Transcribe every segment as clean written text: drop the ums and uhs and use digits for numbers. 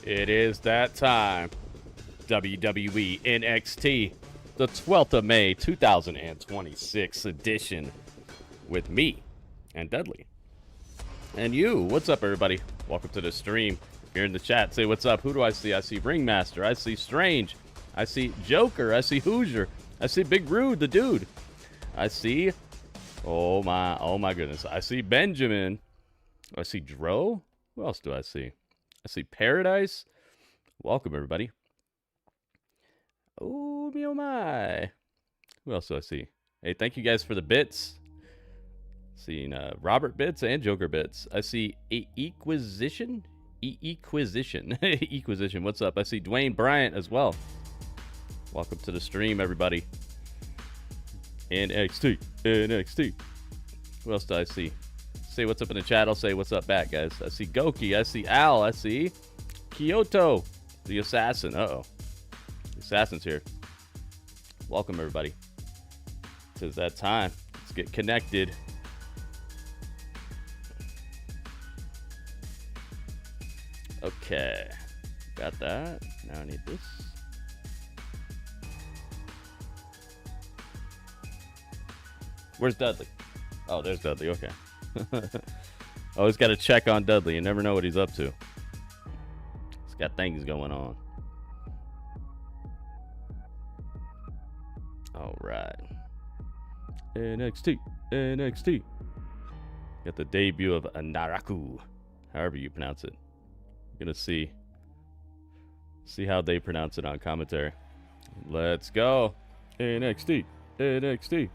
It is that time. WWE NXT, the 12th of May, 2026 edition with me and Dudley. And you, what's up, everybody? Welcome to the stream. If you're in the chat, say what's up. Who do I see? I see Ringmaster. I see Strange. I see Joker. I see Hoosier. I see Big Rude, the dude. I see, oh my goodness. I see Benjamin. I see Dro. Who else do I see? I see Paradise. Welcome, everybody. Oh, me oh my. Who else do I see? Hey, thank you guys for the bits. Seeing Robert bits and Joker bits. I see Equisition. Equisition. What's up? I see Dwayne Bryant as well. Welcome to the stream, everybody. NXT. Who else do I see? Say what's up in the chat. I'll say what's up back, guys. I see Goki. I see Al. I see Kyoto, the assassin. Uh-oh. The assassin's here. Welcome, everybody. Tis that time. Let's get connected. Okay. Got that. Now I need this. Where's Dudley? Oh, there's Dudley. Okay. Always got to check on Dudley. You never know what he's up to. He's got things going on. All right. NXT. Got the debut of Naraku. However you pronounce it. I'm going to see how they pronounce it on commentary. Let's go. NXT. NXT.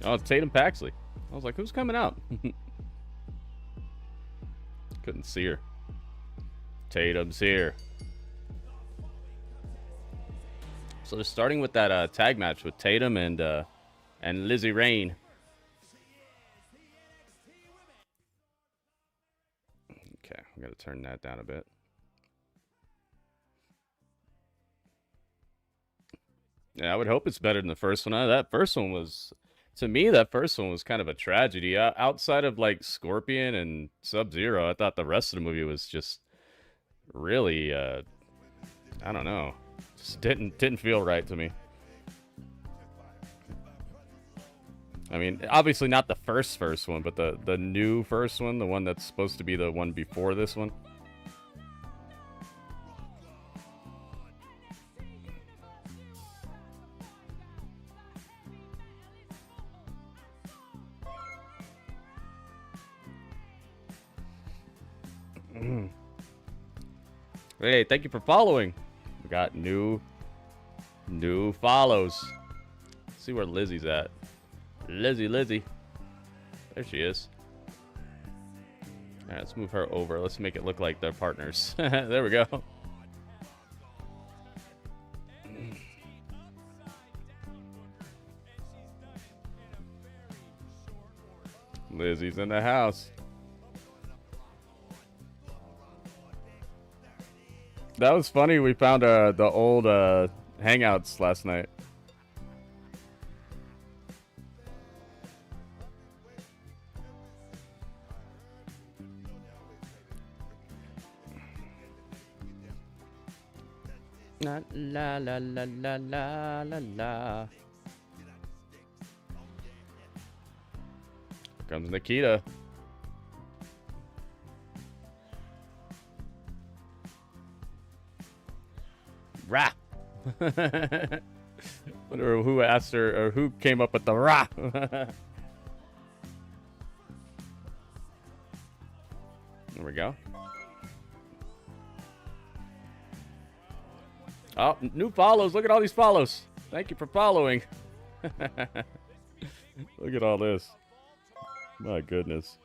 Oh, it's Tatum Paxley. I was like, who's coming out? Couldn't see her. Tatum's here. So they're starting with that tag match with Tatum and Lizzy Rain. Okay, I'm gonna turn that down a bit. Yeah, I would hope it's better than the first one. That first one was, to me, kind of a tragedy. Outside of like Scorpion and Sub-Zero, I thought the rest of the movie was just really, I don't know, just didn't feel right to me. I mean, obviously not the first one, but the new first one, the one that's supposed to be the one before this one. Hey, thank you for following. We got new follows. Let's see where Lizzy's at. Lizzy. There she is. All right, let's move her over. Let's make it look like they're partners. There we go. Lizzy's in the house. That was funny. We found the old hangouts last night. La la la la la la la la. Here comes Nikkita. Rah. Wonder who asked her, or who came up with the rah. There we go. Oh, new follows. Look at all these follows. Thank you for following. Look at all this. My goodness.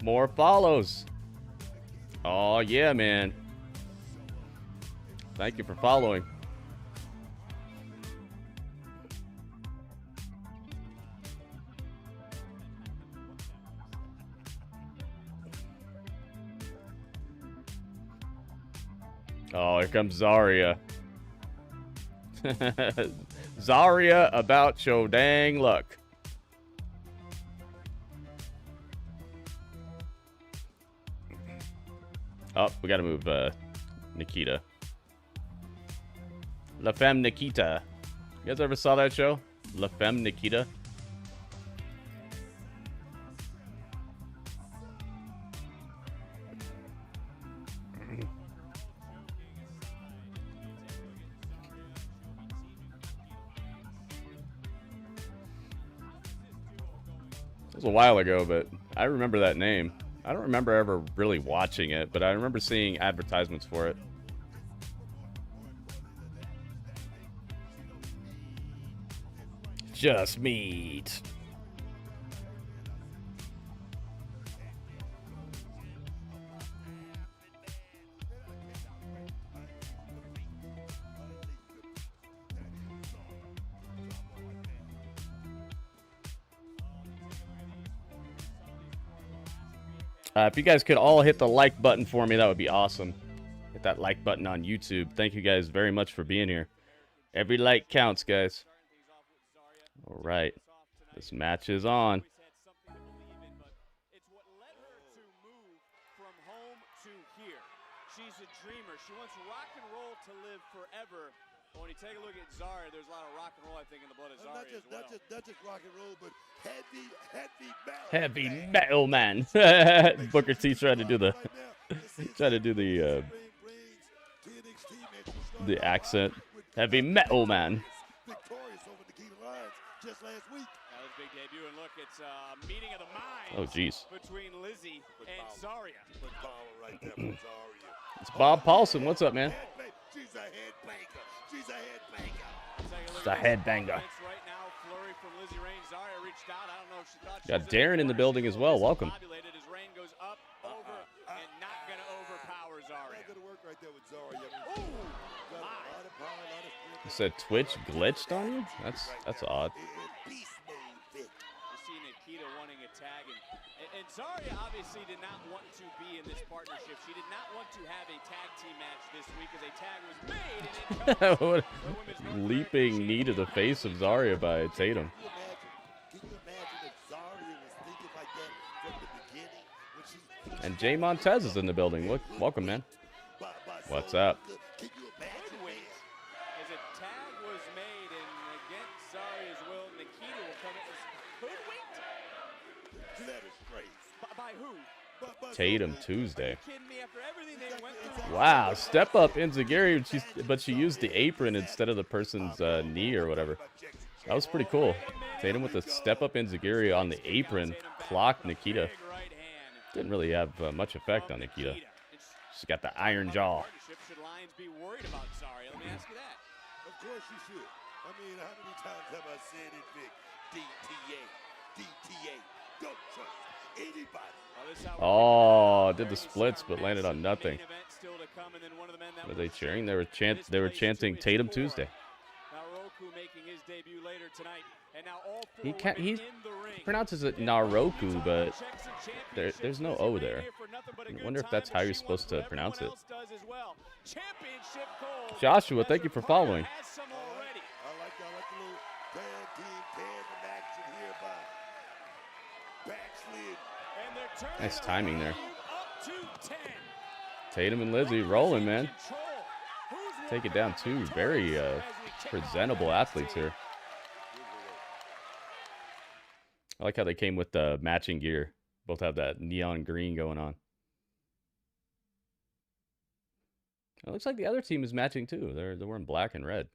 More follows. Oh, yeah, man. Thank you for following. Oh, here comes Zaria. Zaria about show dang luck. Oh, we gotta move Nikkita. La Femme Nikkita. You guys ever saw that show? La Femme Nikkita? It was a while ago, but I remember that name. I don't remember ever really watching it, but I remember seeing advertisements for it. Just meat. If you guys could all hit the like button for me, that would be awesome. Hit that like button on YouTube. Thank you guys very much for being here. Every like counts, guys. All right. This match is on. She's a dreamer. She wants rock and roll to live forever. But when you take a look at Zaria, there's a lot of rock and roll, I think, in the blood of Zaria as well. Not just rock and roll, but heavy metal. Heavy metal man. Booker T tried to do the the accent. Heavy metal man. Victorious over Nikkita Lyons just last week. That was a big debut, and look, it's a meeting of the minds. Oh, jeez. Between Lizzy and Zaria. Right there for Zaria. It's Bob Paulson. What's up, man? She's a headbanger. She's a headbanger. It's a headbanger. Right now, flurry from Lizzy Rain. Zaria reached out. I don't know if she thought got Darren in the building as well. Welcome. As Rain goes up, over, and not gonna overpower Zaria. Good work right there with Zaria. You said Twitch glitched on you? That's odd. You see Nikkita wanting a tag, and Zaria obviously did not want to be in this partnership. She did not want to have a tag team match this week as a tag was made. And Leaping knee to the face of Zaria by Tatum. Can you imagine if Zaria was thinking like that from the beginning? And Jay Montez is in the building. Look, welcome, man. What's up? Can you imagine as a tag was made and against Zaria's will, Nikkita will come in as hoodwinked? That is straight. By who? Tatum Tuesday. Wow, step up Enziguri, but she used the apron instead of the person's knee or whatever. That was pretty cool. Tatum with the step up Enziguri on the apron clocked Nikkita. Didn't really have much effect on Nikkita. She's got the iron jaw. Should Lyons be worried about Zaria? Let me ask you that. Of course she should. I mean, how many times have I said it, Vic? DTA. Don't trust anybody. Oh, did the splits but landed on nothing. Were they cheering? They were chanting Tatum Tuesday. Naraku making his debut later tonight. And now all He pronounces it Naraku, but there's no O there. I wonder if that's how you're supposed to pronounce it. Joshua, thank you for following. Nice timing there. Tatum and Lizzy rolling, man. Take it down, two very presentable athletes here. I like how they came with the matching gear. Both have that neon green going on. It looks like the other team is matching too. They're wearing black and red.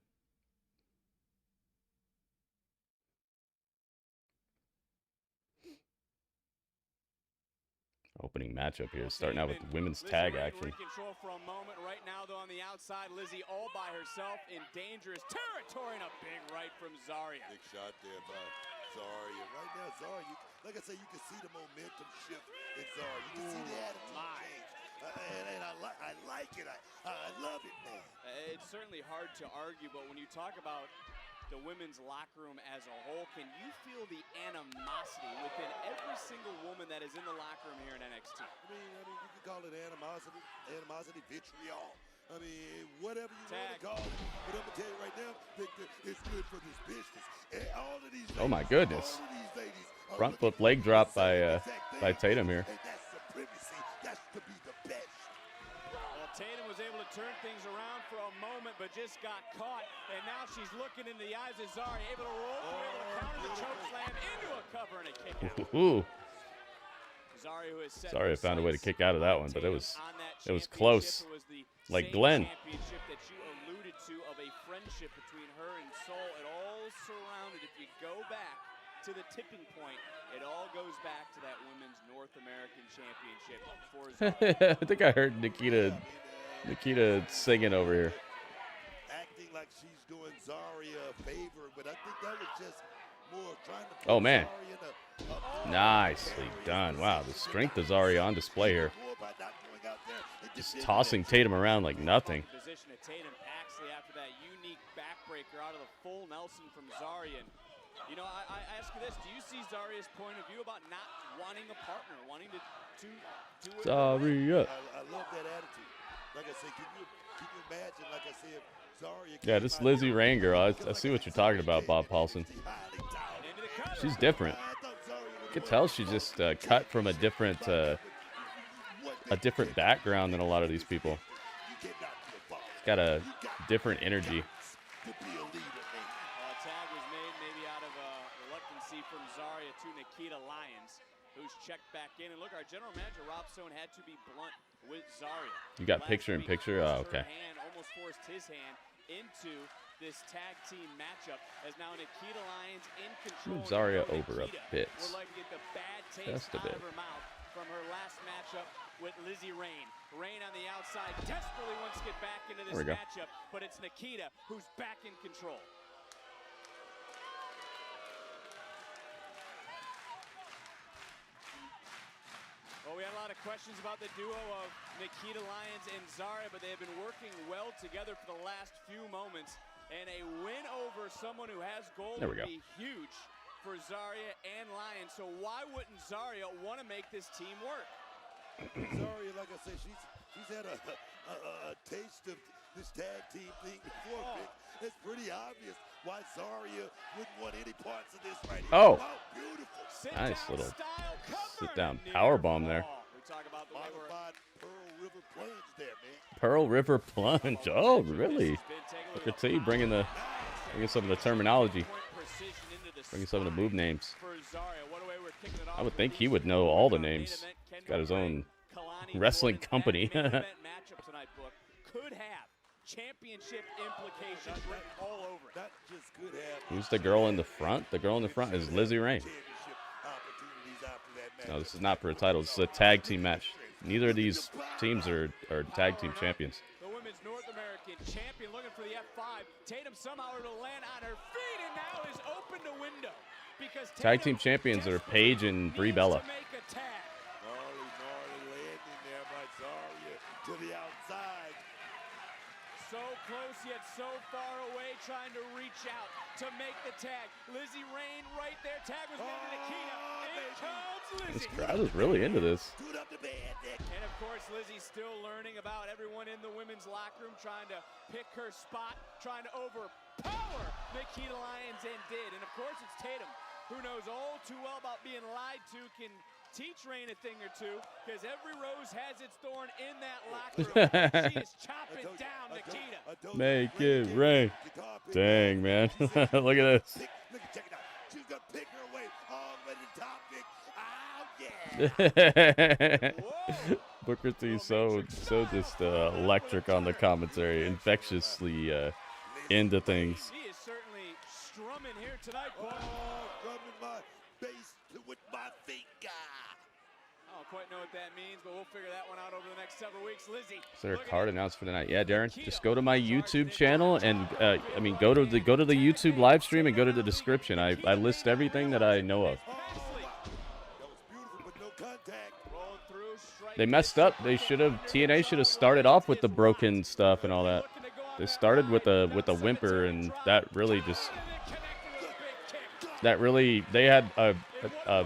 Opening matchup here, starting out with the women's tag action. Control for a moment right now, though, on the outside. Lizzy all by herself in dangerous territory, and a big right from Zaria. Big shot there by Zaria. Right now, Zaria, like I say, you can see the momentum shift in Zaria. You can see the attitude change. And I like it. I love it, man. It's certainly hard to argue, but when you talk about the women's locker room as a whole, can you feel the animosity within every single woman that is in the locker room here in NXT? I mean, you can call it animosity, vitriol. I mean, whatever you want to call it. But I'm going to tell you right now, Victor, it's good for this business. And all of these ladies, Oh my goodness. all of these ladies are Front looking foot leg for drop the same by exact thing. Tatum here. And that's supremacy. That's to be the best. Well, Tatum was able to turn things around for a moment, but just got caught. And now she's looking in the eyes of Zaria, able to roll through, able to counter the choke slam into a cover and a kick out. Ooh. Zaria, who has set Zaria found a way to kick out of that one, but it was close. It was the Like same Glenn. championship that you alluded to of a friendship between her and Soul. It all surrounded, if you go back to the tipping point, it all goes back to that Women's North American Championship for Zaria. I think I heard Nikkita singing over here. Acting like she's doing Zaria a favor, but I think that was just more trying to put Oh, man. Zaria in a Nicely done. Wow, the strength of Zaria on display here. Just tossing Tatum around like nothing. Position of Tatum Paxley after that unique backbreaker out of the full Nelson from Zaria. And, you know, I ask you this: do you see Zaria's point of view about not wanting a partner, wanting to do it? Zaria. I love that attitude. Like I said, can you imagine? Like I said, Zaria. Yeah, this Lizzy Rain girl. I see what you're talking about, Bob Paulson. She's different. You can tell she's just cut from a different background than a lot of these people. She's got a different energy. A tag was made maybe out of reluctancy from Zaria to Nikkita Lyons, who's checked back in. And look, our general manager, Rob Stone, had to be blunt with Zaria. You got picture-in-picture? Oh, okay. Her hand almost forced his hand into this tag team matchup, as now Nikkita Lyons in control. Move Zaria over a bit. Would like to get the bad taste Just a out bit. of her mouth from her last matchup with Lizzy Rain. Rain on the outside desperately wants to get back into this There we go. matchup, but it's Nikkita who's back in control. Well, we had a lot of questions about the duo of Nikkita Lyons and Zaria, but they have been working well together for the last few moments. And a win over someone who has gold There we would go. be huge for Zaria and Lyons. So why wouldn't Zaria want to make this team work? Zaria, like I said, she's had a taste of this tag team thing before. Vic. It's pretty obvious why Zaria wouldn't want any parts of this right here. Oh. Beautiful. Nice little sit-down Near powerbomb there. ball. We talk about the way we're Modified Pearl River plunge there, man. Pearl River plunge. Oh, really? Look at T bringing some of the terminology, bringing some of the move names. I would think he would know all the names. He's got his own wrestling company. Could have championship implications written all over it. Not just could have Who's the girl in the front? The girl in the front is Lizzy Rain. championship opportunities after that match. No, this is not for a title. This is a tag team match. Neither of these teams are tag team champions. The Women's North American champion looking for the F5. Tatum somehow able to land on her feet and now is open to window. Because Tag team champions are Paige and Brie Bella. Gnarly landing there by Zaria to the outside. So close yet so far away, trying to reach out to make the tag. Lizzy Rain right there. Tag was made to Nikkita. In comes This Lizzy. crowd is really into this. Scoot up the bed, Nick. And of course, Lizzy's still learning about everyone in the women's locker room, trying to pick her spot, trying to overpower Nikkita Lyons, and did. And of course, it's Tatum, who knows all too well about being lied to, can teach Rain a thing or two, because every rose has its thorn in that locker room. She is chopping down Nikkita. Make it rain. Dang, man. Look at this. Look, check it out. She's gonna pick her way all the way to the top, Vic. Oh, yeah. Whoa. Booker T so just electric on the commentary, infectiously into things. She is certainly strumming here tonight, Buck. Oh, rubbing my face with my finger. Oh, of quite know what that means, but we'll figure that one out over the next several weeks. Lizzy. Is there a card announced for the night? Yeah, Darren. Just go to my YouTube channel and I mean go to the YouTube live stream and go to the description. I list everything that I know of. They messed up. They should have TNA should have started off with the broken stuff and all that. They started with a whimper, and that really they had a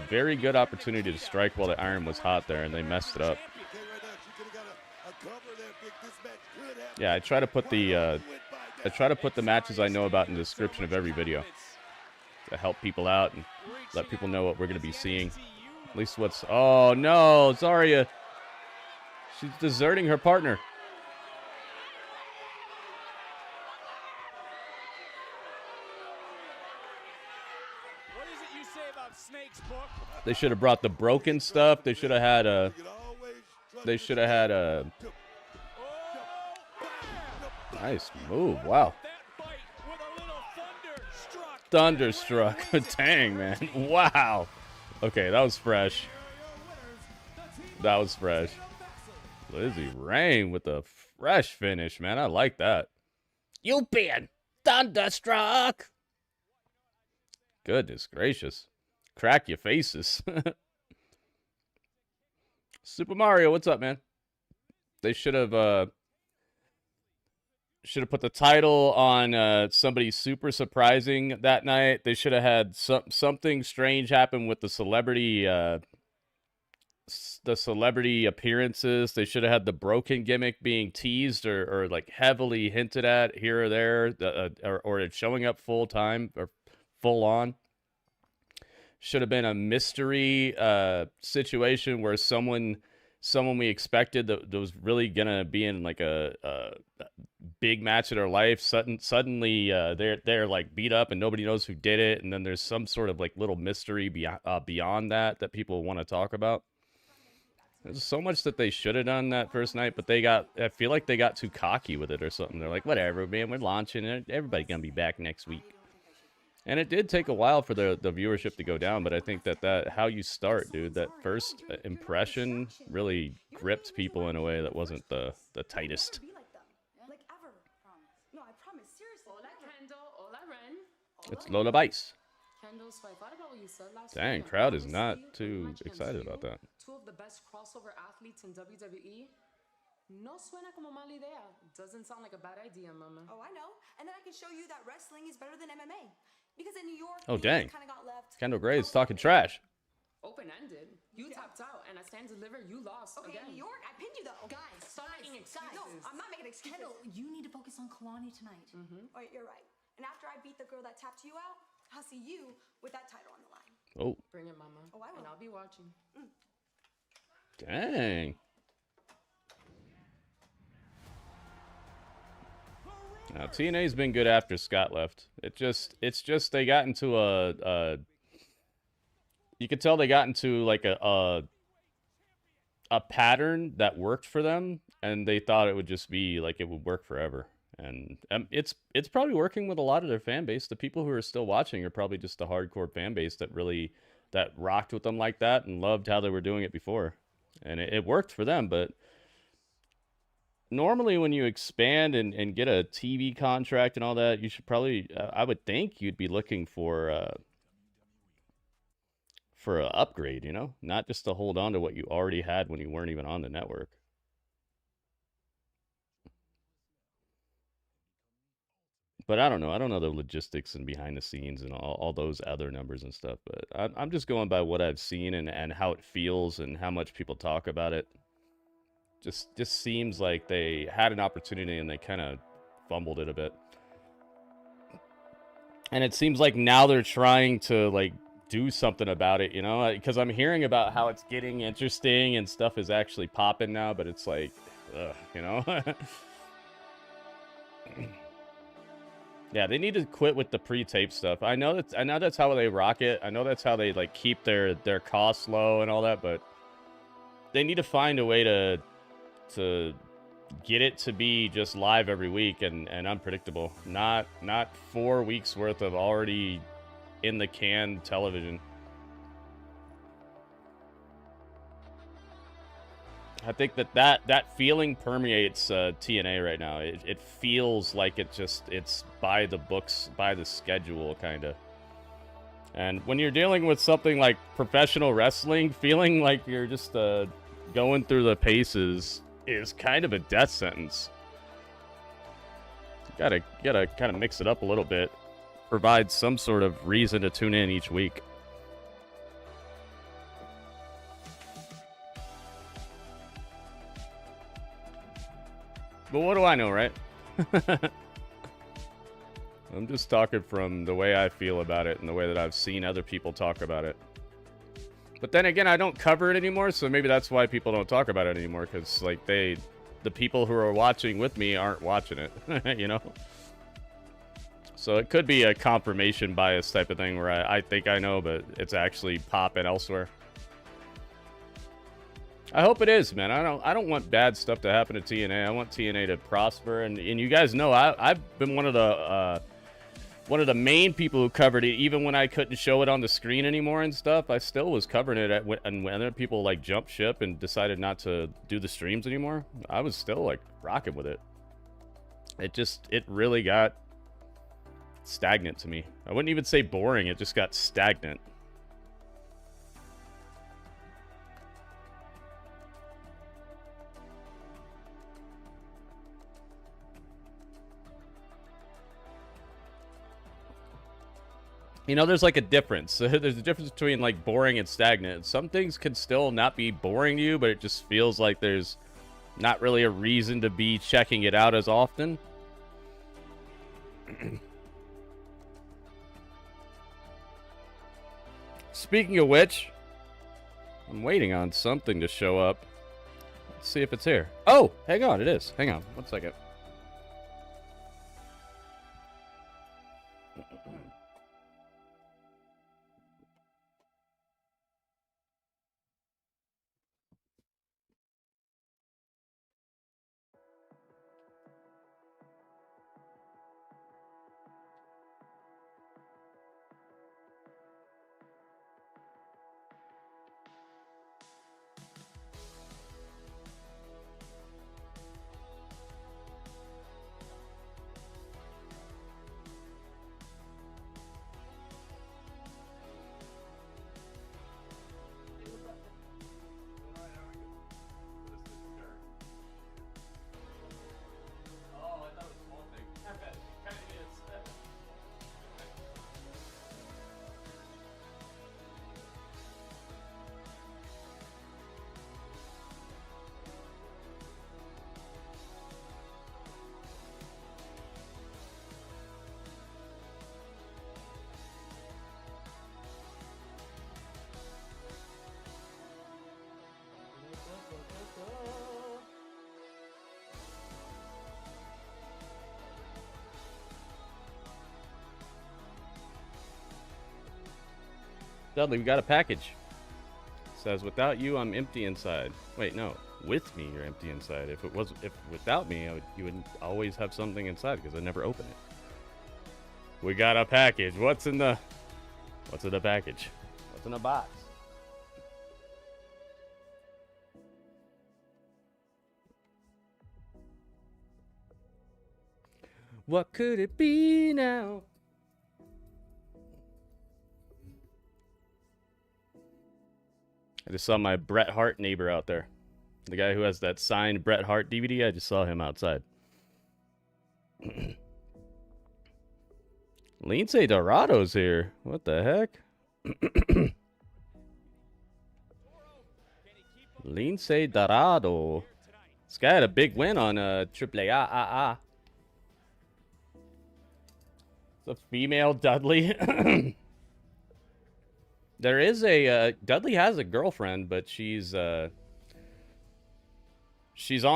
very good opportunity to strike while the iron was hot there, and they messed it up. Yeah, I try to put the matches I know about in the description of every video to help people out and let people know what we're going to be seeing. At least what's... Oh, no, Zaria. She's deserting her partner. What is it you say about snakes, book? They should have brought the broken stuff. They should have had a... Nice move. Wow. Thunderstruck. Dang, man. Wow. Okay, that was fresh. That was fresh. Lizzy Rain with a fresh finish, man. I like that. You been thunderstruck. Goodness gracious. Crack your faces. Super Mario, what's up, man? They should have put the title on somebody super surprising that night. They should have had something strange happen with the celebrity appearances. They should have had the broken gimmick being teased or like heavily hinted at here or there, or it's showing up full time or full on. Should have been a mystery situation where someone we expected that was really gonna be in like a big match of their life, suddenly they're like beat up and nobody knows who did it, and then there's some sort of like little mystery beyond that people want to talk about. There's so much that they should have done that first night, but I feel like they got too cocky with it or something. They're like, whatever, man, we're launching it. Everybody's gonna be back next week. And it did take a while for the viewership to go down, but I think that how you start, dude, that first impression really gripped people in a way that wasn't the tightest. It's Lola Bice. Dang, crowd is not too excited about that. Two of the best crossover athletes in WWE. No suena como mala idea. Doesn't sound like a bad idea, mama. Oh, I know. And then I can show you that wrestling is better than MMA. Because in New York, oh dang, kind of got left. Kendal Grey is talking trash. Open-ended. You tapped out, and I stand delivered. You lost Okay, again. New York, I pinned you though. Guys, stop making excuses. No, I'm not making excuses. Kendal, you need to focus on Kelani tonight. Oh, you're right. And after I beat the girl that tapped you out, I'll see you with that title on the line. Oh. Bring it, mama. Oh, I will. And I'll be watching. Dang. Now, TNA's been good after Scott left. It's just they got into you could tell they got into like a pattern that worked for them, and they thought it would just be like it would work forever. And it's probably working with a lot of their fan base. The people who are still watching are probably just the hardcore fan base that rocked with them like that and loved how they were doing it before. And it worked for them, but normally when you expand and get a TV contract and all that, you should probably, I would think you'd be looking for an upgrade, you know? Not just to hold on to what you already had when you weren't even on the network. But I don't know. I don't know the logistics and behind the scenes and all those other numbers and stuff. But I'm just going by what I've seen and how it feels and how much people talk about it. Just seems like they had an opportunity and they kind of fumbled it a bit. And it seems like now they're trying to like do something about it, you know? Because I'm hearing about how it's getting interesting and stuff is actually popping now, but it's like, ugh, you know? Yeah, they need to quit with the pre-tape stuff. I know that's how they rock it. I know that's how they like keep their costs low and all that, but they need to find a way to get it to be just live every week and unpredictable. Not 4 weeks worth of already in the can television. I think that feeling permeates TNA right now. It feels like it's by the books, by the schedule, kind of. And when you're dealing with something like professional wrestling, feeling like you're just going through the paces is kind of a death sentence. You gotta kind of mix it up a little bit, provide some sort of reason to tune in each week. But what do I know, right? I'm just talking from the way I feel about it and the way that I've seen other people talk about it. But then again, I don't cover it anymore, so maybe that's why people don't talk about it anymore, because, like, the people who are watching with me aren't watching it, you know? So it could be a confirmation bias type of thing where I think I know, but it's actually popping elsewhere. I hope it is, man. I don't want bad stuff to happen to TNA. I want TNA to prosper, and you guys know I've been one of the main people who covered it, even when I couldn't show it on the screen anymore and stuff. I still was covering it and when other people like jumped ship and decided not to do the streams anymore, I was still like rocking with it. It really got stagnant to me. I wouldn't even say boring. It just got stagnant. You know, there's like a difference. There's a difference between like boring and stagnant. Some things can still not be boring to you, but it just feels like there's not really a reason to be checking it out as often. Speaking of which, I'm waiting on something to show up. Let's see if it's here. Oh, hang on, it is. Hang on, 1 second. Dudley, we got a package. It says, without you, I'm empty inside. Wait, no. With me, you're empty inside. If without me, you would always have something inside because I never open it. We got a package. What's in the package? What's in the box? What could it be now? I just saw my Bret Hart neighbor out there. The guy who has that signed Bret Hart DVD, I just saw him outside. Lince Dorado's here. What the heck? Lince Dorado. This guy had a big win on AAA. It's a female Dudley. There is a Dudley has a girlfriend, but she's on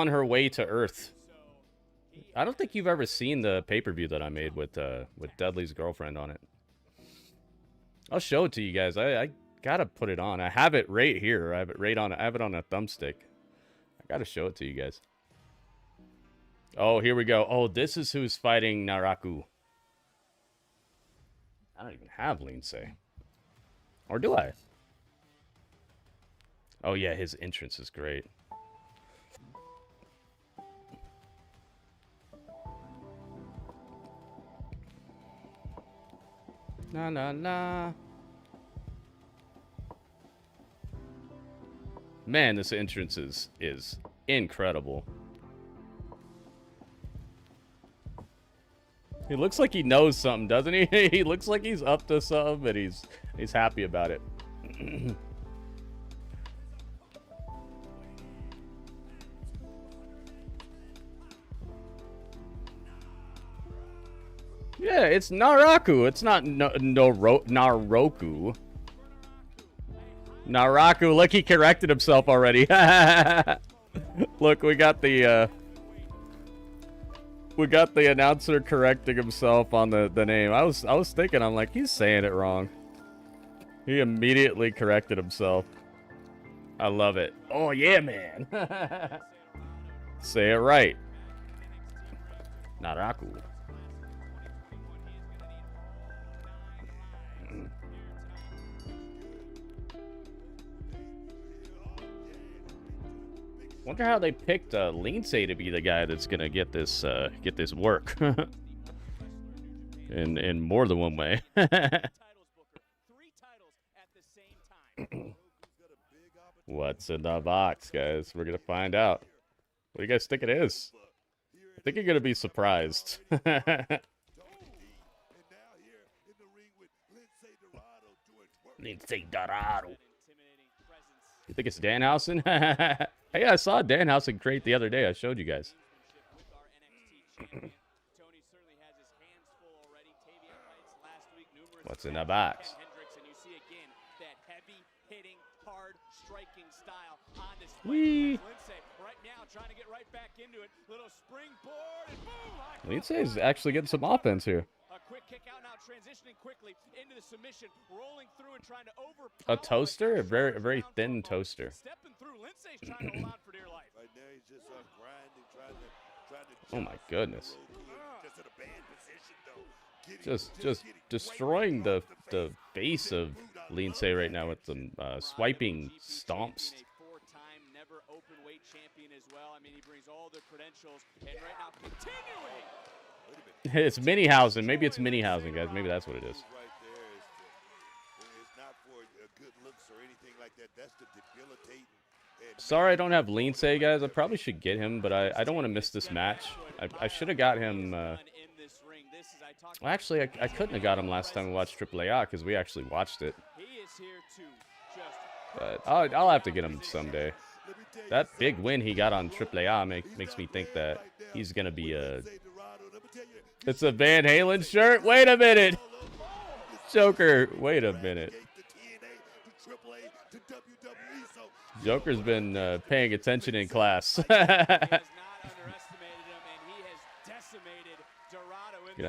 her way to Earth. I don't think you've ever seen the pay-per-view that I made with Dudley's girlfriend on it. I'll show it to you guys. I gotta put it on. I have it right here. I have it on a thumbstick. I gotta show it to you guys. Oh, here we go. Oh, this is who's fighting Naraku. I don't even have Lince. Or do I? Oh, yeah, his entrance is great. Na na na. Man, this entrance is incredible. He looks like he knows something, doesn't he? He looks like he's up to something, and he's happy about it. Yeah, it's Naraku. It's not Naroku. Naraku. Look, he corrected himself already. Look, we got the announcer correcting himself on the name. I was thinking, I'm like, he's saying it wrong. He immediately corrected himself. I love it. Oh yeah, man. Say it right. Naraku. Wonder how they picked Lizzy to be the guy that's gonna get this work, in more than one way. What's in the box, guys? We're gonna find out. What do you guys think it is? I think you're gonna be surprised. Lizzy Dorado. You think it's Danhausen? Hey, I saw Danhausen crate the other day. I showed you guys. What's in the box? Wee. Lizzy is actually getting some offense here. Quick kick out now, transitioning quickly into the submission, rolling through and trying to overpower. A toaster, a very thin toaster. Stepping through, Lindsay's trying to hold on for dear life. Right now he's just grinding, trying to Oh my goodness! just in a bad position though. Just destroying the base of Lizzy right now with some swiping stomps. Four-time never open weight champion as well. I mean, he brings all the credentials, and right now continuing. It's Minihausen. Maybe it's Minihausen, guys. Maybe that's what it is. Right there is not for good looks or anything like that. That's the debilitating. Sorry I don't have Lizzy, guys. I probably should get him, but I don't want to miss this match. I should have got him. Well, actually, I couldn't have got him last time we watched AAA because we actually watched it. But I'll have to get him someday. That big win he got on AAA makes me think that he's going to be a... It's a Van Halen shirt? Wait a minute! Joker, wait a minute. Joker's been paying attention in class. Gonna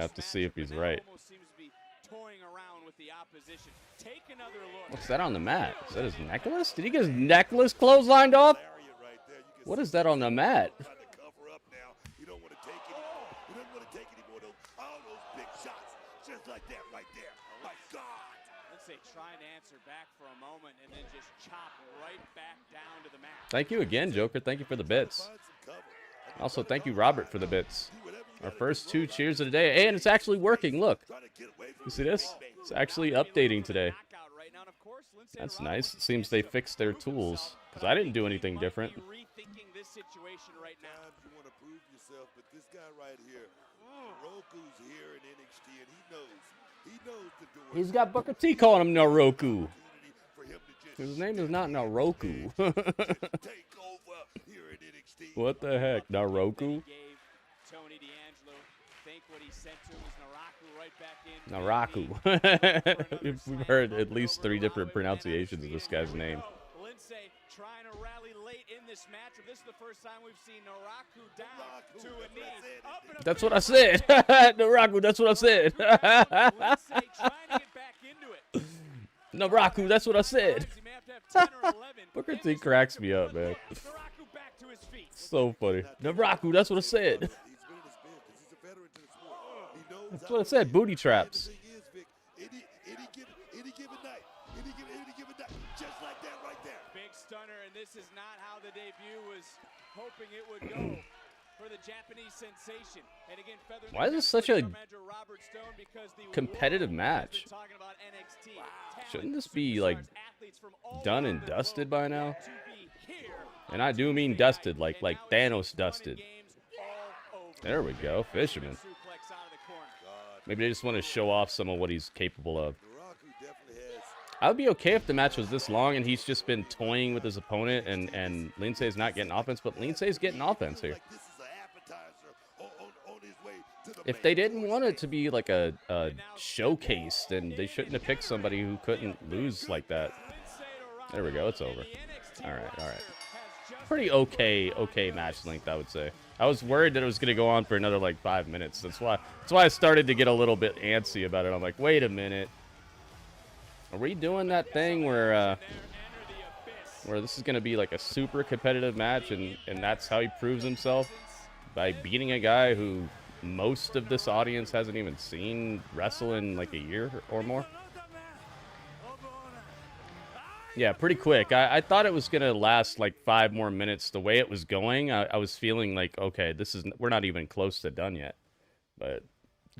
have to see if he's right. What's that on the mat? Is that his necklace? Did he get his necklace clotheslined off? What is that on the mat? Like that right there. My God. Let's say trying to answer back for a moment and then just chop right back down to the mat. Thank you again, Joker. Thank you for the bits. Also, thank you, Robert, for the bits. Our first 2 cheers of the day. And it's actually working. Look. You see this? It's actually updating today. That's nice. It seems they fixed their tools. Because I didn't do anything different. Rethinking this situation right now. You want to prove yourself, but this guy right here, Roku's here in NXT, and he knows the door. He's got Booker T calling him Naroku. His name is not Naroku. What the heck, Naroku? Naraku. We've heard at least 3 different pronunciations of this guy's name. Lindsay trying to rally late in this matchup. This is the first time we've seen Naraku down to a knee. That's what I said. Naraku, that's what I said. Lindsay trying to get back into it. Naraku, that's what I said. Booker T cracks me up, man. Naraku back to his feet. So funny. Naraku, that's what I said. That's what I said. Booty traps. Big stunner, and this is not how the debut was hoping it would go. for the Japanese sensation. And again, Why is this such a competitive match? Shouldn't this be like done and dusted by now? And I do mean dusted, like Thanos dusted. There we go, Fisherman. Maybe they just want to show off some of what he's capable of. I would be okay if the match was this long and he's just been toying with his opponent and Lindsay's not getting offense, but Lindsay's getting offense here. If they didn't want it to be like a showcase, then they shouldn't have picked somebody who couldn't lose like that. There we go, it's over. All right. Pretty okay match length, I would say. I was worried that it was going to go on for another like 5 minutes. That's why I started to get a little bit antsy about it. I'm like, wait a minute. Are we doing that thing where this is going to be like a super competitive match and that's how he proves himself? By beating a guy who most of this audience hasn't even seen wrestle in like a year or more? Yeah, pretty quick. I thought it was going to last like 5 more minutes. The way it was going, I was feeling like, okay, we're not even close to done yet. But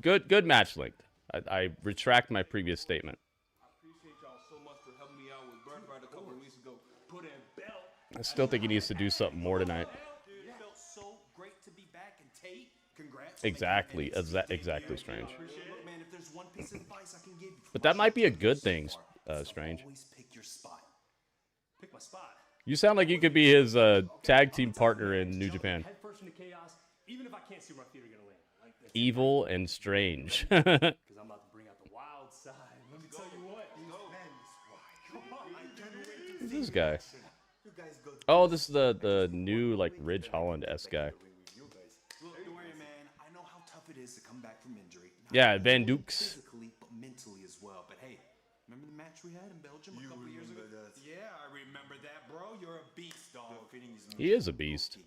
good match length. I retract my previous statement. I still think he needs to do something more tonight. Exactly, Strange. But that might be a good thing, Strange. You sound like you could be his tag team partner in New Japan. Evil and strange. Who's this guy? Oh, this is the new like Ridge Holland-esque guy. Yeah, Van Dukes. Mentally as well. But hey, remember the match we had in Belgium a couple years ago? Yeah, I remember that, bro. You're a beast, dog. He is a beast.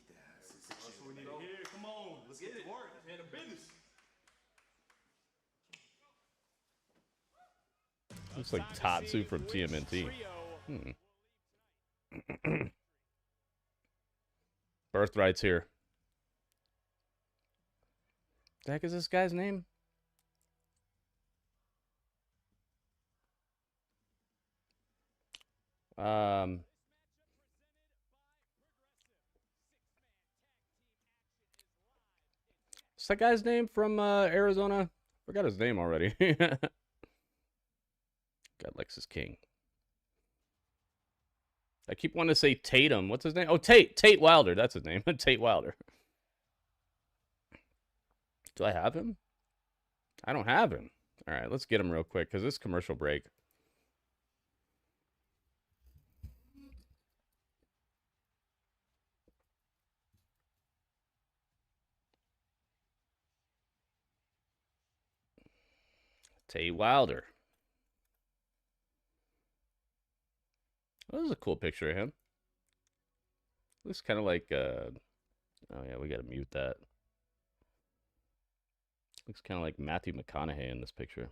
That's what we need to hear. Come on, let's get to work. Let's handle business. Looks like Tatsu from TMNT. Birthright's here. The heck is this guy's name? What's that guy's name from Arizona? Forgot his name already. God, Lexus King. I keep wanting to say Tatum. What's his name? Oh, Tate Wilder. That's his name. Tate Wilder. Do I have him? I don't have him. All right, let's get him real quick because this commercial break. Tate Wilder. Oh, this is a cool picture of him. Looks kind of like, oh yeah, we gotta mute that. Looks kind of like Matthew McConaughey in this picture.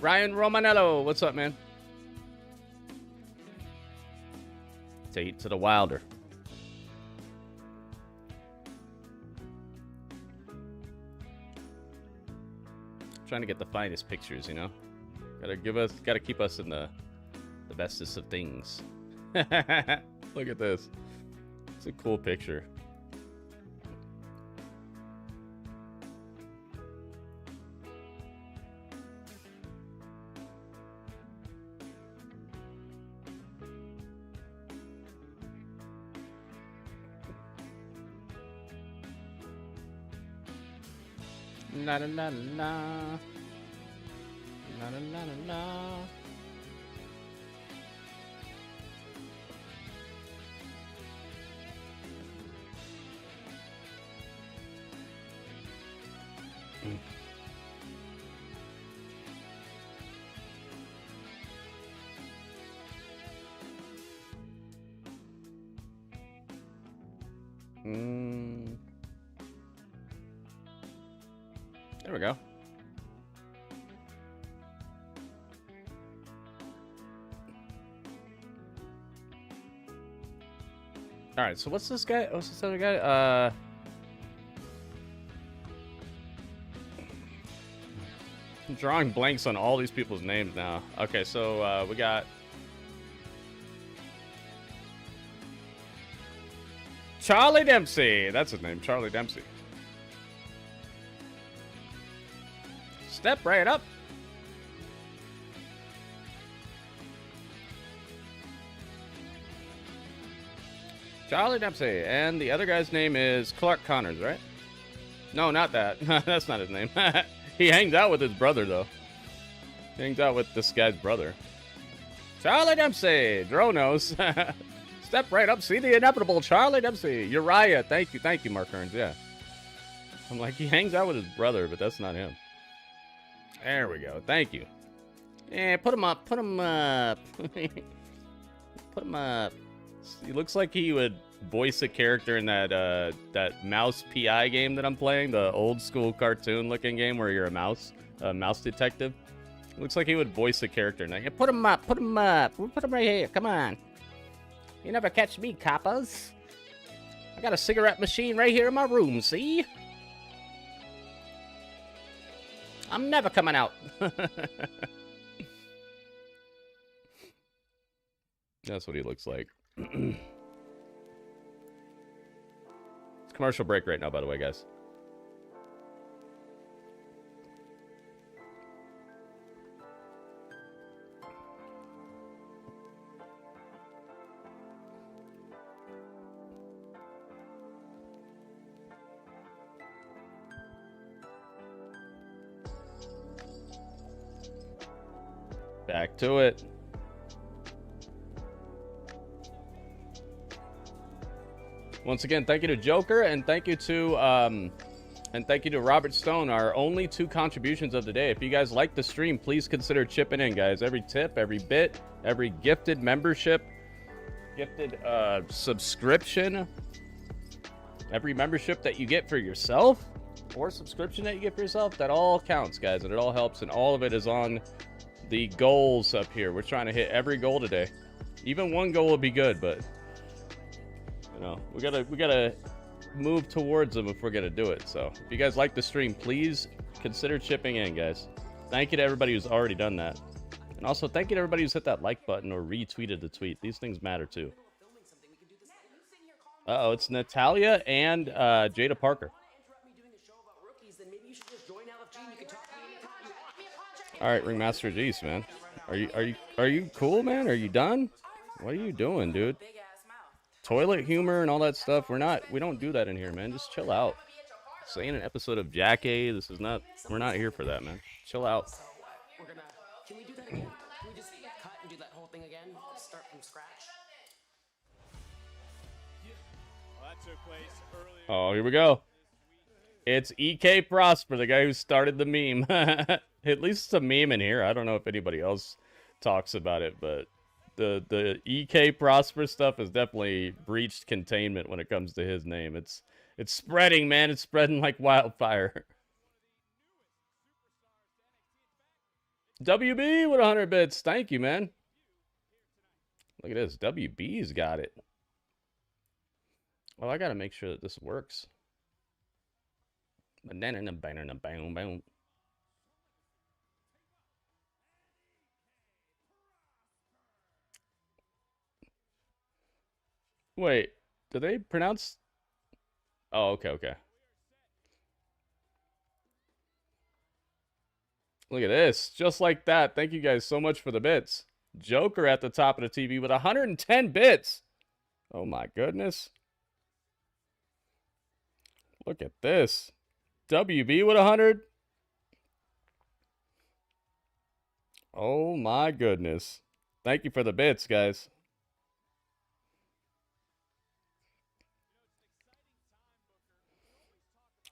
Ryan Romanello, what's up, man? Tate to the Wilder. Trying to get the finest pictures, you know. Gotta keep us in the bestest of things. Look at this. It's a cool picture. La la la la. La la la la. There we go. All right, so what's this guy? What's this other guy? I'm drawing blanks on all these people's names now. Okay, so we got Charlie Dempsey. That's his name, Charlie Dempsey. Step right up. Charlie Dempsey. And the other guy's name is Clark Connors, right? No, not that. That's not his name. He hangs out with his brother, though. He hangs out with this guy's brother. Charlie Dempsey. Dro knows. Step right up. See the inevitable. Charlie Dempsey. Uriah. Thank you, Mark Hearns. Yeah. I'm like, he hangs out with his brother, but that's not him. There we go. Thank you. Yeah, put him up. Put him up. Put him up. He looks like he would voice a character in that that mouse PI game that I'm playing, the old school cartoon looking game where you're a mouse detective. Looks like he would voice a character in that. Yeah, put him up. Put him up. We'll put him right here. Come on. You never catch me, coppers. I got a cigarette machine right here in my room, see? I'm never coming out. That's what he looks like. It's commercial break right now, by the way, guys. Back to it. Once again, thank you to Joker and thank you to Robert Stone, our only 2 contributions of the day. If you guys like the stream, please consider chipping in, guys. Every tip, every bit, every gifted membership, gifted subscription, every membership that you get for yourself or subscription that you get for yourself, that all counts, guys, and it all helps, and all of it is on the goals up here. We're trying to hit every goal today. Even one goal would be good, but you know, we gotta move towards them if we're gonna do it. So if you guys like the stream, please consider chipping in, guys. Thank you to everybody who's already done that, and also thank you to everybody who's hit that like button or retweeted the tweet. These things matter too. Uh-oh, it's Natalia and Jada Parker. All right, Ringmaster Geese, man. Are you cool, man? Are you done? What are you doing, dude? Toilet humor and all that stuff. We don't do that in here, man. Just chill out. This ain't an episode of Jack A. This is not. We're not here for that, man. Chill out. Can we do that again? Can we just cut and do that whole thing again? Start from scratch. Well, that took place earlier. Oh, here we go. It's EK Prosper, the guy who started the meme. At least it's a meme in here. I don't know if anybody else talks about it, but the EK Prosper stuff has definitely breached containment when it comes to his name. It's spreading, man. It's spreading like wildfire. WB with 100 bits. Thank you, man. Look at this. WB's got it. Well, I got to make sure that this works. Wait, do they pronounce? Oh, okay. Look at this. Just like that. Thank you guys so much for the bits. Joker at the top of the TV with 110 bits. Oh my goodness. Look at this. WB with 100. Oh my goodness. Thank you for the bits, guys.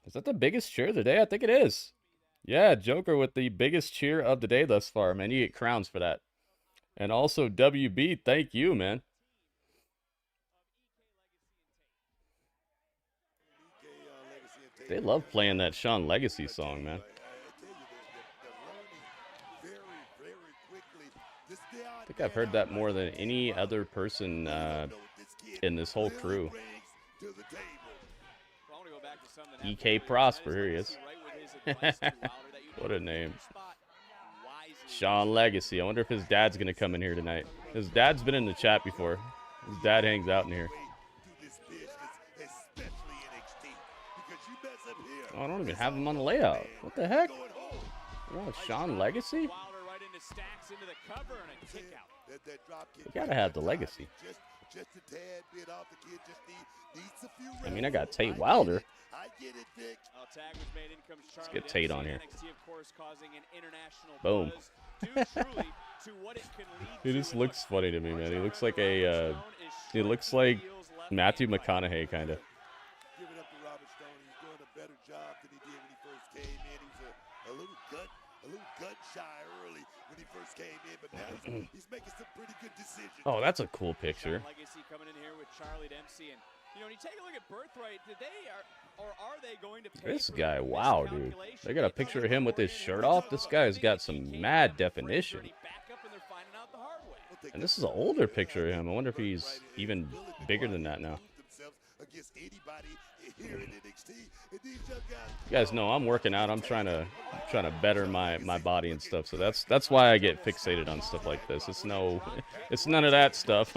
Is that the biggest cheer of the day? I think it is. Yeah, Joker with the biggest cheer of the day thus far, man. You get crowns for that. And also WB, thank you, man. They love playing that Sean Legacy song, man. I think I've heard that more than any other person in this whole crew. EK Prosper, here he is. What a name. Sean Legacy. I wonder if his dad's going to come in here tonight. His dad's been in the chat before. His dad hangs out in here. Oh, I don't even have him on the layout. What the heck? Oh, Sean Legacy? We gotta have the Legacy. I mean, I got Tate Wilder. Let's get Tate on here. Boom. He just looks funny to me, man. He looks like a, he looks like Matthew McConaughey, kind of. Oh, that's a cool picture. This guy, wow, dude. They got a picture of him with his shirt off. This guy's got some mad definition. And this is an older picture of him. I wonder if he's even bigger than that now. You guys know I'm working out. I'm trying to better my body and stuff. So that's why I get fixated on stuff like this. It's none of that stuff.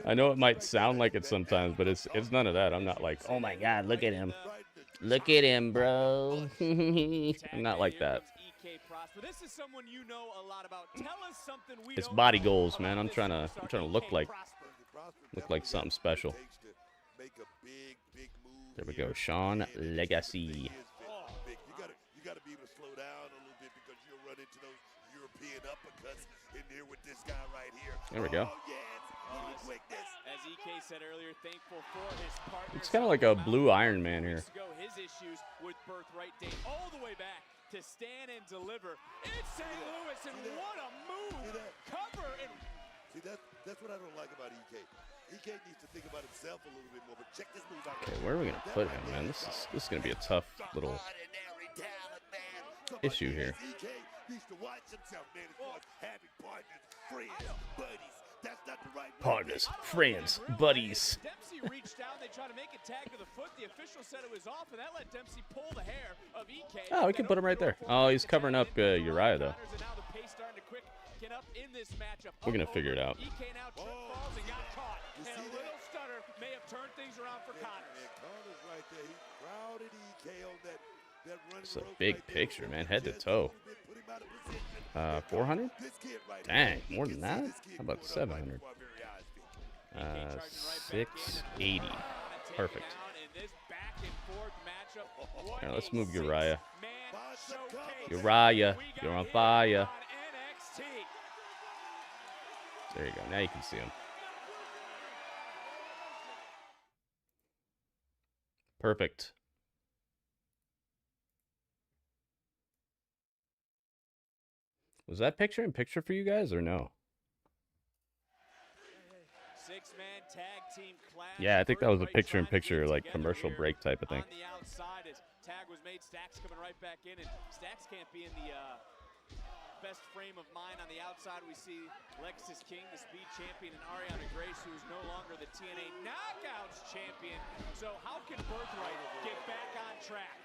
I know it might sound like it sometimes, but it's none of that. I'm not like, oh my God, look at him. Look at him, bro. I'm not like that. It's body goals, man. I'm trying to look like something special. There we go, Sean Legacy. You gotta be able to slow down a little bit because you'll run into those European uppercuts in there with this guy right here. There we go. As EK said earlier, thankful for his partners. It's kind of like a blue Iron Man here. His issues with Birthright date all the way back to stand and deliver in St. Louis, and what a move! Cover and see that's what I don't like about EK. EK needs to think about himself a little bit more, but check this move out. Okay, where are we gonna put him, man? This is gonna be a tough little issue here. EK needs to watch himself, man, as far as having partners, friends, buddies. That's not the right partners, friends, buddies. Dempsey reached out. They tried to make a tag to the foot. The official said it was off, and that let Dempsey pull the hair of EK. Oh, we can put him right there. Oh, he's covering up Uriah though. We're gonna figure it out. EK now trip falls and got caught. And a little stutter may have turned things around for Connors. Connors right there. He crowded EK on that it's a big picture, man, head to toe. 400? Dang, more than that? How about 700? 680. Perfect. All right, let's move Uriah. Uriah, you're on fire. There you go. Now you can see him. Perfect. Was that picture in picture for you guys or no? Six-man tag team clash. Yeah, I think that was a picture in picture, like commercial break type of thing. On the outside as tag was made, Stacks coming right back in, and Stacks can't be in the best frame of mind. On the outside, we see Lexus King, the speed champion, and Ariana Grace, who is no longer the TNA Knockouts champion. So how can Birthright get back on track?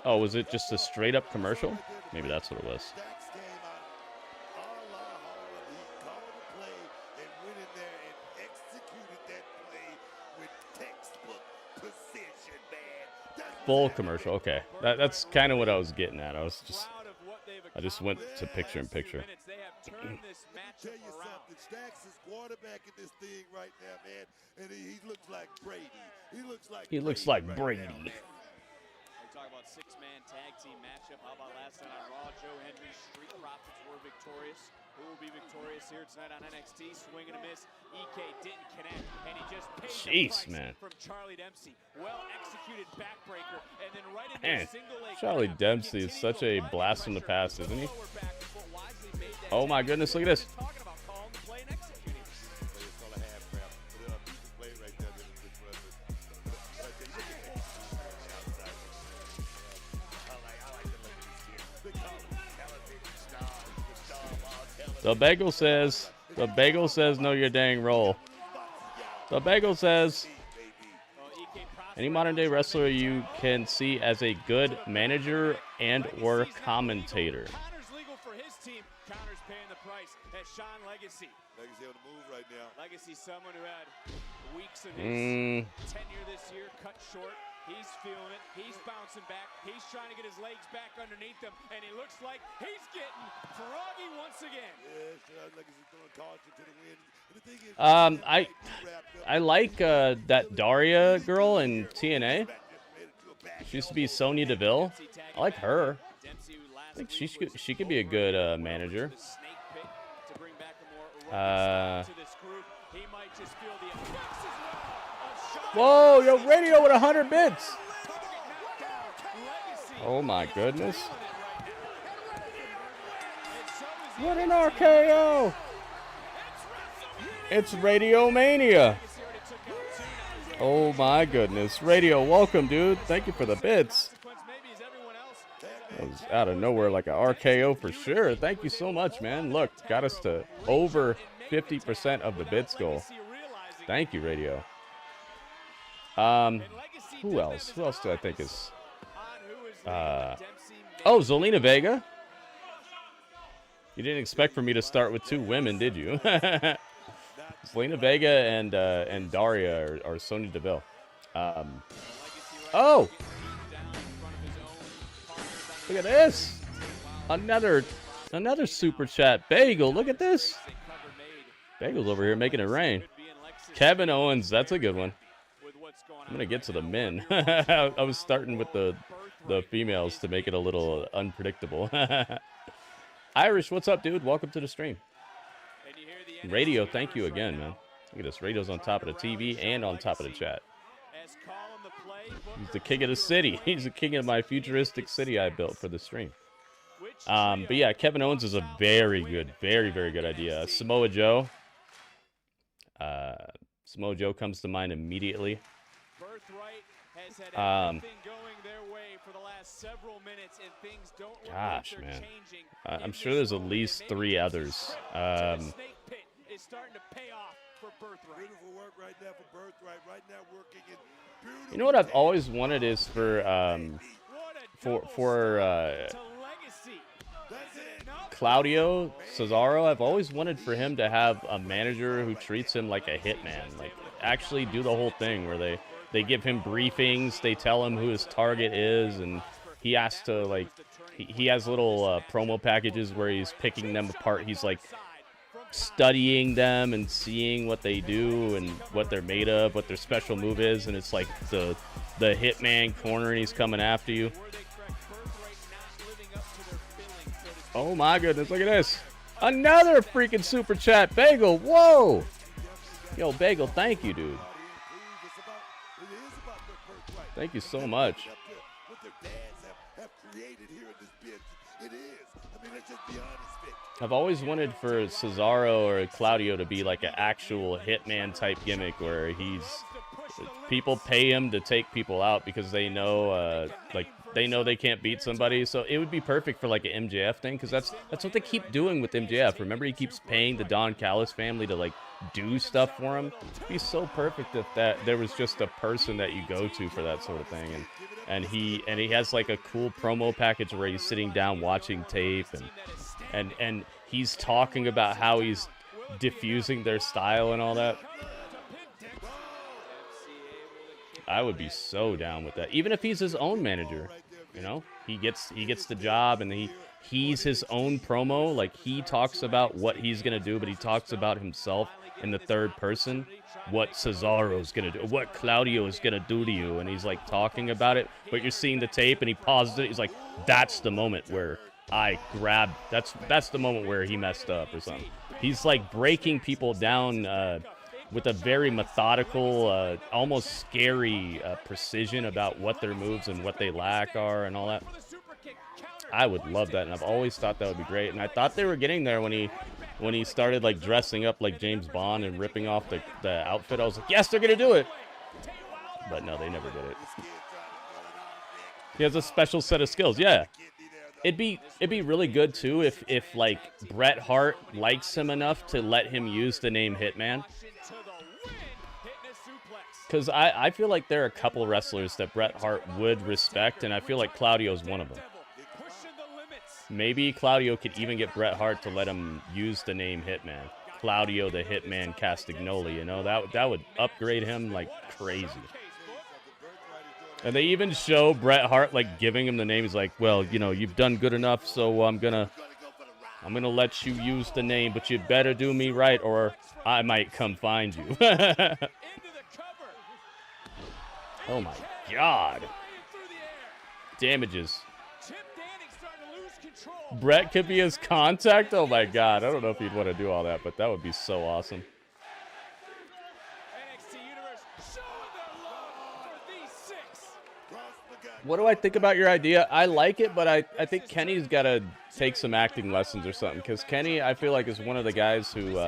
Oh, was it just a straight up commercial? Maybe that's what it was. Full commercial. Okay, that's kind of what I was getting at. I just went to picture in picture. They have turned this matchup around. Stacks is quarterback in this thing right now, man, and he looks like Brady. He looks like Brady. We talk about six-man tag team matchup. How about last night on Raw? Joe Henry, Street Profits were victorious. Who will be victorious here tonight on NXT? Swing and a miss. EK didn't connect, and he just paid the price from Charlie Dempsey. Well executed backbreaker, and then right into a single leg. Charlie Dempsey is such a blast from the past, isn't he? Oh my goodness, look at this. The bagel says know your dang role. The bagel says any modern day wrestler you can see as a good manager and or commentator. Connor's legal for his team. Connor's paying the price. That's Sean Legacy. Legacy on the move right now. Legacy, someone who had weeks of his tenure this year cut short. He's feeling it. He's bouncing back. He's trying to get his legs back underneath him, and he looks like he's getting froggy once again. Yeah, Sean Legacy throwing caution to the wind. And the thing is, I like that Zaria girl in TNA. She used to be Sonya Deville. I like her. I think she could be a good manager. Whoa, yo, radio with 100 bits. Oh my goodness. What an RKO. It's Radio Mania. Oh my goodness. Radio, welcome, dude. Thank you for the bits. That was out of nowhere like an RKO for sure. Thank you so much, man. Look, got us to over 50% of the bits goal. Thank you, Radio. Who else? Who else do I think is... oh, Zelina Vega. You didn't expect for me to start with two women, did you? Zelina Vega and Zaria are Sonya Deville. Oh! Look at this! Another super chat. Bagel, look at this! Bagel's over here making it rain. Kevin Owens, that's a good one. I'm gonna get to the men. I was starting with the females to make it a little unpredictable. Irish, what's up, dude? Welcome to the stream. Radio, thank you again, man. Look at this. Radio's on top of the TV and on top of the chat. He's the king of the city. He's the king of my futuristic city I built for the stream. But yeah, Kevin Owens is a very good, very good idea. Samoa Joe. Samoa Joe comes to mind immediately. Gosh, man. I'm sure there's at least 3 others. You know what I've always wanted is for Claudio Cesaro. I've always wanted for him to have a manager who treats him like a hitman, like actually do the whole thing where they give him briefings, they tell him who his target is, and he has to, like, he has little promo packages where he's picking them apart. He's like studying them and seeing what they do and what they're made of, what their special move is, and it's like the hitman corner and he's coming after you. Oh my goodness, look at this. Another freaking super chat. Bagel, whoa. Yo, Bagel, thank you, dude. Thank you so much. I've always wanted for Cesaro or Claudio to be like an actual hitman type gimmick where people pay him to take people out because they know they can't beat somebody. So it would be perfect for like an MJF thing, because that's what they keep doing with MJF. Remember, he keeps paying the Don Callis family to like do stuff for him. It'd be so perfect if there was just a person that you go to for that sort of thing, and he has like a cool promo package where he's sitting down watching tape and he's talking about how he's diffusing their style and all that. I would be so down with that. Even if he's his own manager, you know, he gets the job and he's his own promo. Like, he talks about what he's gonna do, but he talks about himself in the third person, what Cesaro's gonna do, what Claudio is gonna do to you, and he's like talking about it. But you're seeing the tape, and he pauses it. He's like, "That's the moment where I grabbed. That's the moment where he messed up or something." He's like breaking people down with a very methodical, almost scary precision about what their moves and what they lack are and all that. I would love that, and I've always thought that would be great. And I thought they were getting there when he started like dressing up like James Bond and ripping off the outfit. I was like, yes, they're gonna do it. But no, they never did it. He has a special set of skills. Yeah. It'd be really good too if like Bret Hart likes him enough to let him use the name Hitman. Because I feel like there are a couple wrestlers that Bret Hart would respect, and I feel like Claudio's one of them. Maybe Claudio could even get Bret Hart to let him use the name Hitman. Claudio the Hitman Castagnoli, you know, that would upgrade him like crazy. And they even show Bret Hart like giving him the name. He's like, well, you know, you've done good enough, so I'm gonna let you use the name, but you better do me right, or I might come find you. Oh my God. Damages. Bret could be his contact? Oh my God. I don't know if he'd want to do all that, but that would be so awesome. What do I think about your idea? I like it, but I think Kenny's got to take some acting lessons or something, because Kenny, I feel like, is one of the guys who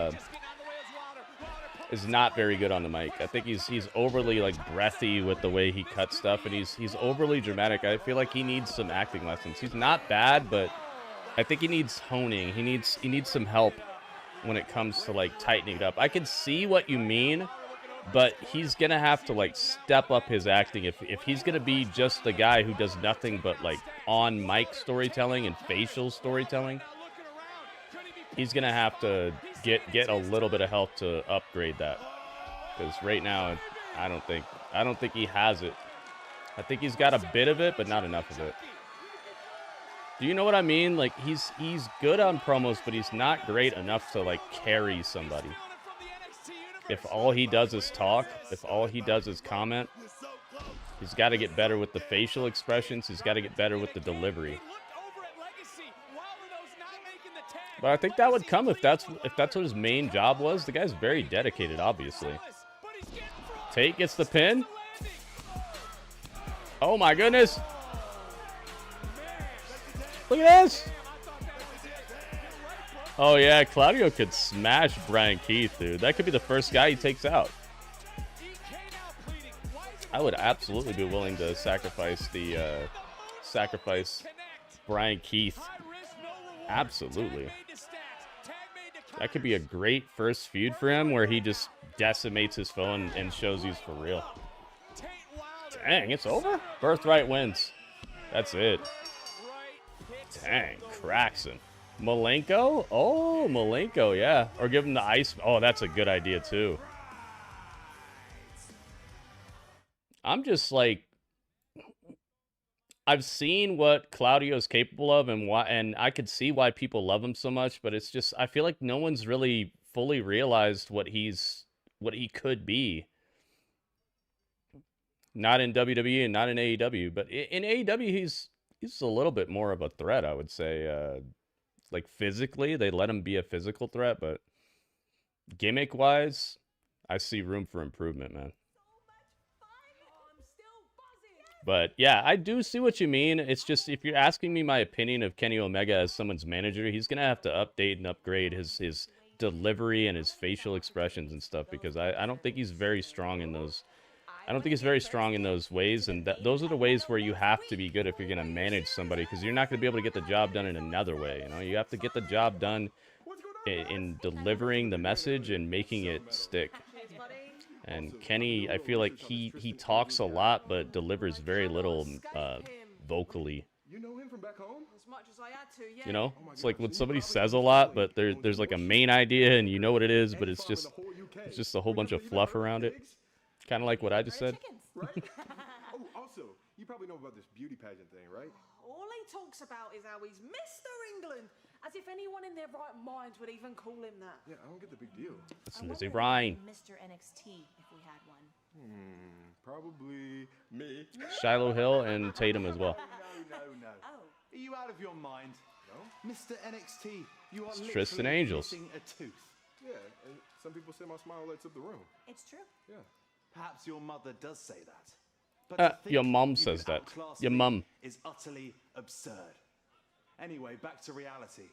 is not very good on the mic. I think he's overly like breathy with the way he cuts stuff, and he's overly dramatic. I feel like he needs some acting lessons. He's not bad, but I think he needs honing. He needs some help when it comes to like tightening it up. I can see what you mean, but he's gonna have to like step up his acting if he's gonna be just the guy who does nothing but like on mic storytelling and facial storytelling. He's gonna have to get a little bit of help to upgrade that, because right now I don't think he has it. I think he's got a bit of it, but not enough of it. Do you know what I mean? Like he's good on promos, but he's not great enough to like carry somebody. If all he does is talk, if all he does is comment, he's got to get better with the facial expressions. He's got to get better with the delivery. But I think that would come if that's what his main job was. The guy's very dedicated, obviously. Tate gets the pin. Oh my goodness. Look at this. Oh yeah, Claudio could smash Brian Keith, dude. That could be the first guy he takes out. I would absolutely be willing to sacrifice Brian Keith. Absolutely. That could be a great first feud for him, where he just decimates his foe and shows he's for real. Dang, it's over? Birthright wins. That's it. Dang, cracks him. Malenko? Oh, Malenko, yeah. Or give him the ice. Oh, that's a good idea, too. I'm just like, I've seen what Claudio's capable of, and I could see why people love him so much, but it's just, I feel like no one's really fully realized what he could be. Not in WWE and not in AEW, but in AEW he's a little bit more of a threat, I would say. Like physically, they let him be a physical threat, but gimmick-wise, I see room for improvement, man. But yeah, I do see what you mean. It's just, if you're asking me my opinion of Kenny Omega as someone's manager, he's gonna have to update and upgrade his delivery and his facial expressions and stuff, because I don't think he's very strong in those. I don't think he's very strong in those ways, and those are the ways where you have to be good if you're gonna manage somebody, because you're not gonna be able to get the job done in another way. You know, you have to get the job done in delivering the message and making it stick. And Kenny, I feel like he talks a lot, but delivers very little vocally. You know him from back home? As much as I had to, yeah. You know, it's like when somebody says a lot, but there's like a main idea, and you know what it is, but it's just a whole bunch of fluff around it. Kind of like what I just said. Right? Oh, also, you probably know about this beauty pageant thing, right? All he talks about is how he's Mr. England, as if anyone in their right mind would even call him that. Yeah, I don't get the big deal. It's Lizzy Ryan. Mr. NXT, if we had one. Probably me. Shiloh Hill and Tatum as well. No. Oh. Are you out of your mind? No? Mr. NXT, you are It's literally Tristan Angels. missing a tooth. Yeah, and some people say my smile lights up the room. It's true. Yeah. Perhaps your mother does say that. But to think your mom you says can that. outclass Your me mum. is utterly absurd. Anyway, back to reality.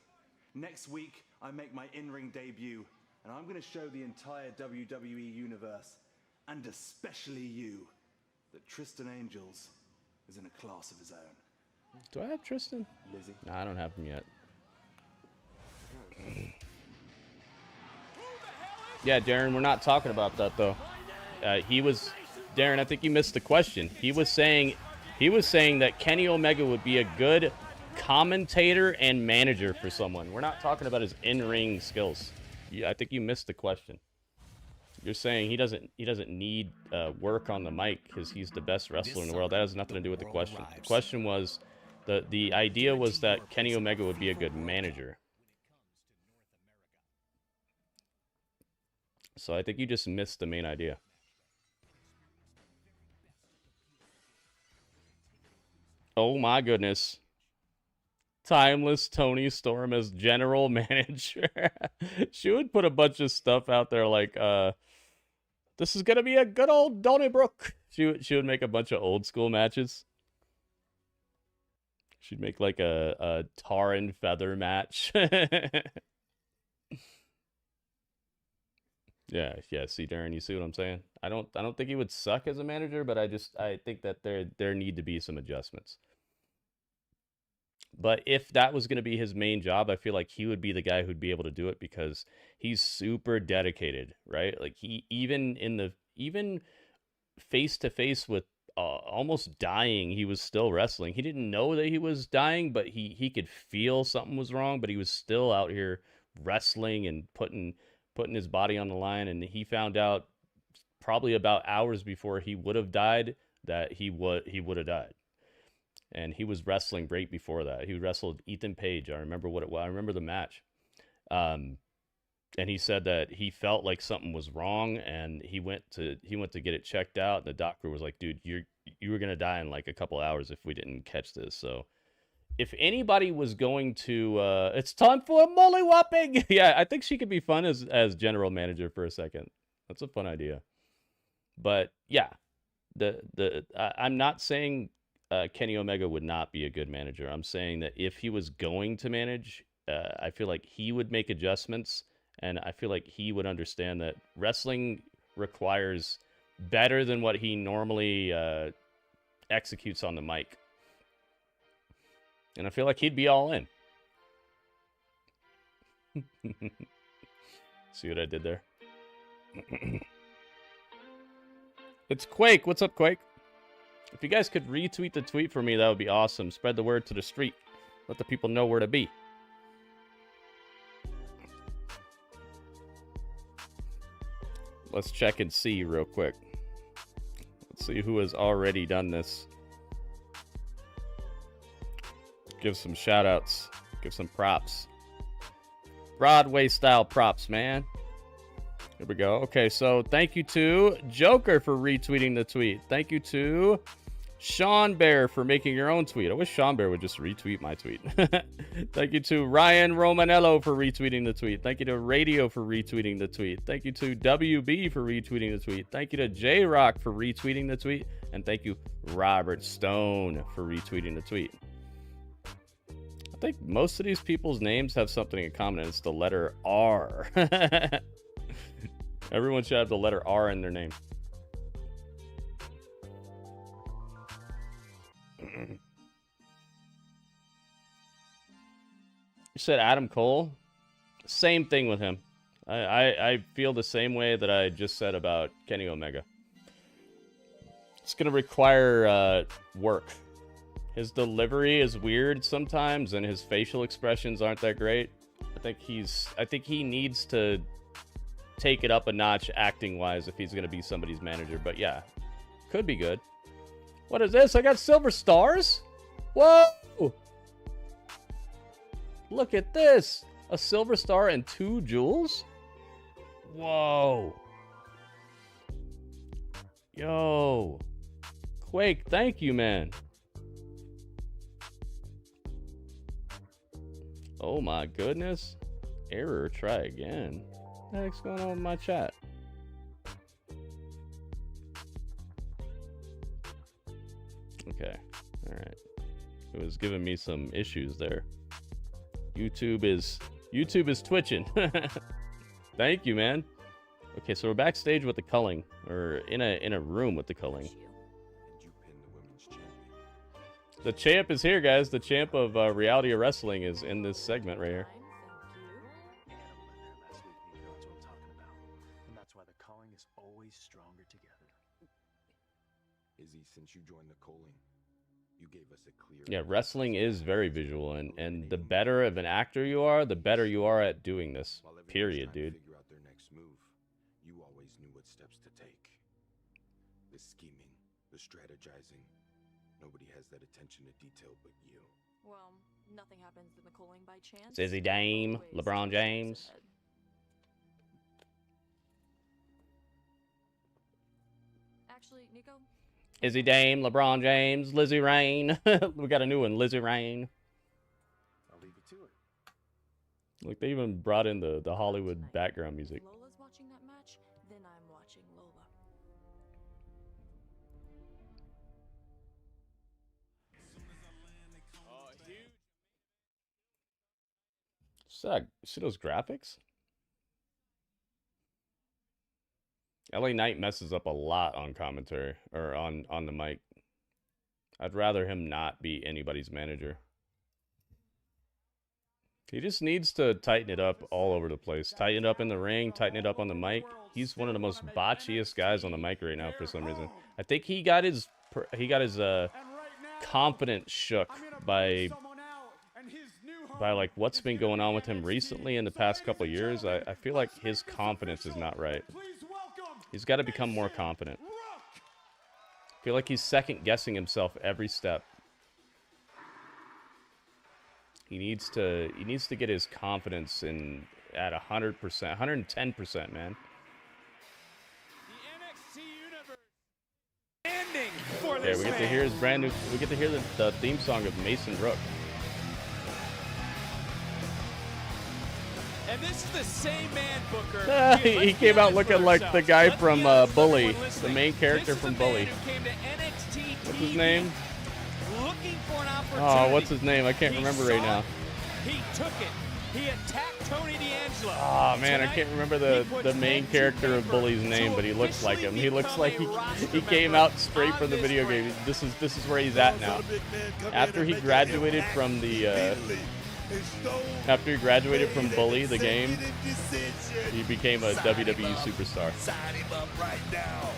Next week, I make my in-ring debut, and I'm going to show the entire WWE universe, and especially you, that Tristan Angels is in a class of his own. Do I have Tristan? Lizzy. No, I don't have him yet. Yeah, Darren, we're not talking about that though. Darren, I think you missed the question. He was saying that Kenny Omega would be a good commentator and manager for someone. We're not talking about his in-ring skills. I think you missed the question. You're saying he doesn't need work on the mic because he's the best wrestler in the world. That has nothing to do with the question. The question was, the idea was that Kenny Omega would be a good manager. So I think you just missed the main idea. Oh my goodness. Timeless Tony Storm as general manager. She would put a bunch of stuff out there like, this is gonna be a good old Donnybrook. She would make a bunch of old school matches. She'd make like a tar and feather match. Yeah. See, Darren, you see what I'm saying? I don't think he would suck as a manager, but I think that there need to be some adjustments. But if that was going to be his main job, I feel like he would be the guy who'd be able to do it because he's super dedicated, right? Like he even face to face with almost dying, he was still wrestling. He didn't know that he was dying, but he could feel something was wrong, but he was still out here wrestling and putting his body on the line. And he found out probably about hours before he would have died that he would have died. And he was wrestling right before that. He wrestled Ethan Page. I remember I remember the match. And he said that he felt like something was wrong, and he went to get it checked out. And the doctor was like, "Dude, you were gonna die in like a couple hours if we didn't catch this." So, if anybody was going to, it's time for a mollywhopping. Yeah, I think she could be fun as general manager for a second. That's a fun idea. But yeah, I'm not saying Kenny Omega would not be a good manager. I'm saying that if he was going to manage, I feel like he would make adjustments, and I feel like he would understand that wrestling requires better than what he normally executes on the mic. And I feel like he'd be all in. See what I did there? It's Quake. What's up, Quake? If you guys could retweet the tweet for me, that would be awesome. Spread the word to the street. Let the people know where to be. Let's check and see real quick. Let's see who has already done this. Give some shout outs. Give some props. Broadway style props, man. Here we go. Okay, so thank you to Joker for retweeting the tweet. Thank you to Sean Bear for making your own tweet. I wish Sean Bear would just retweet my tweet. Thank you to Ryan Romanello for retweeting the tweet. Thank you to Radio for retweeting the tweet. Thank you to WB for retweeting the tweet. Thank you to J-Rock for retweeting the tweet. And thank you, Robert Stone, for retweeting the tweet. I think most of these people's names have something in common, and it's the letter R. Everyone should have the letter R in their name. You said Adam Cole? Same thing with him. I feel the same way that I just said about Kenny Omega. It's going to require work. His delivery is weird sometimes, and his facial expressions aren't that great. I think he needs to take it up a notch acting wise if he's going to be somebody's manager. But yeah, could be good. What is this? I got silver stars? Whoa! Look at this. A silver star and 2 jewels? Whoa. Yo. Quake, thank you, man. Oh my goodness. Error, try again. What the heck's going on with my chat? Okay, alright. It was giving me some issues there. YouTube is twitching. Thank you, man. Okay, so we're backstage with the culling, or in a room with the culling. The champ is here, guys. The champ of reality of wrestling is in this segment right here. And that's why the calling is always stronger together. Izzy, since you joined the calling, you gave us a clear... Yeah, wrestling is very visual, and the better of an actor you are, the better you are at doing this. Period, dude. Figure out their next move. You always knew what steps to take. The scheming, the strategizing. Nobody has that attention to detail but you. Well, nothing happens in the calling by chance. Izzy Dame, LeBron James. Actually, Nico. Izzy Dame, LeBron James, Lizzy Rain. We got a new one, Lizzy Rain. I'll leave you to it. Look, they even brought in the Hollywood background music. Lola's watching that match, then I'm watching Lola. See those graphics? LA Knight messes up a lot on commentary, or on the mic. I'd rather him not be anybody's manager. He just needs to tighten it up all over the place. Tighten it up in the ring, tighten it up on the mic. He's one of the most botchiest guys on the mic right now for some reason. I think he got his confidence shook by like what's been going on with him recently in the past couple of years. I feel like his confidence is not right. He's got to become more confident. I feel like he's second guessing himself every step. He needs to get his confidence in at 100%, 110%, man. Okay, we get to hear his brand new. We get to hear the theme song of Mason Rook. And this is the same man, Booker. He came out looking like the guy from Bully, the main character from Bully. What's his name? Oh, what's his name? I can't remember right now. He took it. He attacked Tony D'Angelo. Oh man, I can't remember the main character of Bully's name, but he looks like him. He looks like he came out straight from the video game. This is where he's at now. After he graduated from the after he graduated from Bully, the game, he became a WWE superstar. Sign him up right now.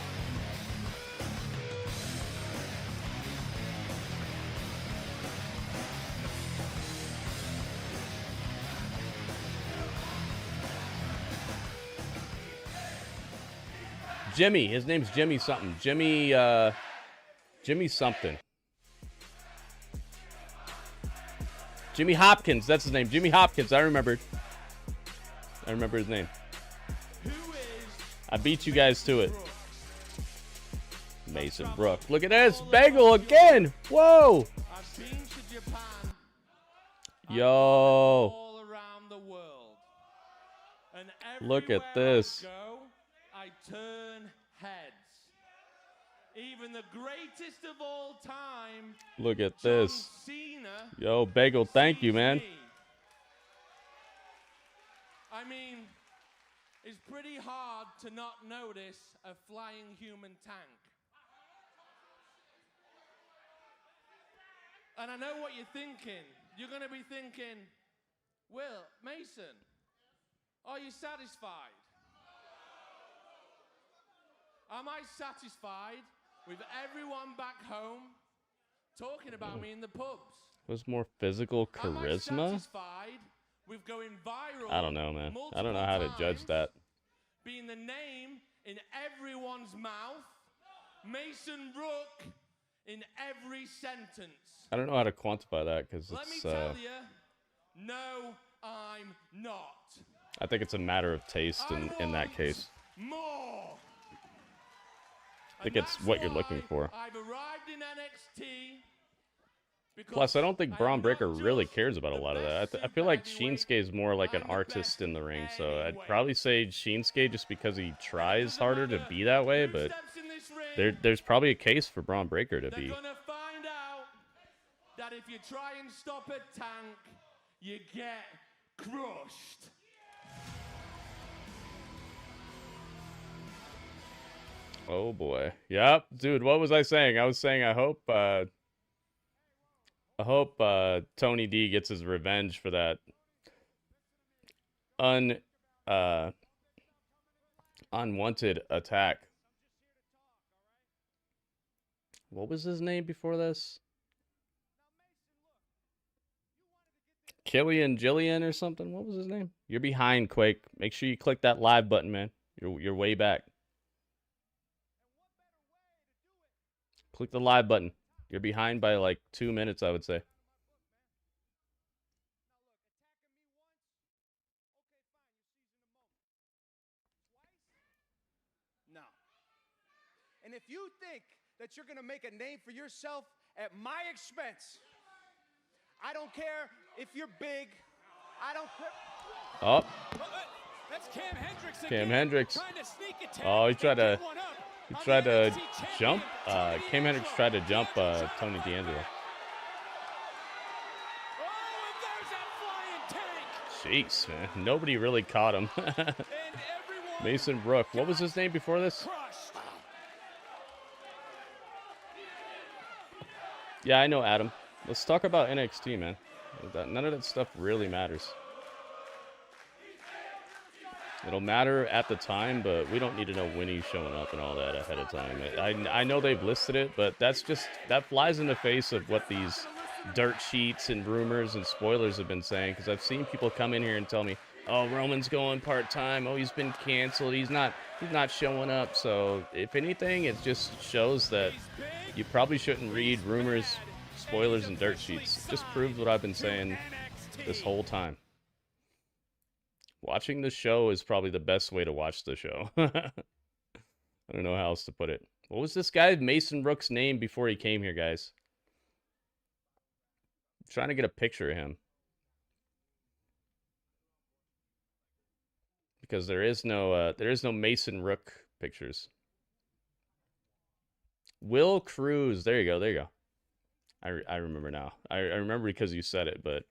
Jimmy, his name's Jimmy something. Jimmy something. Jimmy Hopkins, that's his name. Jimmy Hopkins, I remember his name. I beat you guys to it. Mason Brook. Look at this. Bagel again. Whoa. Yo. Look at this. I turn heads. Even the greatest of all time. Look at this. Yo, Bagel, thank you, man. I mean, it's pretty hard to not notice a flying human tank. And I know what you're thinking. You're going to be thinking, Will, Mason, are you satisfied? Am I satisfied with everyone back home talking about me in the pubs? Was more physical charisma? Am I satisfied with going viral? I don't know, man. I don't know how to judge that. Being the name in everyone's mouth, Mason Rook in every sentence. I don't know how to quantify that because Let me it's. tell you, no, I'm not. I think it's a matter of taste in that case. More. I think it's what you're looking for. I've arrived in NXT. Plus, I don't think Braun Breaker really cares about a lot of that. I feel like Shinsuke is more like an artist in the ring, so I'd probably say Shinsuke just because he tries harder to be that way, but there's probably a case for Braun Breaker to be. They're gonna find out that if you try and stop a tank, you get crushed. Oh boy. Yep, dude, what was I saying? I was saying I hope Tony D gets his revenge for that unwanted attack. What was his name before this? Killian Jillian or something? What was his name? You're behind, Quake. Make sure you click that live button, man. You're way back. Click the live button. You're behind by like 2 minutes, I would say. No. And if you think that you're going to make a name for yourself at my expense, I don't care if you're big. I don't care. Oh. That's Cam Hendricks again. Cam Hendricks. Trying to sneak attack. Oh, he tried to jump. Champion, Cam Hendricks tried to jump Tony D'Angelo. Jeez, man. Nobody really caught him. Mason Brook. What was his name before this? Yeah, I know, Adam. Let's talk about NXT, man. None of that stuff really matters. It'll matter at the time, but we don't need to know when he's showing up and all that ahead of time. I know they've listed it, but that flies in the face of what these dirt sheets and rumors and spoilers have been saying, because I've seen people come in here and tell me, oh, Roman's going part-time, oh, he's been canceled, he's not showing up. So if anything, it just shows that you probably shouldn't read rumors, spoilers, and dirt sheets. It just proves what I've been saying this whole time. Watching the show is probably the best way to watch the show. I don't know how else to put it. What was this guy Mason Brook's name before he came here, guys? I'm trying to get a picture of him. Because there is no Mason Rook pictures. Will Cruz. There you go. I remember now. I remember because you said it, but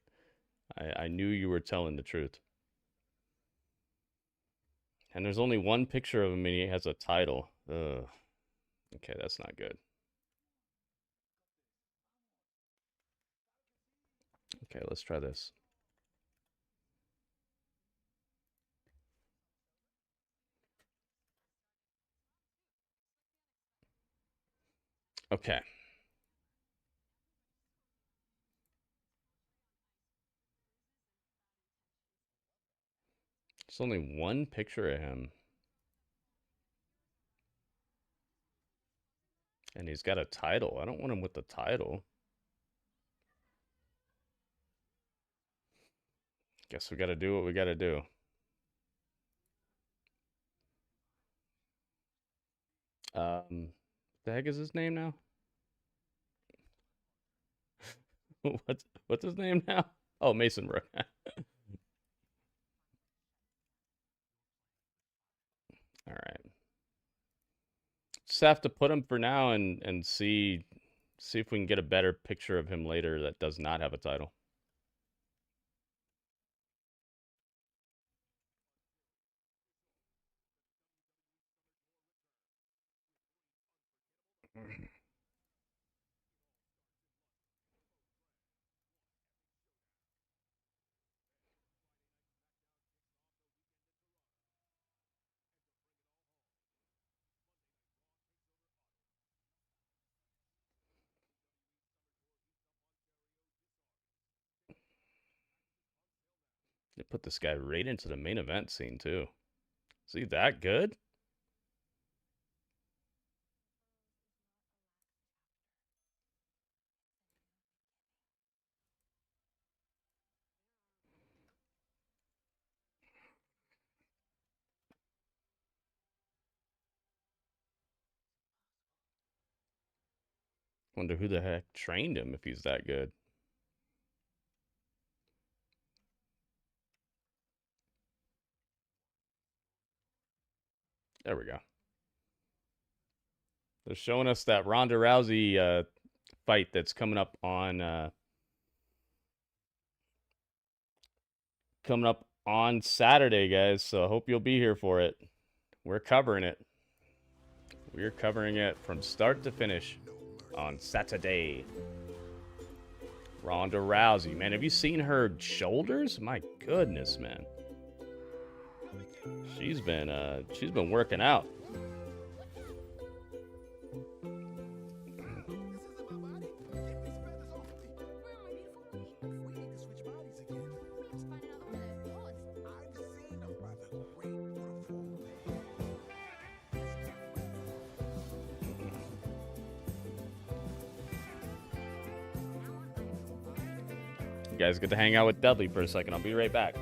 I knew you were telling the truth. And there's only one picture of him and he has a title. Ugh. Okay, that's not good. Okay, let's try this. Okay. There's only one picture of him. And he's got a title. I don't want him with the title. Guess we gotta do what we gotta do. What the heck is his name now? What's his name now? Oh, Mason Brook. All right. Just have to put him for now and see if we can get a better picture of him later that does not have a title. They put this guy right into the main event scene, too. Is he that good? Wonder who the heck trained him if he's that good. There we go. They're showing us that Ronda Rousey fight that's coming up on Saturday, guys. So I hope you'll be here for it. We're covering it. We're covering it from start to finish on Saturday. Ronda Rousey, man. Have you seen her shoulders? My goodness, man. She's been working out. You guys get to hang out with Dudley for a second. I'll be right back.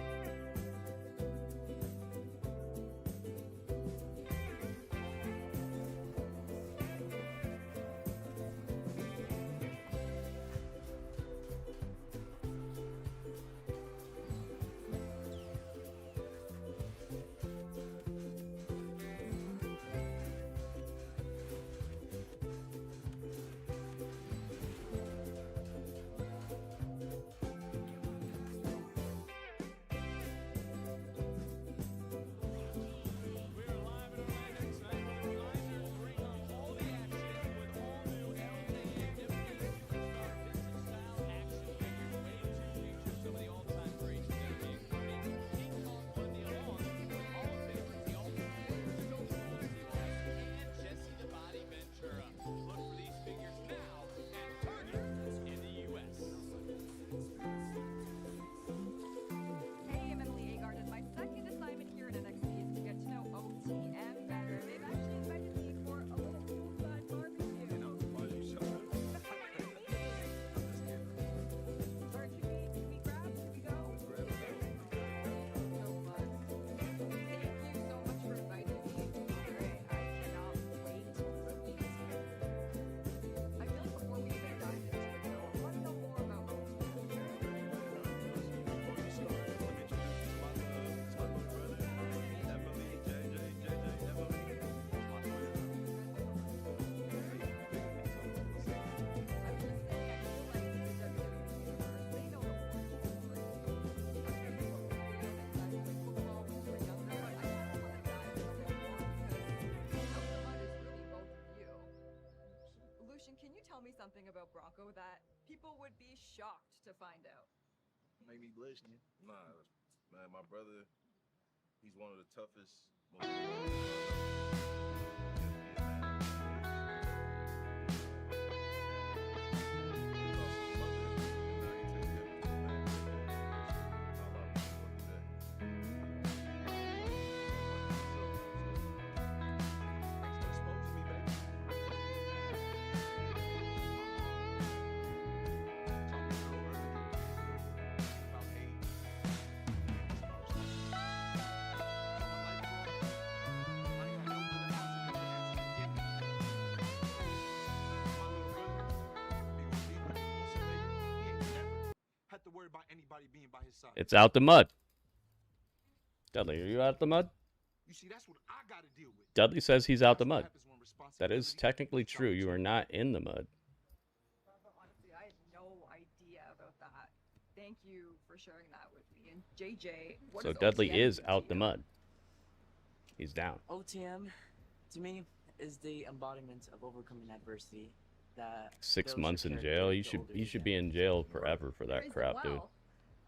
Something about Bronco that people would be shocked to find out. Make me blush, man. Nah, man, my brother, he's one of the toughest. About anybody being by his side. It's out the mud. Dudley, are you out the mud? You see, that's what I gotta deal with. Dudley says he's out the mud. That is technically true. You are not in the mud. Honestly, I had no idea about that. Thank you for sharing that with me. And JJ, what So does Dudley OTM is mean out to the you? mud. He's down. OTM, to me, is the embodiment of overcoming adversity. That 6 builds your months in character jail. the You should older he you should get. be in jail forever for that crap, dude.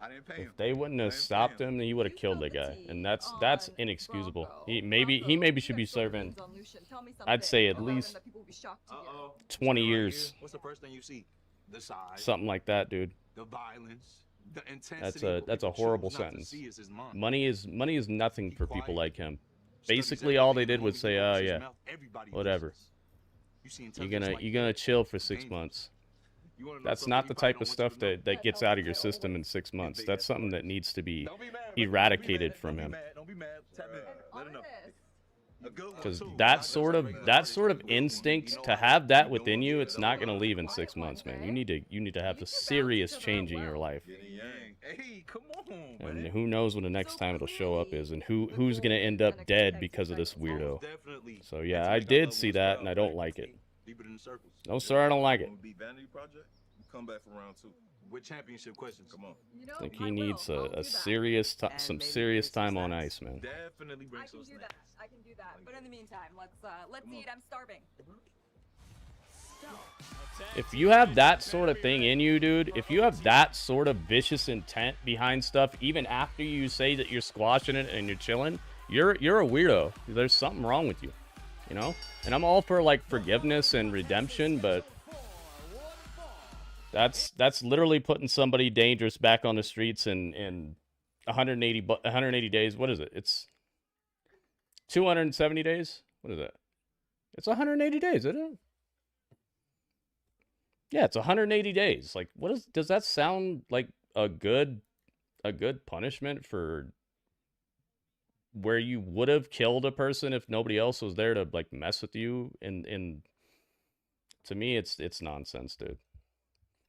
I didn't pay him. If they wouldn't have stopped him, then he would have killed the guy, and that's inexcusable. He maybe should be serving. I'd say at least 20 years. What's the first thing you see? The size. Something like that, dude. The violence. The intensity. That's a horrible sentence. Money is nothing for people like him. Basically, all they did was say, "Oh yeah, whatever." You're gonna chill for 6 months. That's not the type of stuff that gets out of your system in 6 months. That's something that needs to be eradicated from him. Don't be mad. Tap in. Let her know. Because that sort of instinct, to have that within you, it's not gonna leave in 6 months, man. You need to have a serious change in your life. Hey, come on, And who knows when the next time it'll show up is, and who's gonna end up dead because of this weirdo. So yeah, I did see that, and I don't like it. No, sir, I don't like it. Come back for round 2 with championship questions. Come on. I think he needs some serious time on ice, man. Definitely bring I can do that. But in the meantime, let's eat. I'm starving. If you have that sort of thing in you, dude, if you have that sort of vicious intent behind stuff, even after you say that you're squashing it and you're chilling, you're a weirdo. There's something wrong with you, you know? And I'm all for, like, forgiveness and redemption, but that's literally putting somebody dangerous back on the streets in 180 days. What is it? It's 270 days? What is it? It's 180 days, isn't it? Yeah, it's 180 days. Like, does that sound like a good punishment for where you would have killed a person if nobody else was there to, like, mess with you? And to me, it's nonsense, dude.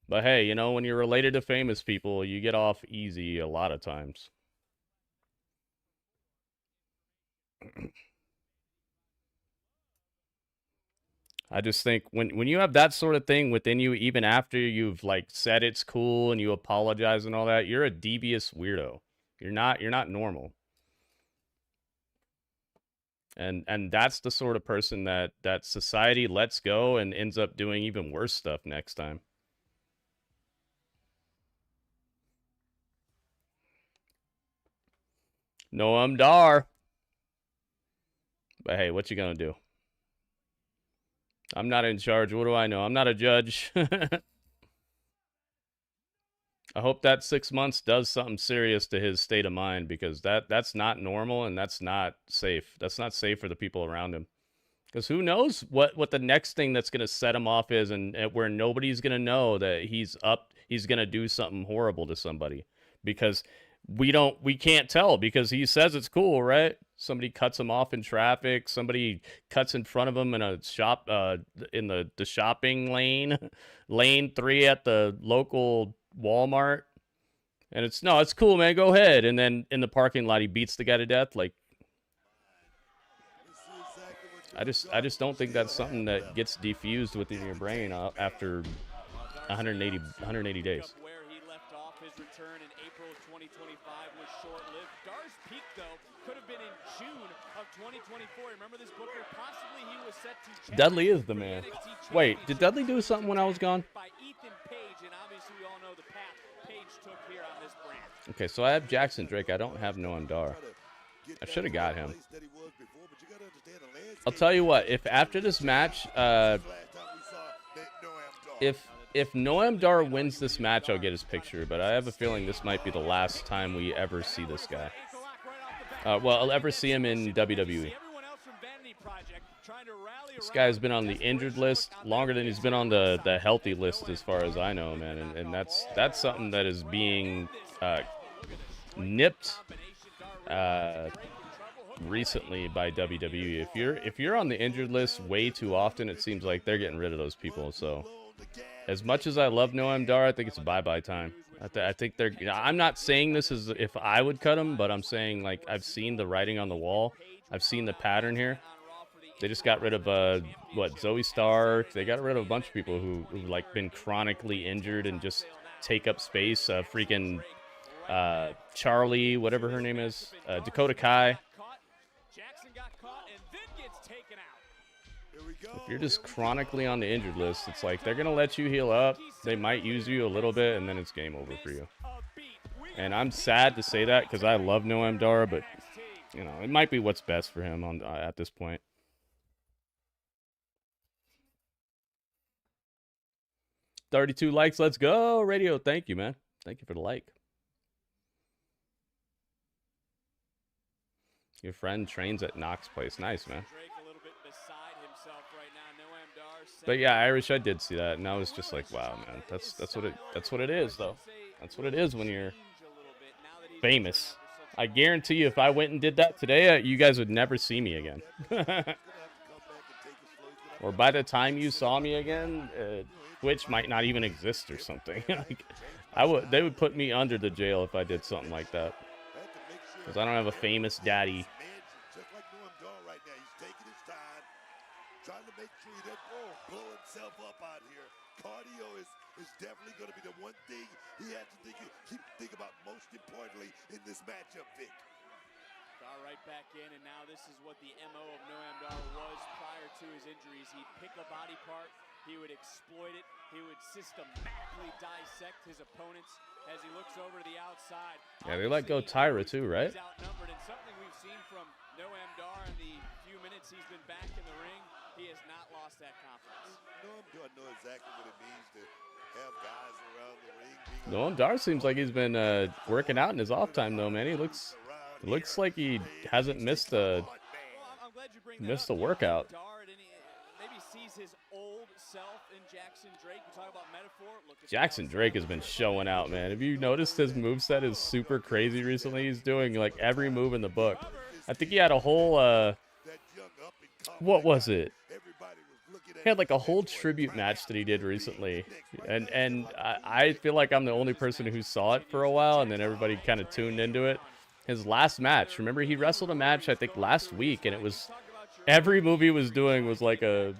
But hey, you know, when you're related to famous people, you get off easy a lot of times. I just think when you have that sort of thing within you, even after you've, like, said it's cool and you apologize and all that, you're a devious weirdo. You're not normal. And that's the sort of person that society lets go and ends up doing even worse stuff next time. Noam Dar. But hey, what you gonna do? I'm not in charge. What do I know? I'm not a judge. I hope that 6 months does something serious to his state of mind, because that's not normal and that's not safe. That's not safe for the people around him. Because who knows what the next thing that's going to set him off is, and where nobody's going to know that he's going to do something horrible to somebody. Because we can't tell, because he says it's cool, right? Somebody cuts him off in traffic. Somebody cuts in front of him in a shop, in the shopping lane, lane 3 at the local Walmart. And it's cool, man. Go ahead. And then in the parking lot, he beats the guy to death. Like, I just don't think that's something that gets defused within your brain after 180 days. Where he left off, his return in April of 2025 was short-lived. Dar's peak, though, could have been in June of 2024. Remember this, Booker? Possibly he was set to Dudley is the man. Wait, did Dudley do something when I was gone? by Ethan Page, and obviously we all know the path Page took here on this brand. Okay, so I have Jackson Drake. I don't have Noam Dar. I should have got him. I'll tell you what, if after this match, if Noam Dar wins this match, I'll get his picture, but I have a feeling this might be the last time we ever see this guy. Well, I'll ever see him in WWE. This guy's been on the injured list longer than he's been on the healthy list, as far as I know, man, and that's something that is being nipped recently by WWE. If you're on the injured list way too often, it seems like they're getting rid of those people. So, as much as I love Noam Dar, I think it's bye-bye time. I think they're. I'm not saying this is if I would cut him, but I'm saying, like, I've seen the writing on the wall. I've seen the pattern here. They just got rid of Zoe Stark. They got rid of a bunch of people who like been chronically injured and just take up space. Freaking Charlie, whatever her name is, Dakota Kai. If you're just chronically on the injured list, it's like they're gonna let you heal up. They might use you a little bit, and then it's game over for you. And I'm sad to say that, because I love Noam Dar, but you know, it might be what's best for him at this point. $32 likes. Let's go, Radio. Thank you, man. Thank you for the like. Your friend trains at Knox Place. Nice, man. But yeah, Irish, I did see that, and I was just like, wow, man. That's what it is, though. That's what it is when you're famous. I guarantee you, if I went and did that today, you guys would never see me again. Or by the time you saw me again, Twitch might not even exist or something. Like, they would put me under the jail if I did something like that. Because I don't have a famous daddy. Just like Noam Dar right now, he's taking his time, trying to make sure he doesn't blow himself up out here. Cardio is definitely going to be the one thing he has to think about most importantly in this matchup, Vic. Dar right back in, and now this is what the MO of Noam Dar was prior to his injuries. He'd pick a body part, he would exploit it. He would systematically dissect his opponents as he looks over to the outside. Yeah, they let go Tyra too, right? He's outnumbered, and something we've seen from Noam Dar in the few minutes he's been back in the ring, he has not lost that confidence. Noam Dar knows exactly what it means to have guys around the ring. Noam Dar seems like he's been working out in his off time though, man. He looks like he hasn't missed a workout. Maybe sees his old self in Jackson Drake. You talk about metaphor. Jackson Drake has been showing out, man. Have you noticed his moveset is super crazy recently? He's doing like every move in the book. I think he had a whole what was it? He had like a whole tribute match that he did recently, and I feel like I'm the only person who saw it for a while, and then everybody kind of tuned into it. His last match, remember he wrestled a match I think last week, and it was every move he was doing was like a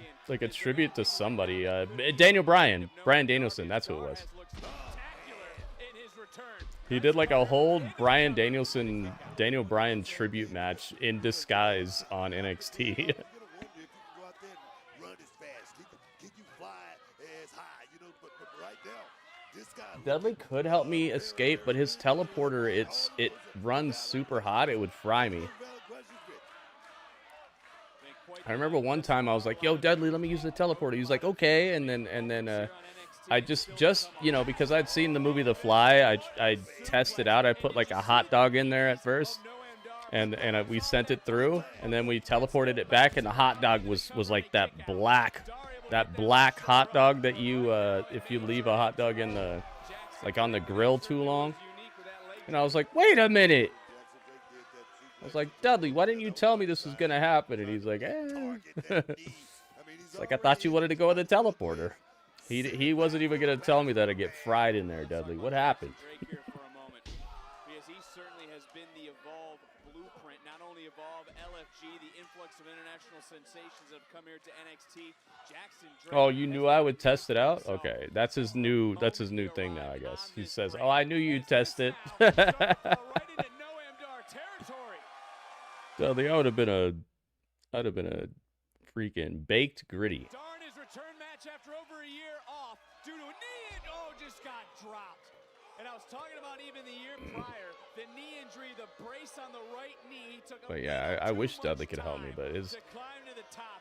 tribute to somebody. Brian Danielson, that's who it was. He did like a whole Daniel Bryan tribute match in disguise on NXT. Dudley could help me escape, but his teleporter, it runs super hot. It would fry me. I remember one time I was like, "Yo, Dudley, let me use the teleporter." He's like, "Okay," and then I just you know, because I'd seen the movie The Fly, I tested out. I put like a hot dog in there at first, and we sent it through, and then we teleported it back, and the hot dog was like that black hot dog that you if you leave a hot dog in the like on the grill too long. And I was like, "Wait a minute." I was like, "Dudley, why didn't you tell me this was gonna happen?" And he's like, It's like, "I thought you wanted to go with a teleporter." He wasn't even gonna tell me that I'd get fried in there, Dudley. What happened? Because he certainly has been the Evolve blueprint. Not only Evolve, LFG, the influx of international sensations that have come here to NXT. Jackson Drake. Oh, you knew I would test it out? Okay, that's his new thing now, I guess. He says, "Oh, I knew you'd test it." Dudley, I'd have been a freaking baked gritty. Darn his return match after over a year off due to a knee and just got dropped. And I was talking about even the year prior, the knee injury, the brace on the right knee took. But yeah, I wish Dudley could help me, but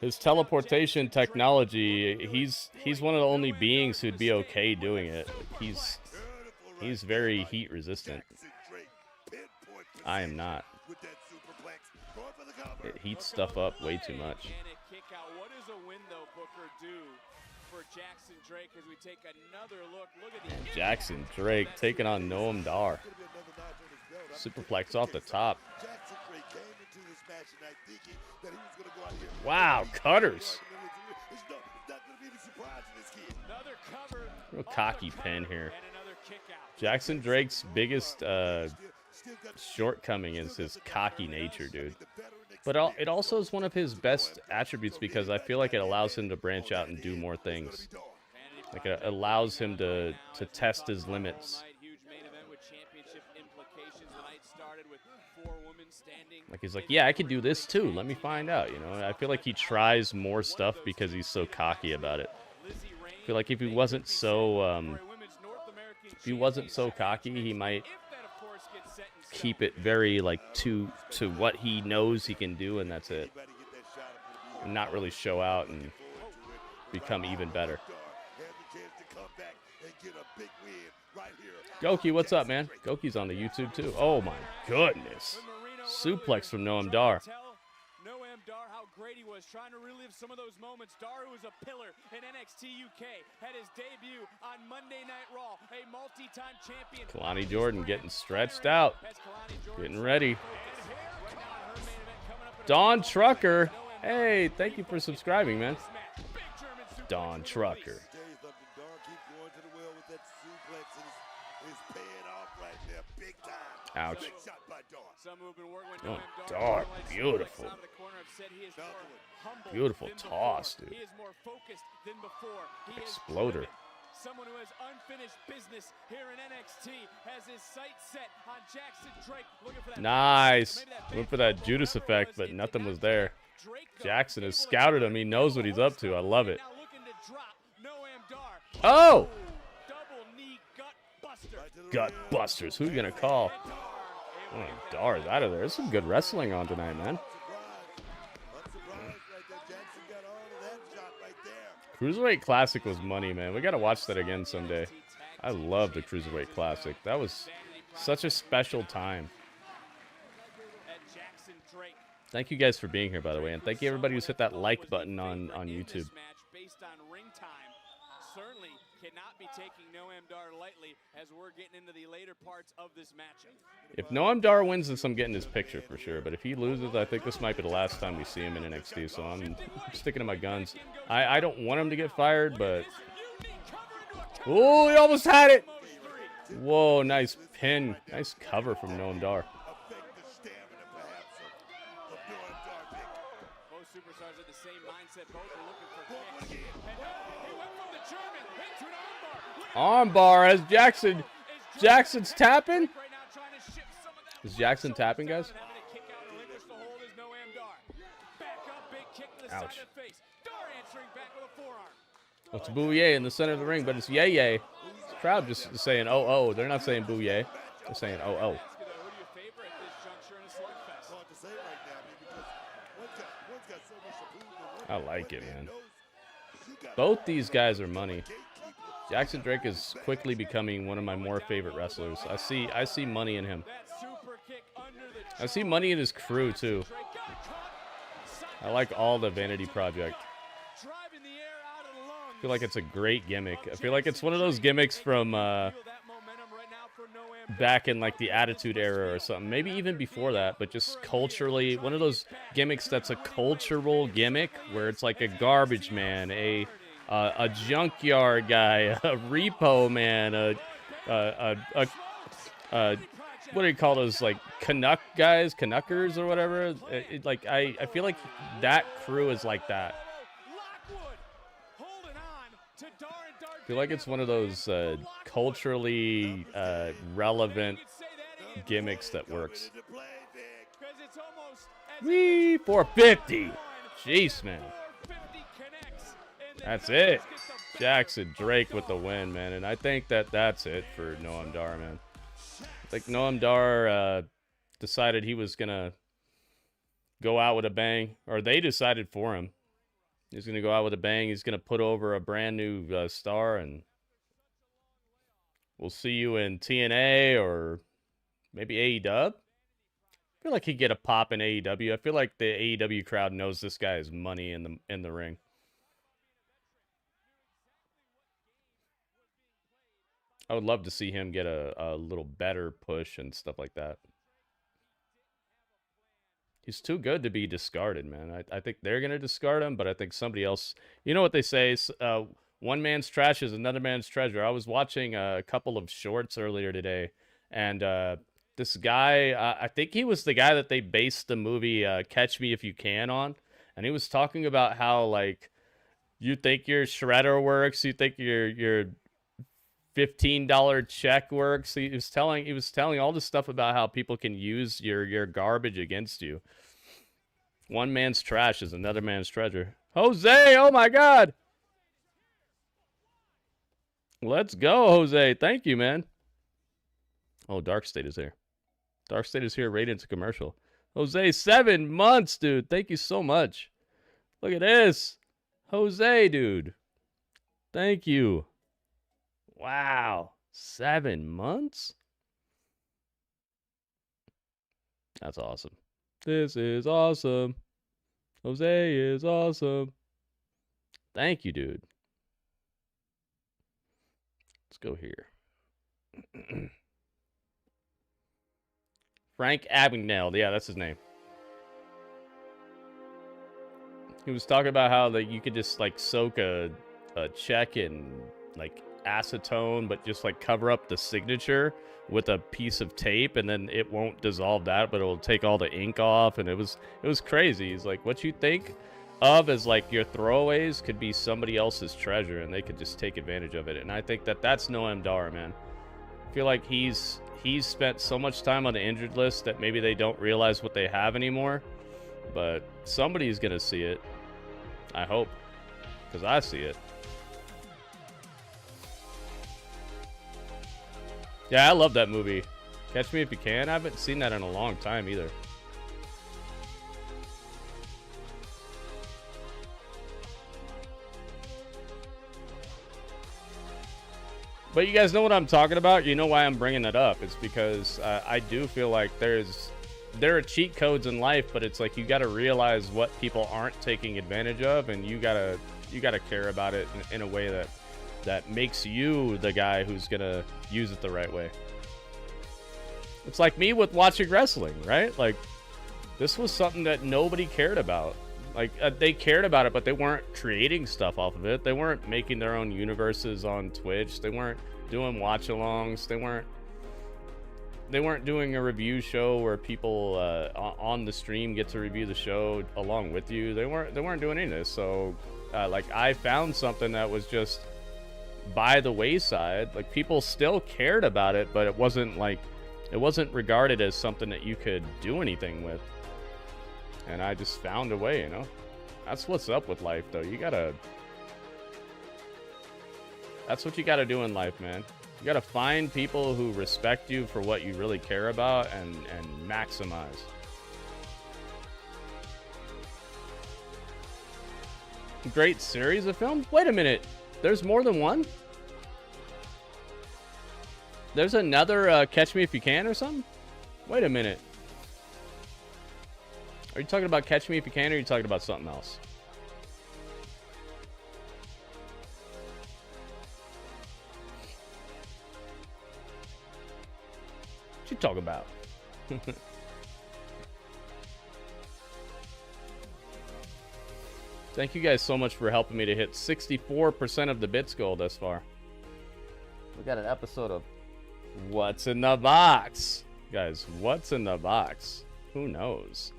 his teleportation technology, he's one of the only beings who'd be okay doing it. He's very heat resistant. I am not. It heats stuff up way too much. What does a win though, Booker, do for Jackson Drake as we take another look? Look at the Jackson Drake taking on Noam Dar. Superplex off the top. Wow, cutters. Real cocky pin here. Jackson Drake's biggest shortcoming is his cocky nature, dude. But it also is one of his best attributes because I feel like it allows him to branch out and do more things. Like it allows him to test his limits. Like he's like, "Yeah, I can do this too. Let me find out." You know, I feel like he tries more stuff because he's so cocky about it. I feel like if he wasn't so cocky, he might keep it very like to what he knows he can do, and that's it, and not really show out and become even better. Goki, what's up, man? Goki's on the YouTube too. Oh my goodness, suplex from Noam Dar. Noam Dar, how great he was, trying to relive some of those moments. Dar, who was a pillar in NXT UK, had his debut on Monday Night Raw, a multi-time champion. Kelani Jordan getting stretched out, getting ready. Don Trucker, hey, thank you for subscribing, man. Don Trucker. Ouch. Oh, Dar, beautiful. Beautiful toss, dude. Exploder. Someone who has unfinished business here in NXT has his sights set on Jackson Drake. Looking for that. Nice. Went for that Judas effect, but nothing was there. Jackson has scouted him. He knows what he's up to. I love it. Oh! Gut busters. Who are you going to call? Oh, Dar's out of there. There's some good wrestling on tonight, man. Cruiserweight Classic was money, man. We got to watch that again someday. I love the Cruiserweight Classic. That was such a special time. Thank you guys for being here, by the way, and thank you everybody who's hit that like button on YouTube. Based on ring time, certainly cannot be taking Noam Dar lightly as we're getting into the later parts of this matchup. If Noam Dar wins this, I'm getting his picture for sure. But if he loses, I think this might be the last time we see him in NXT. So I'm sticking to my guns. I don't want him to get fired, but... Oh, he almost had it! Whoa, nice pin. Nice cover from Noam Dar. Both superstars at the same mindset. Both are looking for kicks. He went from the German into an Armbar as Jackson. Jackson's tapping? Is Jackson tapping, guys? Ouch. It's Booyah in the center of the ring, but it's Yay Yay. The crowd just saying, oh, oh. They're not saying Booyah. They're saying, oh, oh. I like it, man. Both these guys are money. Jackson Drake is quickly becoming one of my more favorite wrestlers. I see money in him. I see money in his crew too. I like all the Vanity Project. I feel like it's a great gimmick. I feel like it's one of those gimmicks from back in like the Attitude Era or something. Maybe even before that, but just culturally, one of those gimmicks that's a cultural gimmick where it's like a garbage man, a junkyard guy, a repo man, what do you call those, like Canuck guys, Canuckers or whatever? Like I feel like that crew is like that. I feel like it's one of those culturally relevant gimmicks that works. Wee, 450. Jeez, man. That's it. Jackson Drake with the win, man. And I think that's it for Noam Dar, man. I think Noam Dar decided he was going to go out with a bang. Or they decided for him. He's going to go out with a bang. He's going to put over a brand new star. And we'll see you in TNA or maybe AEW. I feel like he'd get a pop in AEW. I feel like the AEW crowd knows this guy is money in the ring. I would love to see him get a little better push and stuff like that. He's too good to be discarded, man. I think they're going to discard him, but I think somebody else... You know what they say? One man's trash is another man's treasure. I was watching a couple of shorts earlier today, and this guy... I think he was the guy that they based the movie Catch Me If You Can on, and he was talking about how, like, you think your shredder works, you think your $15 check works. He was telling all this stuff about how people can use your garbage against you. One man's trash is another man's treasure. Jose, oh my God. Let's go, Jose. Thank you, man. Oh, Dark State is here. Dark State is here right into commercial. Jose, 7 months, dude. Thank you so much. Look at this. Jose, dude. Thank you. Wow, 7 months? That's awesome. This is awesome. Jose is awesome. Thank you, dude. Let's go here. Frank Abagnale. Yeah, that's his name. He was talking about how you could just like soak a check in like acetone, but just like cover up the signature with a piece of tape, and then it won't dissolve that, but it'll take all the ink off. And it was crazy. He's like, what you think of as like your throwaways could be somebody else's treasure, and they could just take advantage of it. And I think that's Noam Dar, man. I feel like he's spent so much time on the injured list that maybe they don't realize what they have anymore, but somebody's gonna see it. I hope, because I see it. Yeah, I love that movie. Catch Me If You Can. I haven't seen that in a long time either. But you guys know what I'm talking about. You know why I'm bringing that up. It's because I do feel like there are cheat codes in life, but it's like you got to realize what people aren't taking advantage of, and you gotta care about it in a way that makes you the guy who's gonna use it the right way. It's like me with watching wrestling, right? Like, this was something that nobody cared about. Like, they cared about it, but they weren't creating stuff off of it. They weren't making their own universes on Twitch. They weren't doing watch-alongs. They weren't doing a review show where people on the stream get to review the show along with you. They weren't doing any of this. So, like, I found something that was just by the wayside. Like, people still cared about it, but it wasn't regarded as something that you could do anything with. And I just found a way, you know? That's what's up with life, though. That's what you gotta do in life, man. You gotta find people who respect you for what you really care about and maximize. Great series of films? Wait a minute. There's more than one? There's another Catch Me If You Can or something? Wait a minute. Are you talking about Catch Me If You Can, or are you talking about something else? What you talking about? Thank you guys so much for helping me to hit 64% of the bits goal thus far. We got an episode of What's in the Box? Guys, what's in the box? Who knows?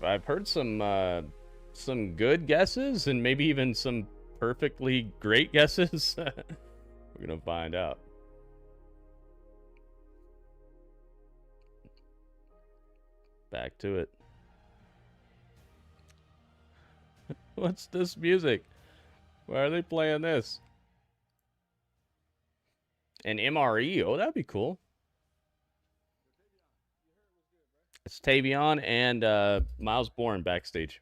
I've heard some good guesses and maybe even some perfectly great guesses. We're gonna find out. Back to it. What's this music? Why are they playing this? An MRE? Oh, that'd be cool. It's Tavion and Miles Bourne backstage.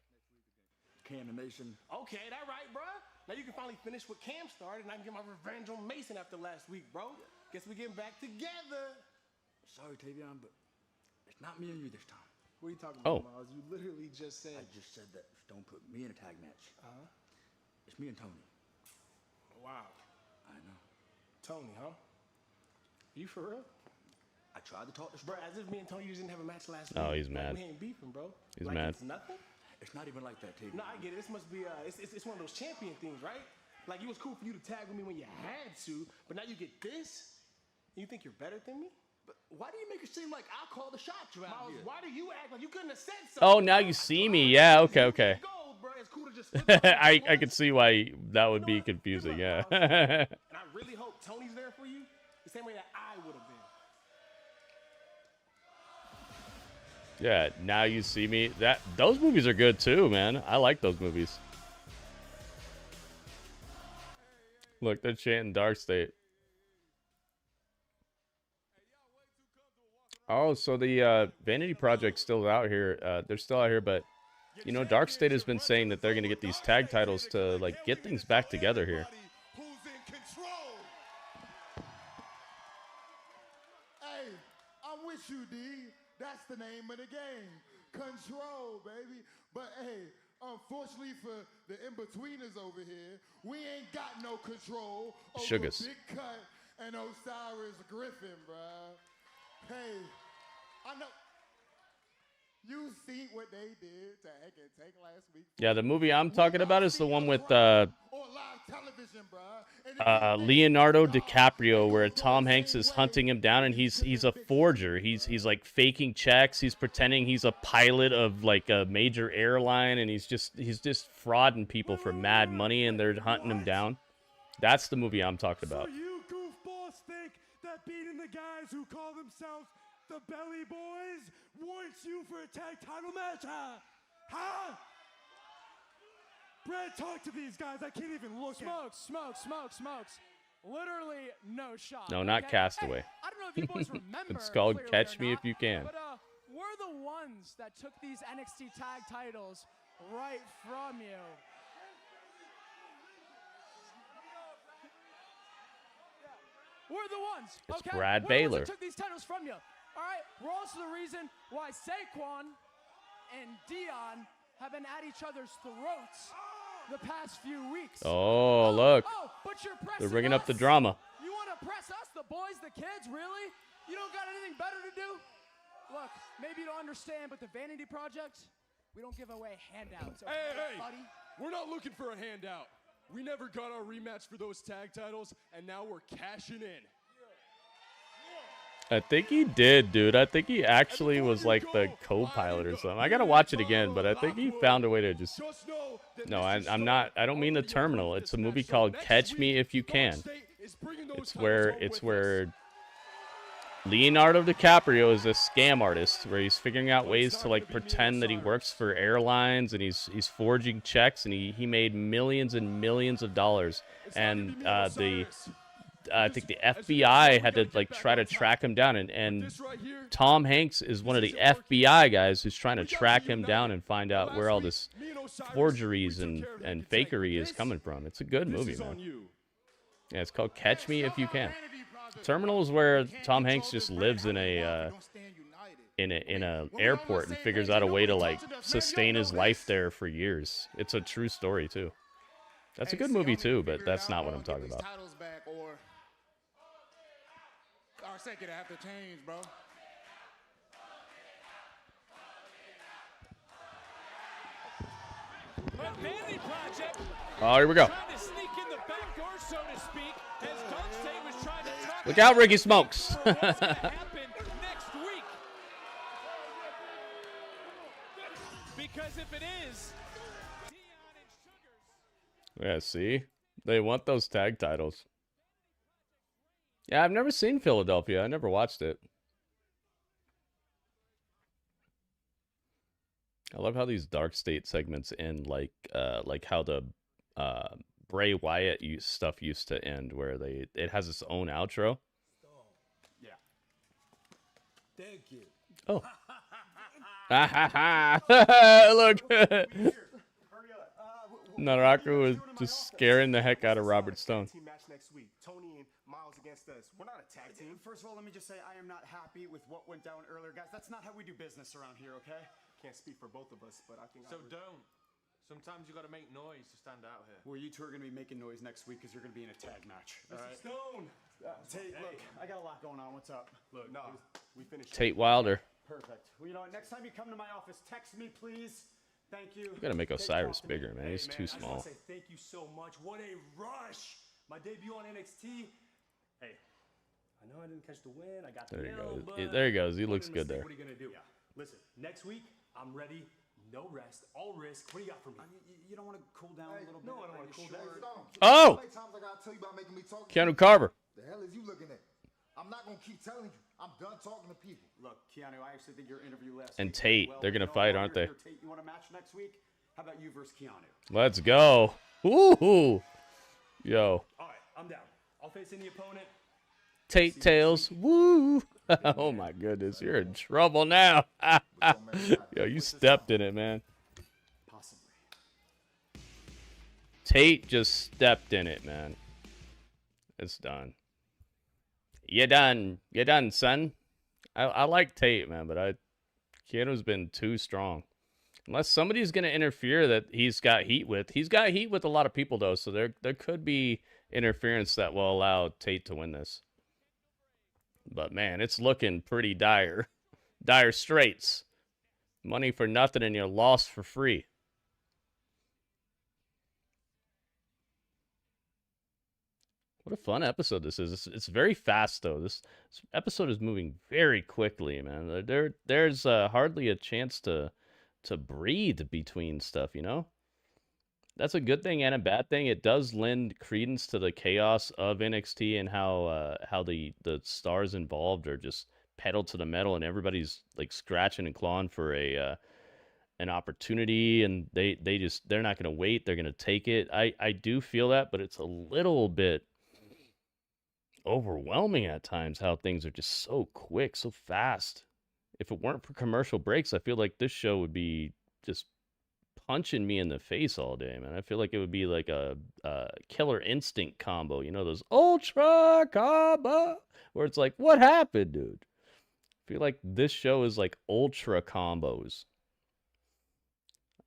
Cam the Nation. Okay, that right, bro. Now you can finally finish what Cam started, and I can get my revenge on Mason after last week, bro. Guess we getting back together. Sorry, Tavion, but it's not me and you this time. What are you talking about, Miles? You literally just said. I just said that don't put me in a tag match. It's me and Tony. Wow. I know. Tony, huh? You for real? I tried to talk to bro, as if me and Tony just didn't have a match last week. Oh, he's mad. We ain't beefing, bro. He's like mad. It's nothing? It's not even like that, Tavion. No, I get it. This must be it's one of those champion things, right? Like, it was cool for you to tag with me when you had to, but now you get this? And you think you're better than me? But why do you make it seem like I call the shots around Miles, here? why do you act like you couldn't have said something? Oh, now you see me. Yeah, okay. Gold, bro. It's cool to just I could see why that would be confusing, yeah. And I really hope Tony's there for you the same way that I would have been. Yeah, now you see me. Those movies are good too, man. I like those movies. Look, they're chanting Dark State. Oh, so the Vanity Project's still out here. They're still out here, but you know, Dark State has been saying that they're going to get these tag titles to like get things back together here. Hey, I'm with you, D. That's the name of the game. Control, baby. But hey, unfortunately for the in-betweeners over here, we ain't got no control over Sugars. Big Cut and Osiris Griffin, bruh. Hey, I know you see what they did to Heck and Tank last week. Yeah, the movie I'm talking about is the one with Leonardo DiCaprio, where Tom Hanks is hunting him down, and he's a forger. He's like faking checks. He's pretending he's a pilot of like a major airline, and he's just frauding people for mad money, and they're hunting him down. That's the movie I'm talking about. So you goofballs think that beating the guys who call themselves the Belly Boys warrants you for a tag title match, huh? Huh? Brad, talk to these guys. I can't even look at Smokes. Literally no shot. No, not okay? Castaway. Hey, I don't know if you boys remember. It's called clearly Catch or Me not, If You Can. But we're the ones that took these NXT tag titles right from you. We're the ones. It's okay? Brad We're Baylor. the ones that took these titles from you. All right. We're also the reason why Saquon and Dion have been at each other's throats the past few weeks. Oh, look. But you're They're pressing bringing up the us? drama. You want to press us, the boys, the kids, really? You don't got anything better to do? Look, maybe you don't understand, but the Vanity Project, we don't give away handouts. Okay, Hey, buddy? we're not looking for a handout. We never got our rematch for those tag titles, and now we're cashing in. I think he did, dude. I think he actually was like the co-pilot or something. I gotta watch it again, but I think he found a way to just. No, I'm not. I don't mean The Terminal. It's a movie called Catch Me If You Can. It's where Leonardo DiCaprio is a scam artist, where he's figuring out ways to like pretend that he works for airlines, and he's forging checks, and he made millions and millions of dollars, and I think the FBI had to like try to track him down, and Tom Hanks is one of the FBI guys who's trying to track him down and find out where all this forgeries and fakery is coming from. It's a good movie, man. Yeah, it's called Catch Me If You Can. Terminal is where Tom Hanks just lives in a airport and figures out a way to like sustain his life there for years. It's a true story too. That's a good movie too, but that's not what I'm talking about. Our second have to change, bro. Vanity Project. Oh, here we go. Trying to sneak in the back door, so to speak, as Dark State was trying to talk. Look out, Ricky Smokes. What's going to happen next week? Because if it is, Yeah, see? They want those tag titles. Yeah, I've never seen Philadelphia. I never watched it. I love how these Dark State segments end like how the Bray Wyatt stuff used to end, where it has its own outro. Yeah. Thank you. Oh. Look. Naraku was just scaring the heck out of Robert Stone. Team match next week. Tony and Miles against us. We're not a tag team. First of all, let me just say I am not happy with what went down earlier, guys. That's not how we do business around here, okay? Can't speak for both of us, but I think So don't. Sometimes you got to make noise to stand out here. Well, you two are going to be making noise next week because you're going to be in a tag match. All right? Stone. Tate, look, I got a lot going on. What's up? Look, no, we finished. Tate Wilder. Perfect. Well, you know what? Next time you come to my office, text me, please. Thank you. You gotta make Osiris bigger, man. He's too small. I just want to say thank you so much. What a rush! My debut on NXT. Hey, I know I didn't catch the win. I got the There he L, goes. but There he goes. He what looks a good mistake. there. What are you gonna do? Yeah. Listen, next week I'm ready. No rest, all risk. What do you got for me? You don't want to cool down a little bit? No, I don't want to cool down. Oh! How many times I gotta tell you about making me talk? Keanu Carver. The hell is you looking at? I'm not gonna keep telling you. I'm done talking to people. Look, Keanu, I actually think your interview last And week Tate, went well. they're gonna You know, fight, while aren't you're they? here, Tate, you want a match next week? How about you versus Keanu? Let's go. Ooh. Yo. All right, I'm down. I'll face any opponent. Tate Tails. Woo. Oh my goodness. You're in trouble now. Yo, you stepped in it, man. Possibly. Tate just stepped in it, man. It's done. You done. You done, son. I like Tate, man, but Keanu's been too strong. Unless somebody's going to interfere that he's got heat with. He's got heat with a lot of people, though, so there could be interference that will allow Tate to win this. But, man, it's looking pretty dire. Dire straits. Money for nothing and you're lost for free. What a fun episode this is. It's very fast, though. This episode is moving very quickly, man. There's hardly a chance to breathe between stuff, you know? That's a good thing and a bad thing. It does lend credence to the chaos of NXT and how the stars involved are just pedal to the metal and everybody's like scratching and clawing for an opportunity, and they're not going to wait. They're going to take it. I do feel that, but it's a little bit overwhelming at times how things are just so quick, so fast. If it weren't for commercial breaks, I feel like this show would be just punching me in the face all day, man. I feel like it would be like a Killer Instinct combo, you know, those Ultra combo, where it's like, what happened, dude? I feel like this show is like Ultra combos.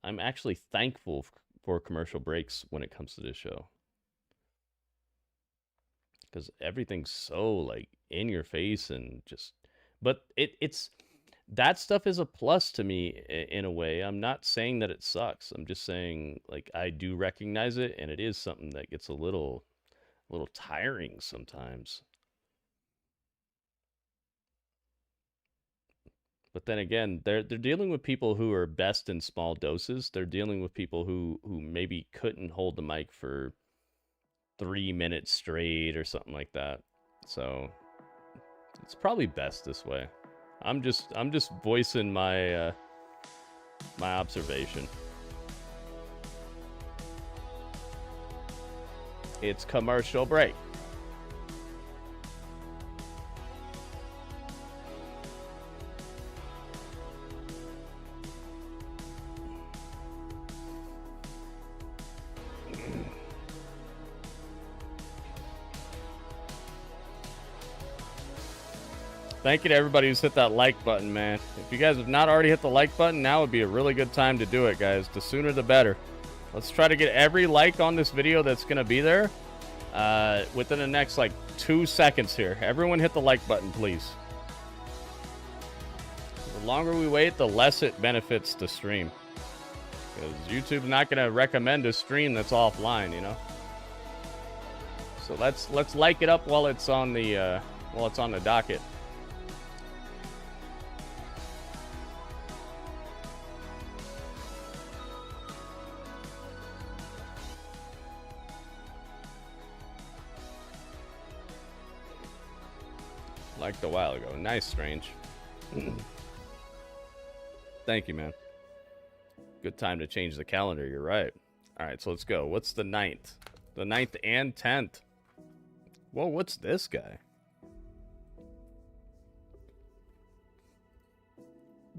I'm actually thankful for commercial breaks when it comes to this show, because everything's so like in your face and just, but it's that stuff is a plus to me in a way. I'm not saying that it sucks. I'm just saying, like, I do recognize it, and it is something that gets a little tiring sometimes. But then again, they're dealing with people who are best in small doses. They're dealing with people who maybe couldn't hold the mic for 3 minutes straight or something like that. So it's probably best this way. I'm just voicing my my observation. It's commercial break. Thank you to everybody who's hit that like button, man. If you guys have not already hit the like button, now would be a really good time to do it, guys. The sooner the better. Let's try to get every like on this video that's going to be there within the next, like, 2 seconds here. Everyone hit the like button, please. The longer we wait, the less it benefits the stream. Because YouTube's not going to recommend a stream that's offline, you know? So let's like it up while it's on the docket. Liked a while ago. Nice, Strange. Thank you, man. Good time to change the calendar. You're right. All right, so let's go. What's the 9th? The 9th and 10th. Whoa, what's this guy?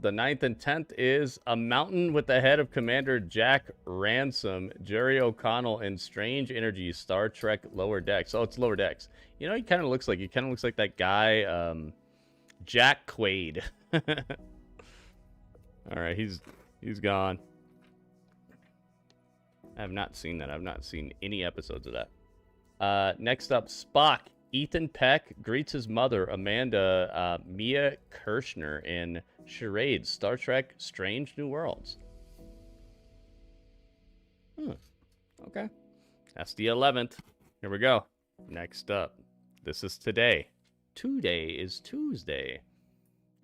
The 9th and 10th is a mountain with the head of Commander Jack Ransom, Jerry O'Connell, and Strange Energy, Star Trek Lower Decks. Oh, it's Lower Decks. You know, he kind of looks like that guy, Jack Quaid. All right, he's gone. I have not seen that. I've not seen any episodes of that. Next up, Spock. Ethan Peck greets his mother, Amanda Mia Kirshner, in Charades, Star Trek Strange New Worlds. Okay. That's the 11th. Here we go. Next up. This is today. Today is Tuesday.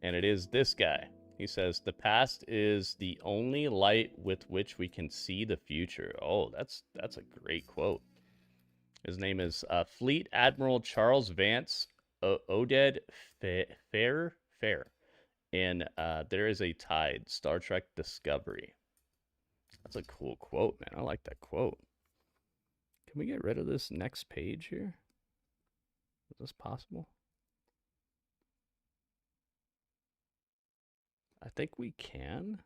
And it is this guy. He says, the past is the only light with which we can see the future. Oh, that's a great quote. His name is Fleet Admiral Charles Vance Oded Fair. And There Is a Tide, Star Trek Discovery. That's a cool quote, man. I like that quote. Can we get rid of this next page here? Is this possible? I think we can.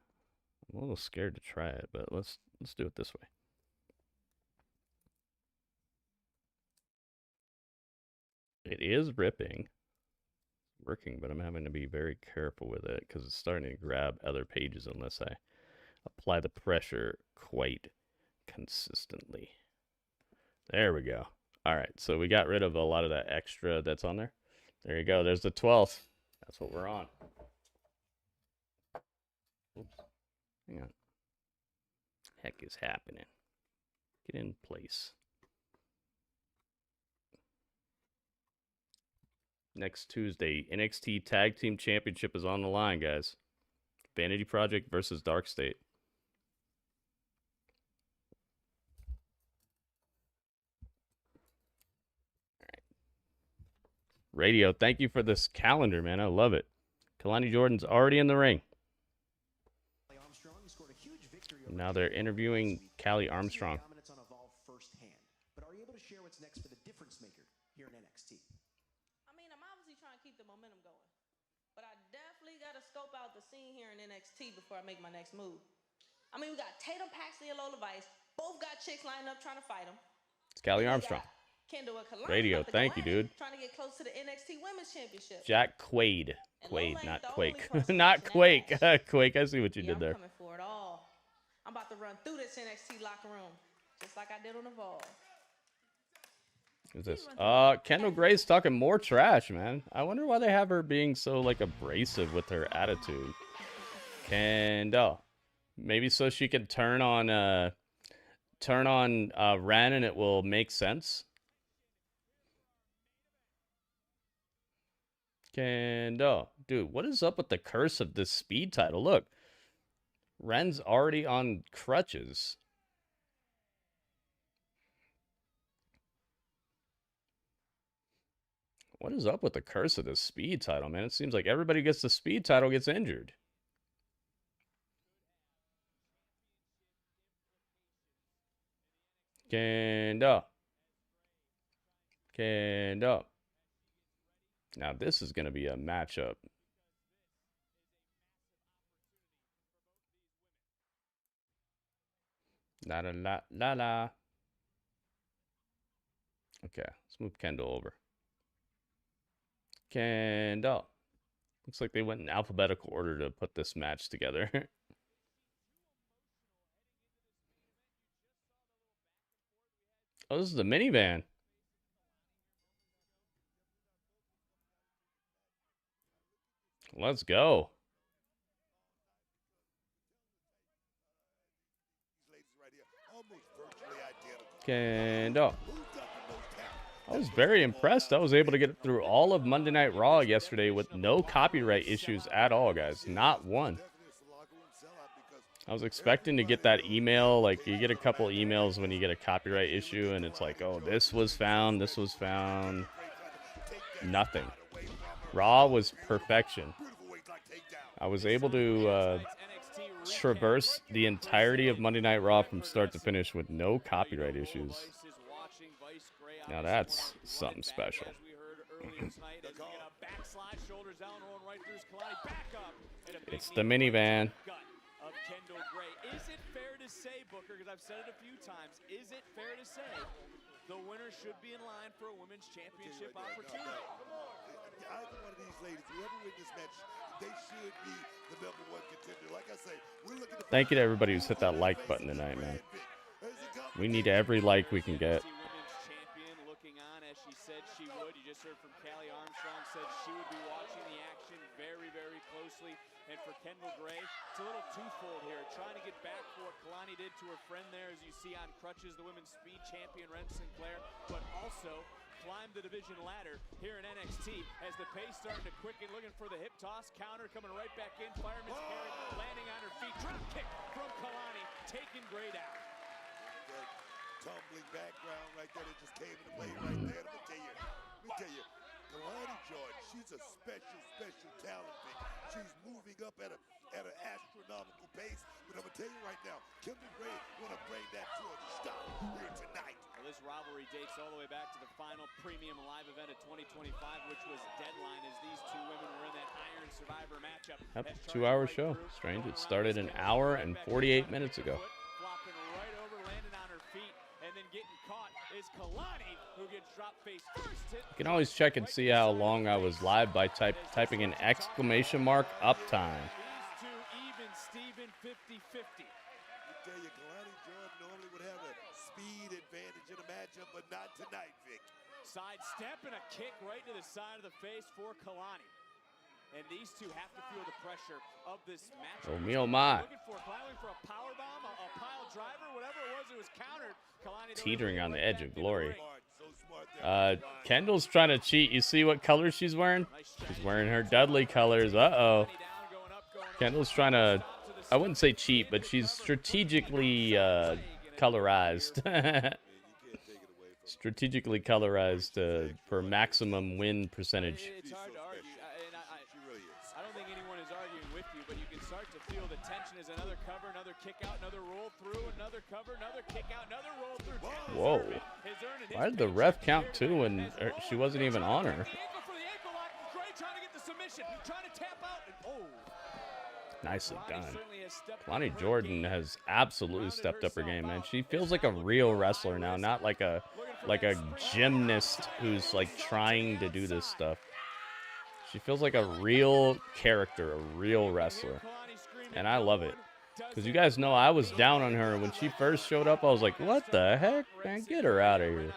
I'm a little scared to try it, but let's do it this way. It is ripping. Working, but I'm having to be very careful with it because it's starting to grab other pages unless I apply the pressure quite consistently. There we go. All right, so we got rid of a lot of that extra that's on there. There you go. There's the 12th. That's what we're on. Oops. Hang on. Heck is happening? Get in place. Next Tuesday, NXT Tag Team Championship is on the line, guys. Vanity Project versus Dark State. All right. Radio, thank you for this calendar, man. I love it. Kelani Jordan's already in the ring. Armstrong scored a Now they're interviewing Kelani Armstrong. Dominance on Evolve firsthand, but are you able to share what's next for the difference maker here in NXT? I mean, I'm obviously trying to keep the momentum going, but I definitely got to scope out the scene here in NXT before I make my next move. I mean, we got Tatum, Paxley, and Lola Vice. Both got chicks lined up trying to fight them. It's Kelani Armstrong. Kendall and Kelani Radio, thank you, dude. Trying to get close to the NXT Women's Championship. Jack Quaid. Quaid, not Quake. Not Quake. Quake, I see what you did there. I'm coming for it all. I'm about to run through this NXT locker room, just like I did on Evolve. Who's this? Kendal Grey's talking more trash, man. I wonder why they have her being so, like, abrasive with her attitude. Kendal. Maybe so she can turn on Ren and it will make sense. Kendal. Dude, what is up with the curse of this speed title? Look. Ren's already on crutches. What is up with the curse of this speed title, man? It seems like everybody who gets the speed title gets injured. Kendal. Kendal. Now this is going to be a matchup. La la la la la. Okay, let's move Kendal over. Kendal. Looks like they went in alphabetical order to put this match together. Oh, this is the minivan. Let's go. Kendal. I was very impressed. I was able to get through all of Monday Night Raw yesterday with no copyright issues at all, guys. Not one. I was expecting to get that email. Like, you get a couple emails when you get a copyright issue, and it's like, oh, this was found, this was found. Nothing. Raw was perfection. I was able to traverse the entirety of Monday Night Raw from start to finish with no copyright issues. Now that's something special. It's the minivan. Of Kendal Grey. Is it fair to say, Booker, because I've said it a few times, is it fair to say the winner should be in line for a women's championship opportunity? Either one of these ladies, whoever wins this match, they should be the #1 contender. Like I say, we're looking to... Thank you to everybody who's hit that like button tonight, man. We need every like we can get. Champion looking on as she said she would. You just heard from Kelani Armstrong, said she would be watching the action very, very closely. And for Kendal Grey, it's a little twofold here. Trying to get back for what Kelani did to her friend there, as you see on crutches, the women's speed champion, Ren Sinclair, but also climb the division ladder here in NXT as the pace starting to quicken, looking for the hip toss, counter coming right back in, fireman's carry, landing on her feet, drop kick from Kelani, taking Grey down. That tumbling background right there that just came into play right there. Let me tell you, Kelani Jordan, she's a special talent. She's moving up at an astronomical pace. But I'm going to tell you right now, Kendal Grey want to bring that to a stop here tonight. Well, this rivalry dates all the way back to the final premium live event of 2025, which was Deadline, as these two women were in that Iron Survivor matchup. Yep, 2-hour show. Strange. It started an hour and 48 minutes ago. Flopping right over, landing on her feet, and then getting caught is Kelani, who gets dropped face first. You can always check and see how long I was live by typing an exclamation mark uptime. These two even Steven 50-50. I tell you, Kelani Jordan normally would have a speed advantage in a matchup, but not tonight, Vic. Side step and a kick right to the side of the face for Kelani. And these two have to feel the pressure of this match. Oh, me, oh, my. Looking for a power bomb, a pile driver, whatever it was countered. Kelani Teetering on the edge of glory. Kendall's trying to cheat. You see what color she's wearing? She's wearing her Dudley colors. Uh-oh. Kendall's trying to, I wouldn't say cheat, but she's strategically colorized. Strategically colorized for maximum win percentage. It's hard to argue, and I don't think anyone is arguing with you, but you can start to feel the tension as another cover, another kick out, another roll through, another cover, another kick out, another roll through. Whoa. Why did the ref count 2 when she wasn't even on her? Trying to get the submission, trying to tap out, and oh. Nicely done. Kelani Jordan has absolutely stepped up her game, man. She feels like a real wrestler now, not like a gymnast who's like trying to do this stuff. She feels like a real character, a real wrestler. And I love it. Because you guys know I was down on her when she first showed up. I was like, what the heck, man? Get her out of here.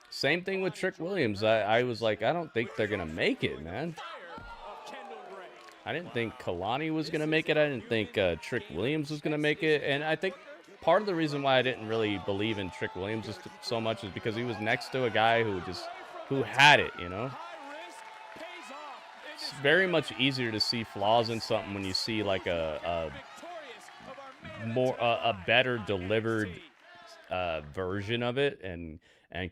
Same thing with Trick Williams. I was like, I don't think they're going to make it, man. I didn't think Kelani was going to make it. I didn't think Trick Williams was going to make it. And I think part of the reason why I didn't really believe in Trick Williams so much is because he was next to a guy who had it, you know? It's very much easier to see flaws in something when you see like a better delivered version of it, and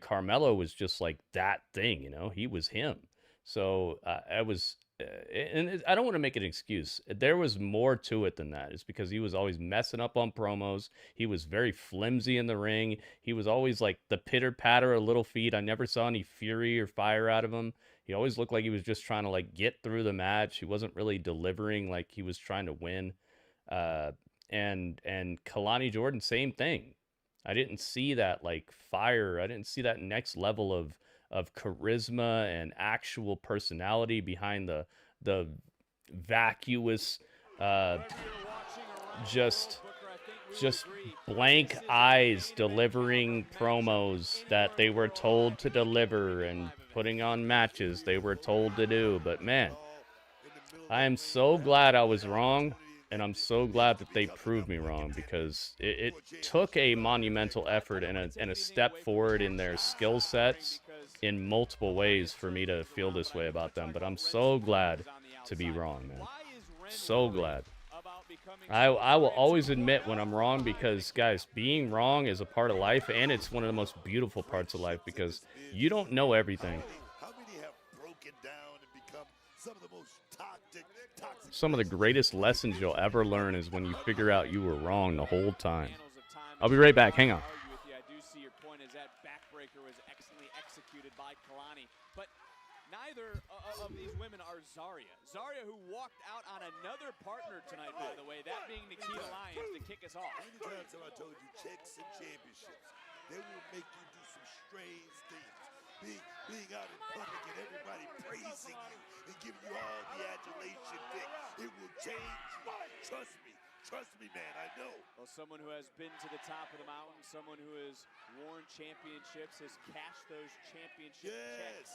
Carmelo was just like that thing, you know. He was him. So and I don't want to make an excuse. There was more to it than that. It's because he was always messing up on promos. He was very flimsy in the ring. He was always like the pitter patter of little feet. I never saw any fury or fire out of him. He always looked like he was just trying to like get through the match. He wasn't really delivering like he was trying to win. And Kelani Jordan, same thing. I didn't see that like fire. I didn't see that next level of charisma and actual personality behind the vacuous, just blank eyes delivering promos that they were told to deliver and putting on matches they were told to do. But man, I am so glad I was wrong. And I'm so glad that they proved me wrong, because it took a monumental effort and a step forward in their skill sets in multiple ways for me to feel this way about them. But I'm so glad to be wrong, man. So glad. I will always admit when I'm wrong, because, guys, being wrong is a part of life, and it's one of the most beautiful parts of life, because you don't know everything. Some of the greatest lessons you'll ever learn is when you figure out you were wrong the whole time. I'll be right back. Hang on. I do see your point, as that backbreaker was excellently executed by Kelani. But neither of these women are Zaria. Zaria, who walked out on another partner tonight, by the way, that being Nikkita Lyons, to kick us off. Anytime I told you checks and championships, they will make you do some strange things. Being out in public and everybody praising you and giving you all the adulation, Vic, it will change you. Trust me, man, I know. Well, someone who has been to the top of the mountain, someone who has worn championships, has cashed those championship checks,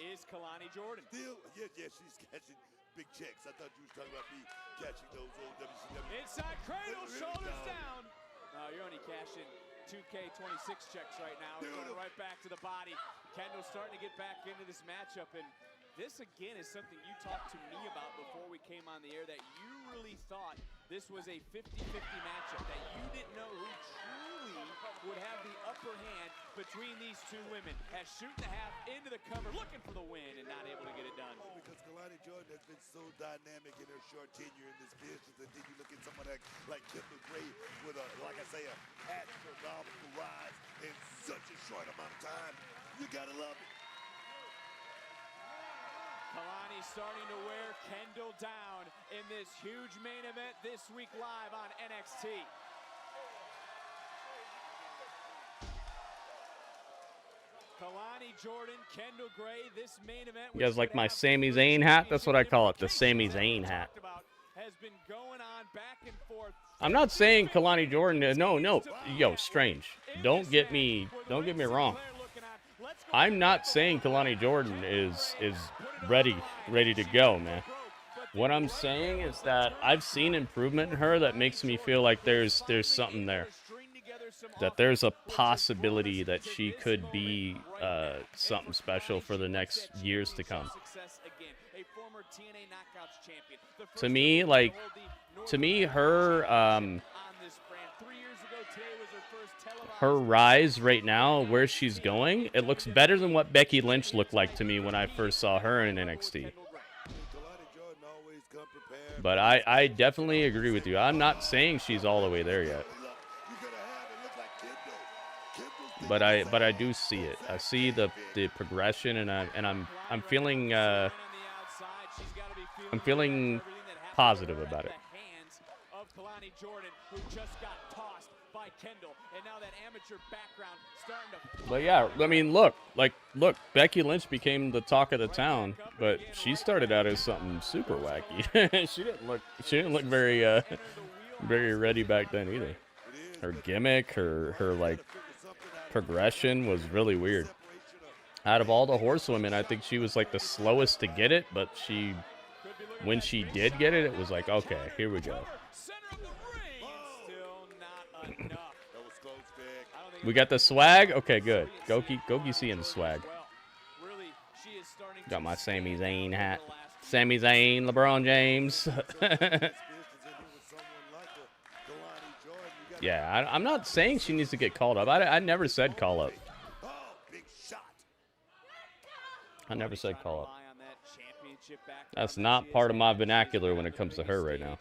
is Kelani Jordan. Still, yeah, she's cashing big checks. I thought you was talking about me catching those old WCW. Inside cradle, shoulders down. No, you're only cashing 2K26 checks right now. We're going right back to the body. Kendall's starting to get back into this matchup, and this again is something you talked to me about before we came on the air, that you really thought this was a 50-50 matchup, that you didn't know who truly would have the upper hand between these two women. Has shooting the half into the cover, looking for the win, and not able to get it done. Oh, because Kelani Jordan has been so dynamic in her short tenure in this business, and then you look at someone like Kendal Grey with a astronomical rise in such a short amount of time. You gotta love it. Kelani starting to wear Kendall down in this huge main event this week live on NXT. Kelani Jordan, Kendal Grey, this main event. You guys like my Sami Zayn hat? That's what I call it, the Sami Zayn hat. Has been going on back and forth. I'm not saying Kelani Jordan. No. Yo, Strange. Don't get me wrong. I'm not saying Kelani Jordan is ready to go, man. What I'm saying is that I've seen improvement in her that makes me feel like there's something there. That there's a possibility that she could be something special for the next years to come. To me, her rise right now, where she's going, it looks better than what Becky Lynch looked like to me when I first saw her in NXT. But I definitely agree with you. I'm not saying she's all the way there yet. But I do see it. I see the progression, and I'm feeling positive about it. Of Kelani Jordan, who just got tossed by Kendal, and now that amateur background starting to. But yeah, I mean, look, Becky Lynch became the talk of the town, but she started out as something super wacky. she didn't look very very ready back then either. Her gimmick, her like progression was really weird. Out of all the horsewomen, I think she was like the slowest to get it, but when she did get it, it was like, okay, here we go. We got the swag? Okay, good. Goki seeing the swag. Got my Sami Zayn hat. Sami Zayn, LeBron James. Yeah, I'm not saying she needs to get called up. I never said call up. I never said call up. That's not part of my vernacular when it comes to her right now.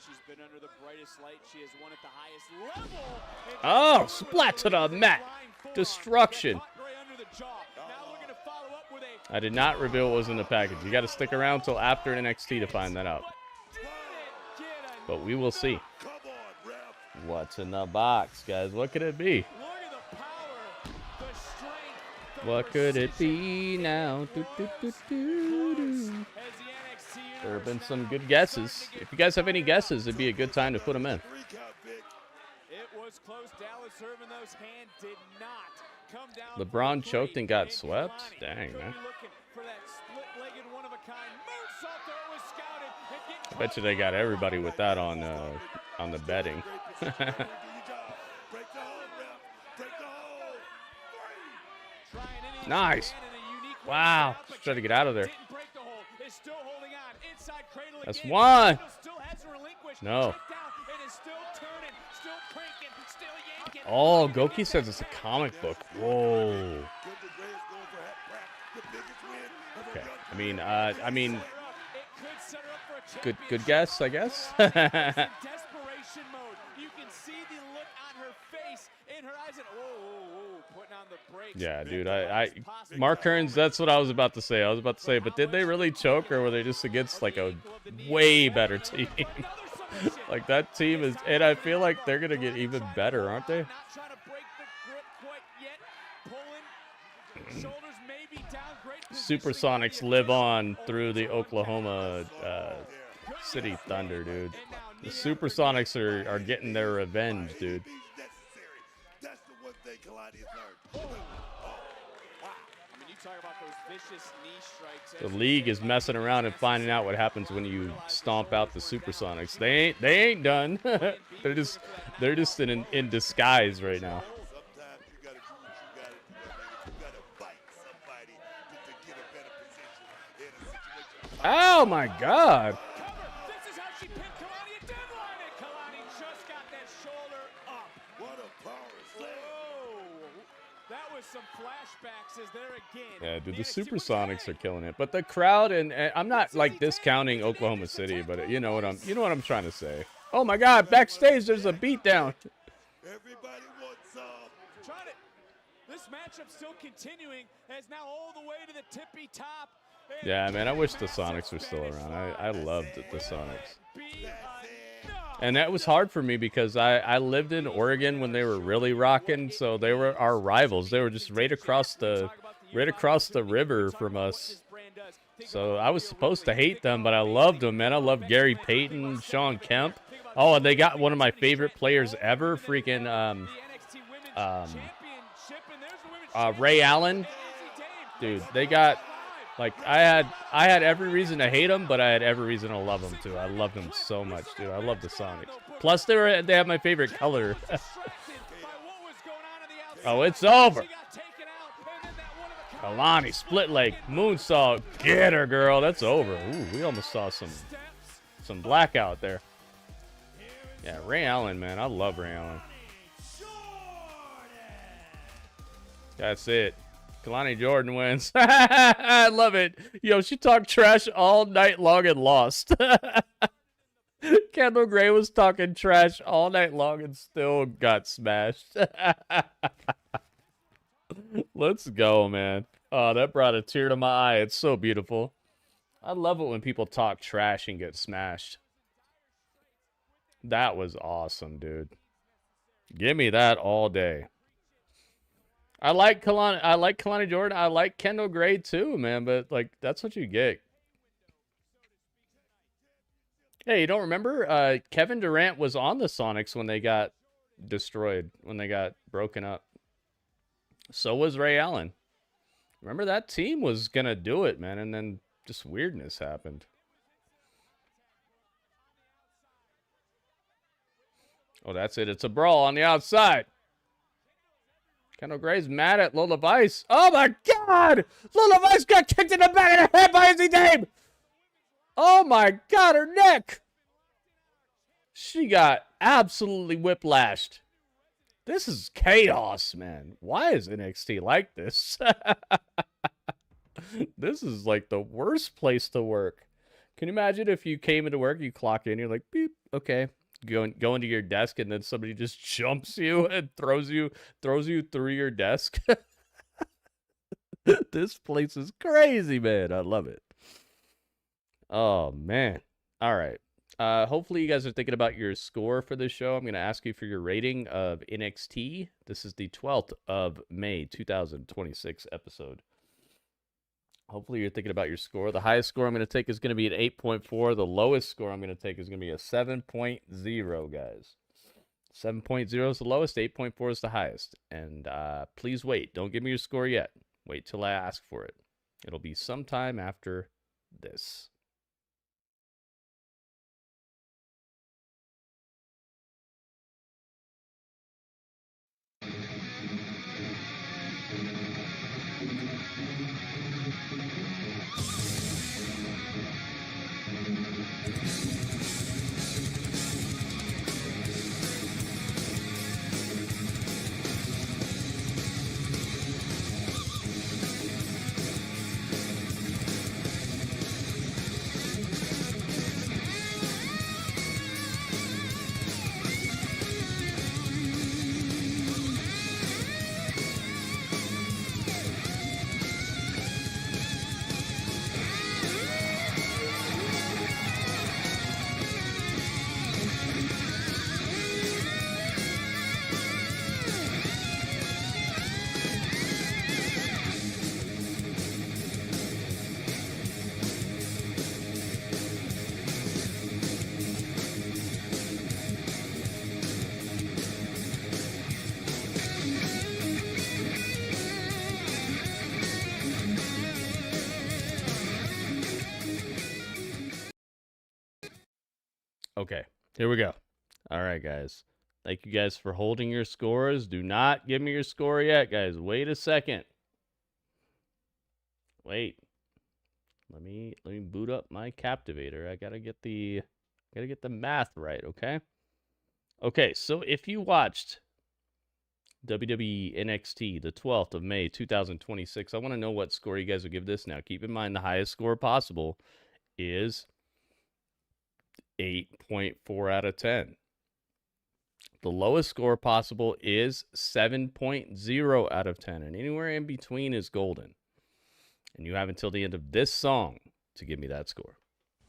Oh, splat to the mat. Destruction. I did not reveal what was in the package. You got to stick around till after NXT to find that out. But we will see. What's in the box, guys? What could it be? What could it be now? There have been some good guesses. If you guys have any guesses, it'd be a good time to put them in. LeBron choked and got swept? Dang, man. I bet you they got everybody with that on the betting. Nice. Wow. Just trying to get out of there. That's one. No. Oh, Goki says it's a comic book. Whoa. Okay. I mean, good guess, I guess. Yeah, dude, Mark Kearns, that's what I was about to say. But did they really choke, or were they just against like a way better team? Like that team is, and I feel like they're gonna get even better, aren't they? Supersonics live on through the Oklahoma City Thunder, dude. The Supersonics are getting their revenge, dude. The league is messing around and finding out what happens when you stomp out the Supersonics. They ain't done. they're just in disguise right now. Oh my God. This is how she pinned Kelani. It did line it. Kelani just got that shoulder up. What a power slam. Whoa. That was some flashbacks as there again. Yeah, dude, the Supersonics are killing it. But the crowd, and I'm not like discounting Oklahoma City, but you know what I'm trying to say. Oh my God, backstage there's a beatdown. Everybody wants some. Trying it. This matchup still continuing as now all the way to the tippy top. Yeah, man, I wish the Sonics were still around. I loved the Sonics. And that was hard for me because I lived in Oregon when they were really rocking, so they were our rivals. They were just right across the river from us. So I was supposed to hate them, but I loved them, man. I loved Gary Payton, Sean Kemp. Oh, and they got one of my favorite players ever, freaking Ray Allen. Dude, they got... Like, I had every reason to hate them, but I had every reason to love them, too. I loved them so much, dude. I love the Sonics. Plus, they have my favorite color. Oh, it's over. Kelani, split leg, moonsault. Get her, girl. That's over. Ooh, we almost saw some blackout there. Yeah, Ray Allen, man. I love Ray Allen. That's it. Kelani Jordan wins. I love it. Yo, she talked trash all night long and lost. Kendal Grey was talking trash all night long and still got smashed. Let's go, man. Oh, that brought a tear to my eye. It's so beautiful. I love it when people talk trash and get smashed. That was awesome, dude. Give me that all day. I like Kelani Jordan. I like Kendal Grey too, man, but like that's what you get. Hey, you don't remember? Kevin Durant was on the Sonics when they got destroyed, when they got broken up. So was Ray Allen. Remember that team was gonna do it, man, and then just weirdness happened. Oh, that's it. It's a brawl on the outside. Kendal Grey's mad at Lola Vice. Oh my God! Lola Vice got kicked in the back of the head by Izzy Dame. Oh my God, her neck. She got absolutely whiplashed. This is chaos, man. Why is NXT like this? This is like the worst place to work. Can you imagine if you came into work, you clock in, you're like, beep, okay. Go into your desk, and then somebody just jumps you and throws you through your desk. This place is crazy, man. I love it. Oh, man. All right. Hopefully you guys are thinking about your score for this show. I'm going to ask you for your rating of NXT. This is the 12th of May, 2026 episode. Hopefully you're thinking about your score. The highest score I'm going to take is going to be an 8.4. The lowest score I'm going to take is going to be a 7.0, guys. 7.0 is the lowest. 8.4 is the highest. And please wait. Don't give me your score yet. Wait till I ask for it. It'll be sometime after this. Okay, here we go. All right, guys. Thank you guys for holding your scores. Do not give me your score yet, guys. Wait a second. Wait. Let me boot up my Captivator. I gotta get the math right, okay? Okay, so if you watched WWE NXT the 12th of May 2026, I want to know what score you guys will give this. Now, keep in mind the highest score possible is 8.4 out of 10. The lowest score possible is 7.0 out of 10. And anywhere in between is golden. And you have until the end of this song to give me that score.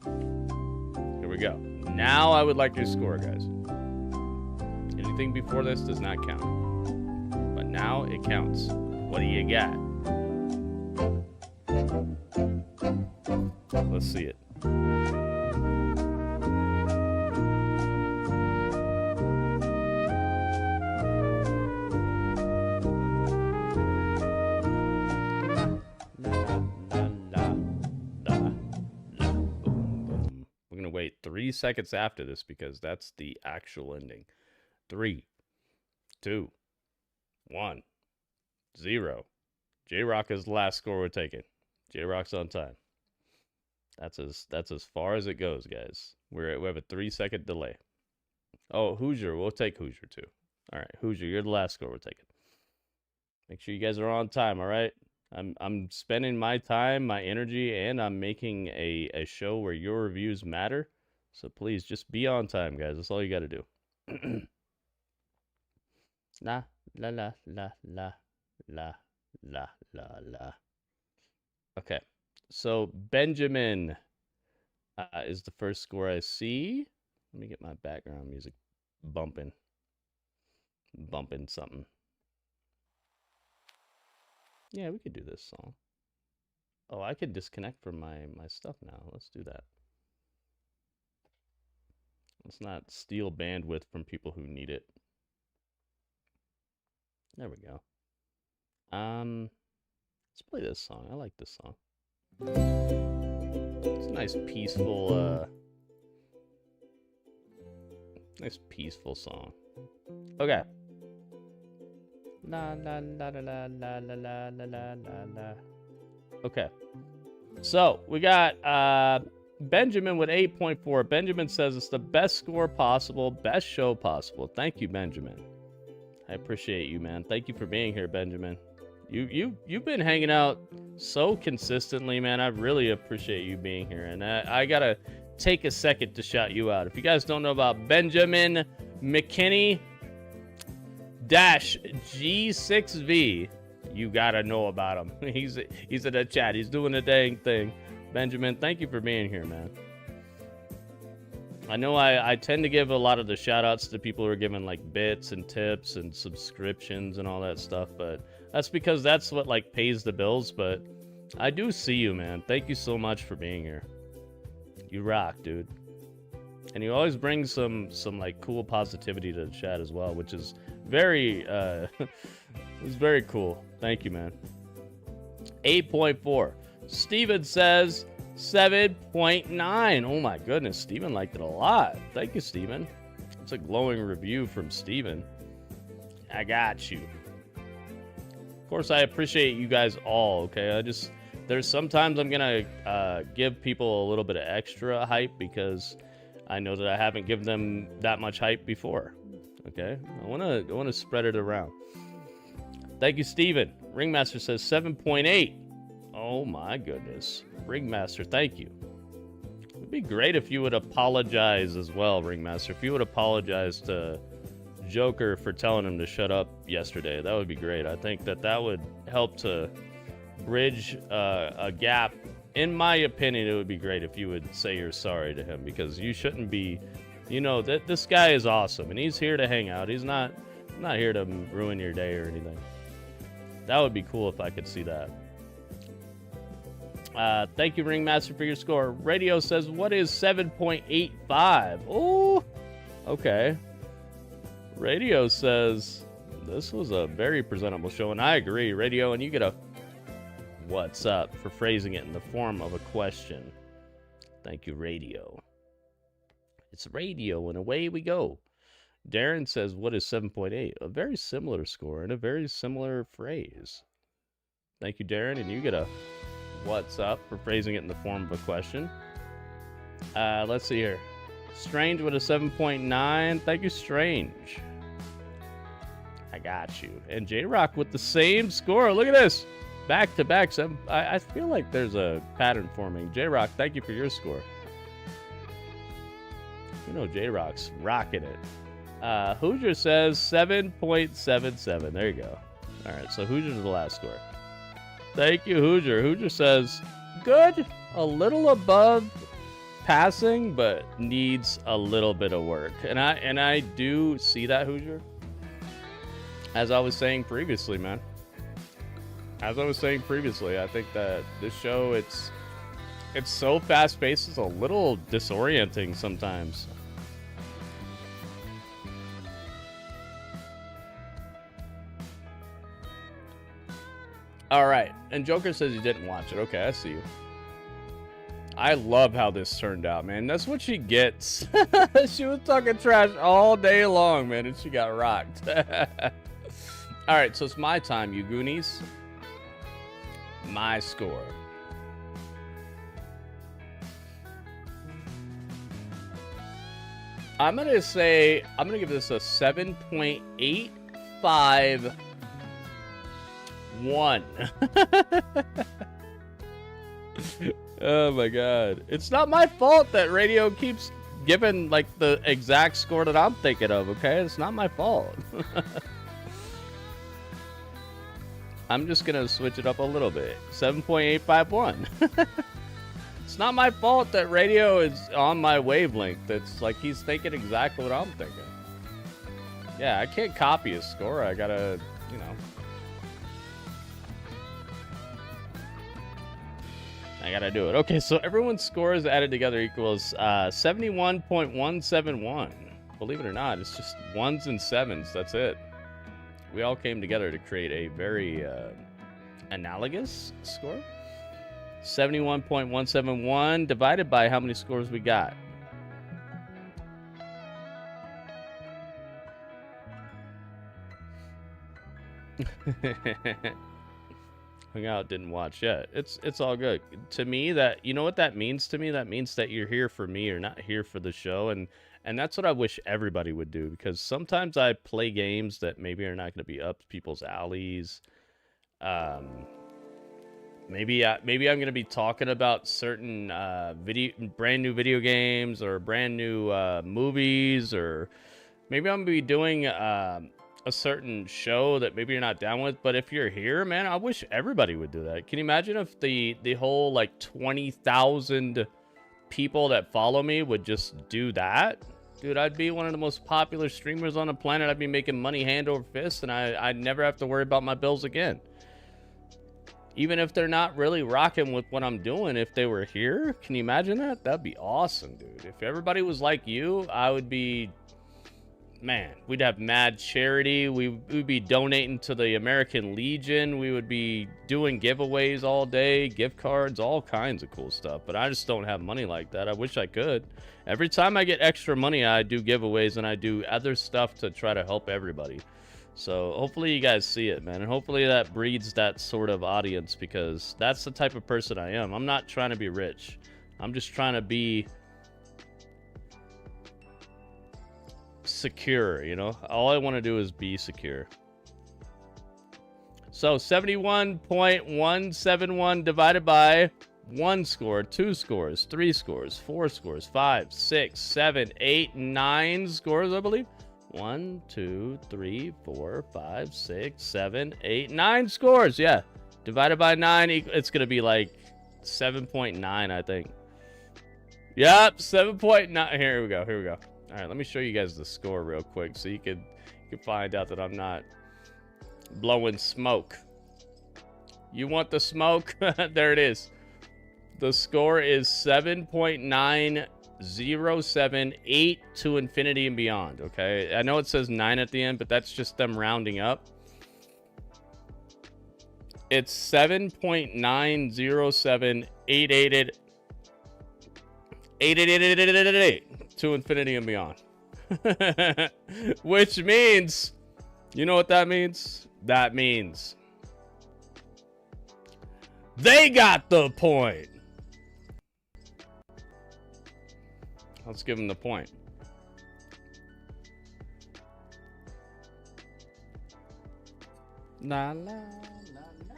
Here we go. Now I would like your score, guys. Anything before this does not count. But now it counts. What do you got? Let's see it. Wait 3 seconds after this because that's the actual ending. 3, 2, 1, 0. J-Rock is the last score we're taking. J-Rock's on time. That's as far as it goes, guys. We have a 3-second delay. Oh, Hoosier. We'll take Hoosier too. All right, Hoosier, you're the last score we're taking. Make sure you guys are on time, all right? I'm spending my time, my energy, and I'm making a show where your reviews matter. So please, just be on time, guys. That's all you got to do. La, la, la, la, la, la, la, la, la. Okay. So Benjamin is the first score I see. Let me get my background music bumping. Bumping something. Yeah, we could do this song. Oh, I could disconnect from my stuff now. Let's do that. Let's not steal bandwidth from people who need it. There we go. Let's play this song. I like this song. It's a nice peaceful song. Okay. La la la la la la la la la la la. Okay. So we got Benjamin with 8.4. Benjamin says it's the best score possible, best show possible. Thank you, Benjamin. I appreciate you, man. Thank you for being here, Benjamin. You've been hanging out so consistently, man. I really appreciate you being here. And I gotta take a second to shout you out. If you guys don't know about Benjamin McKinney G6V, you gotta know about him. He's in the chat. He's doing a dang thing. Benjamin, thank you for being here, man. I know I tend to give a lot of the shout outs to people who are giving like bits and tips and subscriptions and all that stuff, but that's because that's what like pays the bills. But I do see you, man. Thank you so much for being here. You rock, dude. And you always bring some like cool positivity to the chat as well, which is very it's very cool. Thank you, man. 8.4. Steven says 7.9. Oh my goodness, Steven liked it a lot. Thank you, Steven. It's a glowing review from Steven. I got you. Of course, I appreciate you guys all, okay? There's sometimes I'm gonna give people a little bit of extra hype because I know that I haven't given them that much hype before. Okay? I wanna spread it around. Thank you, Steven. Ringmaster says 7.8. Oh my goodness. Ringmaster, thank you. It would be great if you would apologize as well, Ringmaster. If you would apologize to Joker for telling him to shut up yesterday, that would be great. I think that would help to bridge a gap. In my opinion, it would be great if you would say you're sorry to him, because you shouldn't be, you know, this guy is awesome and he's here to hang out. He's not here to ruin your day or anything. That would be cool if I could see that. Thank you, Ringmaster, for your score. Radio says, what is 7.85? Oh, okay. Radio says, this was a very presentable show, and I agree, Radio, and you get a what's up for phrasing it in the form of a question. Thank you, Radio. It's Radio, and away we go. Darren says, what is 7.8? A very similar score and a very similar phrase. Thank you, Darren, and you get a what's up for phrasing it in the form of a question. Let's see here. Strange with a 7.9. Thank you, Strange. I got you. And J-Rock with the same score. Look at this. Back to back. I feel like there's a pattern forming. J-Rock, thank you for your score. You know J-Rock's rocking it. Hoosier says 7.77. There you go. All right, so Hoosier's the last score. Thank you, Hoosier. Hoosier says, good, a little above passing, but needs a little bit of work. And I do see that, Hoosier. As I was saying previously, man. As I was saying previously, I think that this show, it's so fast-paced, it's a little disorienting sometimes. All right, and Joker says he didn't watch it. Okay, I see you. I love how this turned out, man. That's what she gets. She was talking trash all day long, man, and she got rocked. All right, so it's my time, you Goonies. My score. I'm going to give this a 7.851. Oh my god. It's not my fault that Radio keeps given like the exact score that I'm thinking of, okay? It's not my fault. I'm just going to switch it up a little bit. 7.851. It's not my fault that radio is on my wavelength. It's like he's thinking exactly what I'm thinking. Yeah, I can't copy his score. I got to, you know. I got to do it. Okay, so everyone's scores added together equals 71.171. Believe it or not, it's just ones and sevens. That's it. We all came together to create a very analogous score. 71.171 divided by how many scores we got. Hung out, didn't watch yet. It's all good. To me, that, you know what that means to me? That means that you're here for me, you're not here for the show, and that's what I wish everybody would do, because sometimes I play games that maybe are not going to be up people's alleys. Maybe I'm going to be talking about certain brand new video games or brand new movies, or maybe I'm going to be doing a certain show that maybe you're not down with. But if you're here, man, I wish everybody would do that. Can you imagine if the whole like 20,000 people that follow me would just do that? Dude, I'd be one of the most popular streamers on the planet. I'd be making money hand over fist, and I'd never have to worry about my bills again. Even if they're not really rocking with what I'm doing, if they were here, can you imagine that? That'd be awesome, dude. If everybody was like you, I would be, man, we'd have mad charity. We'd be donating to the American Legion. We would be doing giveaways all day, gift cards, all kinds of cool stuff. But I just don't have money like that. I wish I could. Every time I get extra money, I do giveaways and I do other stuff to try to help everybody. So hopefully you guys see it, man. And hopefully that breeds that sort of audience, because that's the type of person I am. I'm not trying to be rich. I'm just trying to be secure, you know? All I want to do is be secure. So 71.171 divided by 1 score, 2 scores, 3 scores, 4 scores, 5, 6, 7, 8, 9 scores, I believe. 1, 2, 3, 4, 5, 6, 7, 8, 9 scores. Yeah. Divided by 9, it's going to be like 7.9, I think. Yep, 7.9. Here we go. Here we go. All right, let me show you guys the score real quick so you can find out that I'm not blowing smoke. You want the smoke? There it is. The score is 7.9078 to infinity and beyond, okay? I know it says 9 at the end, but that's just them rounding up. It's 7.9078888 to infinity and beyond. Which means, you know what that means? That means they got the point. Let's give them the point. La, la, la, la, la.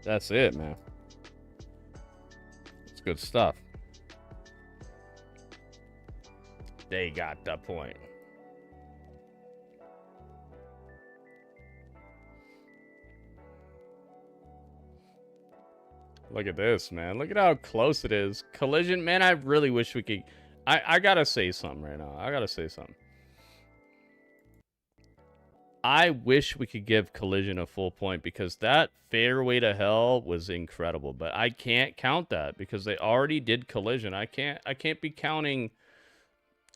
That's it, man. It's good stuff. They got the point. Look at this, man. Look at how close it is. Collision, man, I really wish we could... I gotta say something right now. I gotta say something. I wish we could give Collision a full point, because that fairway to hell was incredible. But I can't count that because they already did Collision. I can't be counting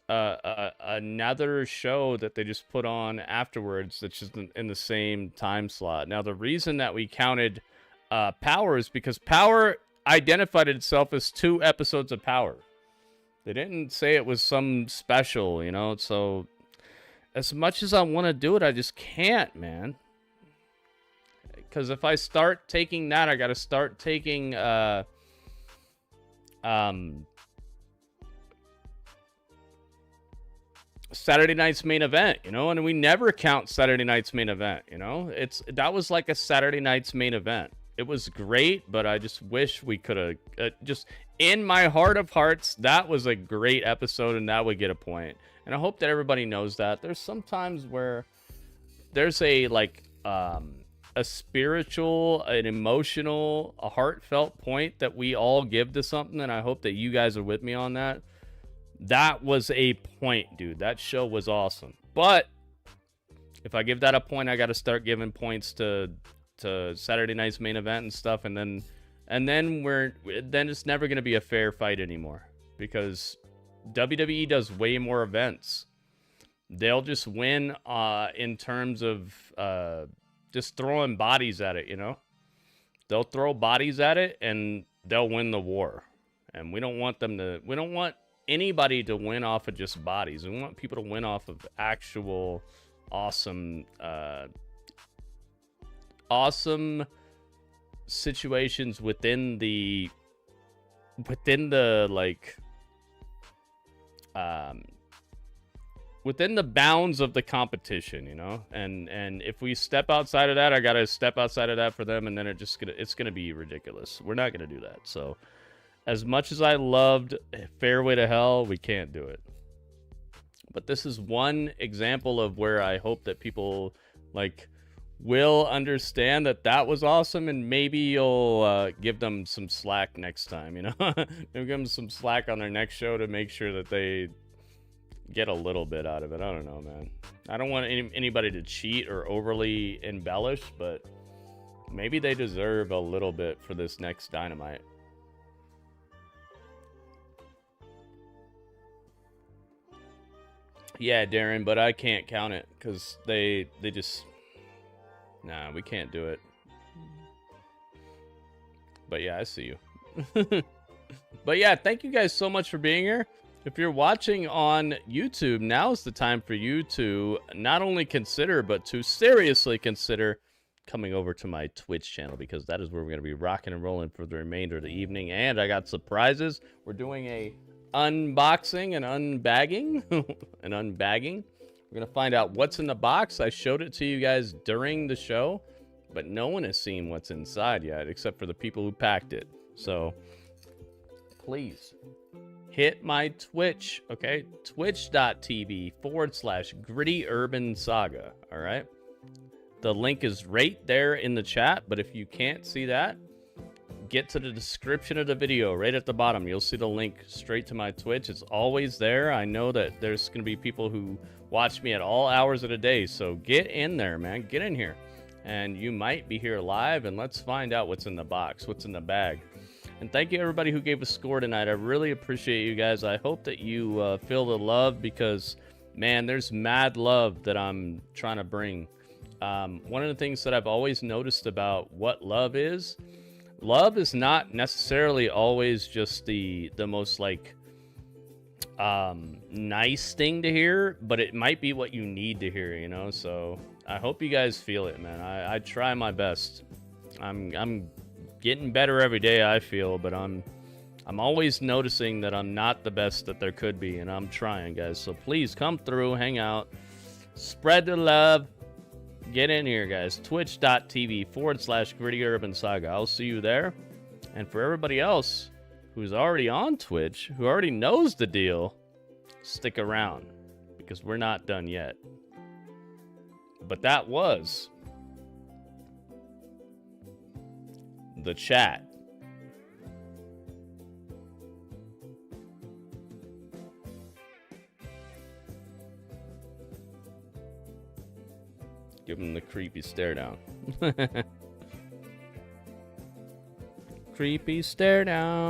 another show that they just put on afterwards that's just in the same time slot. Now, the reason that we counted Power is because Power identified itself as 2 episodes of Power. They didn't say it was some special, you know. So as much as I want to do it, I just can't, man. Because if I start taking that, I got to start taking Saturday night's main event, you know, and we never count Saturday night's main event, you know. That was like a Saturday night's main event. It was great, but I just wish we could have just in my heart of hearts, that was a great episode and that would get a point. And I hope that everybody knows that. There's sometimes where there's a like a spiritual, an emotional, a heartfelt point that we all give to something, and I hope that you guys are with me on that. That was a point, dude. That show was awesome. But if I give that a point, I got to start giving points to Saturday night's main event and stuff, and then it's never going to be a fair fight anymore, because WWE does way more events. They'll just win in terms of just throwing bodies at it, you know? They'll throw bodies at it and they'll win the war. And we don't want anybody to win off of just bodies. We want people to win off of actual awesome situations within the like within the bounds of the competition, you know? And if we step outside of that, I gotta step outside of that for them, and then it's gonna be ridiculous. We're not gonna do that. So as much as I loved Fairway to Hell, we can't do it. But this is one example of where I hope that people like will understand that was awesome, and maybe you'll give them some slack next time, you know? Maybe give them some slack on their next show to make sure that they get a little bit out of it. I don't know, man. I don't want anybody to cheat or overly embellish, but maybe they deserve a little bit for this next Dynamite. Yeah, Darren, but I can't count it because they just... Nah, we can't do it. But yeah, I see you. But yeah, thank you guys so much for being here. If you're watching on YouTube, now's the time for you to not only consider, but to seriously consider coming over to my Twitch channel, because that is where we're going to be rocking and rolling for the remainder of the evening. And I got surprises. We're doing a unboxing and unbagging. We're going to find out what's in the box. I showed it to you guys during the show, but no one has seen what's inside yet, except for the people who packed it. So please hit my Twitch, okay? Twitch.tv/Gritty Urban Saga, all right? The link is right there in the chat, but if you can't see that, get to the description of the video right at the bottom. You'll see the link straight to my Twitch. It's always there. I know that there's going to be people who watch me at all hours of the day, so get in there, man. Get in here. And you might be here live, and let's find out what's in the box, what's in the bag. And thank you, everybody who gave a score tonight. I really appreciate you guys. I hope that you feel the love, because, man, there's mad love that I'm trying to bring. One of the things that I've always noticed about what love is not necessarily always just the most, like, nice thing to hear, but it might be what you need to hear, you know? So I hope you guys feel it, man. I try my best. I'm getting better every day, I feel, but I'm always noticing that I'm not the best that there could be, and I'm trying, guys. So please come through, hang out, spread the love, get in here, guys. Twitch.tv/Gritty Urban Saga. I'll see you there. And for everybody else who's already on Twitch, who already knows the deal, stick around, because we're not done yet. But that was the chat. Give him the creepy stare down. Creepy stare down.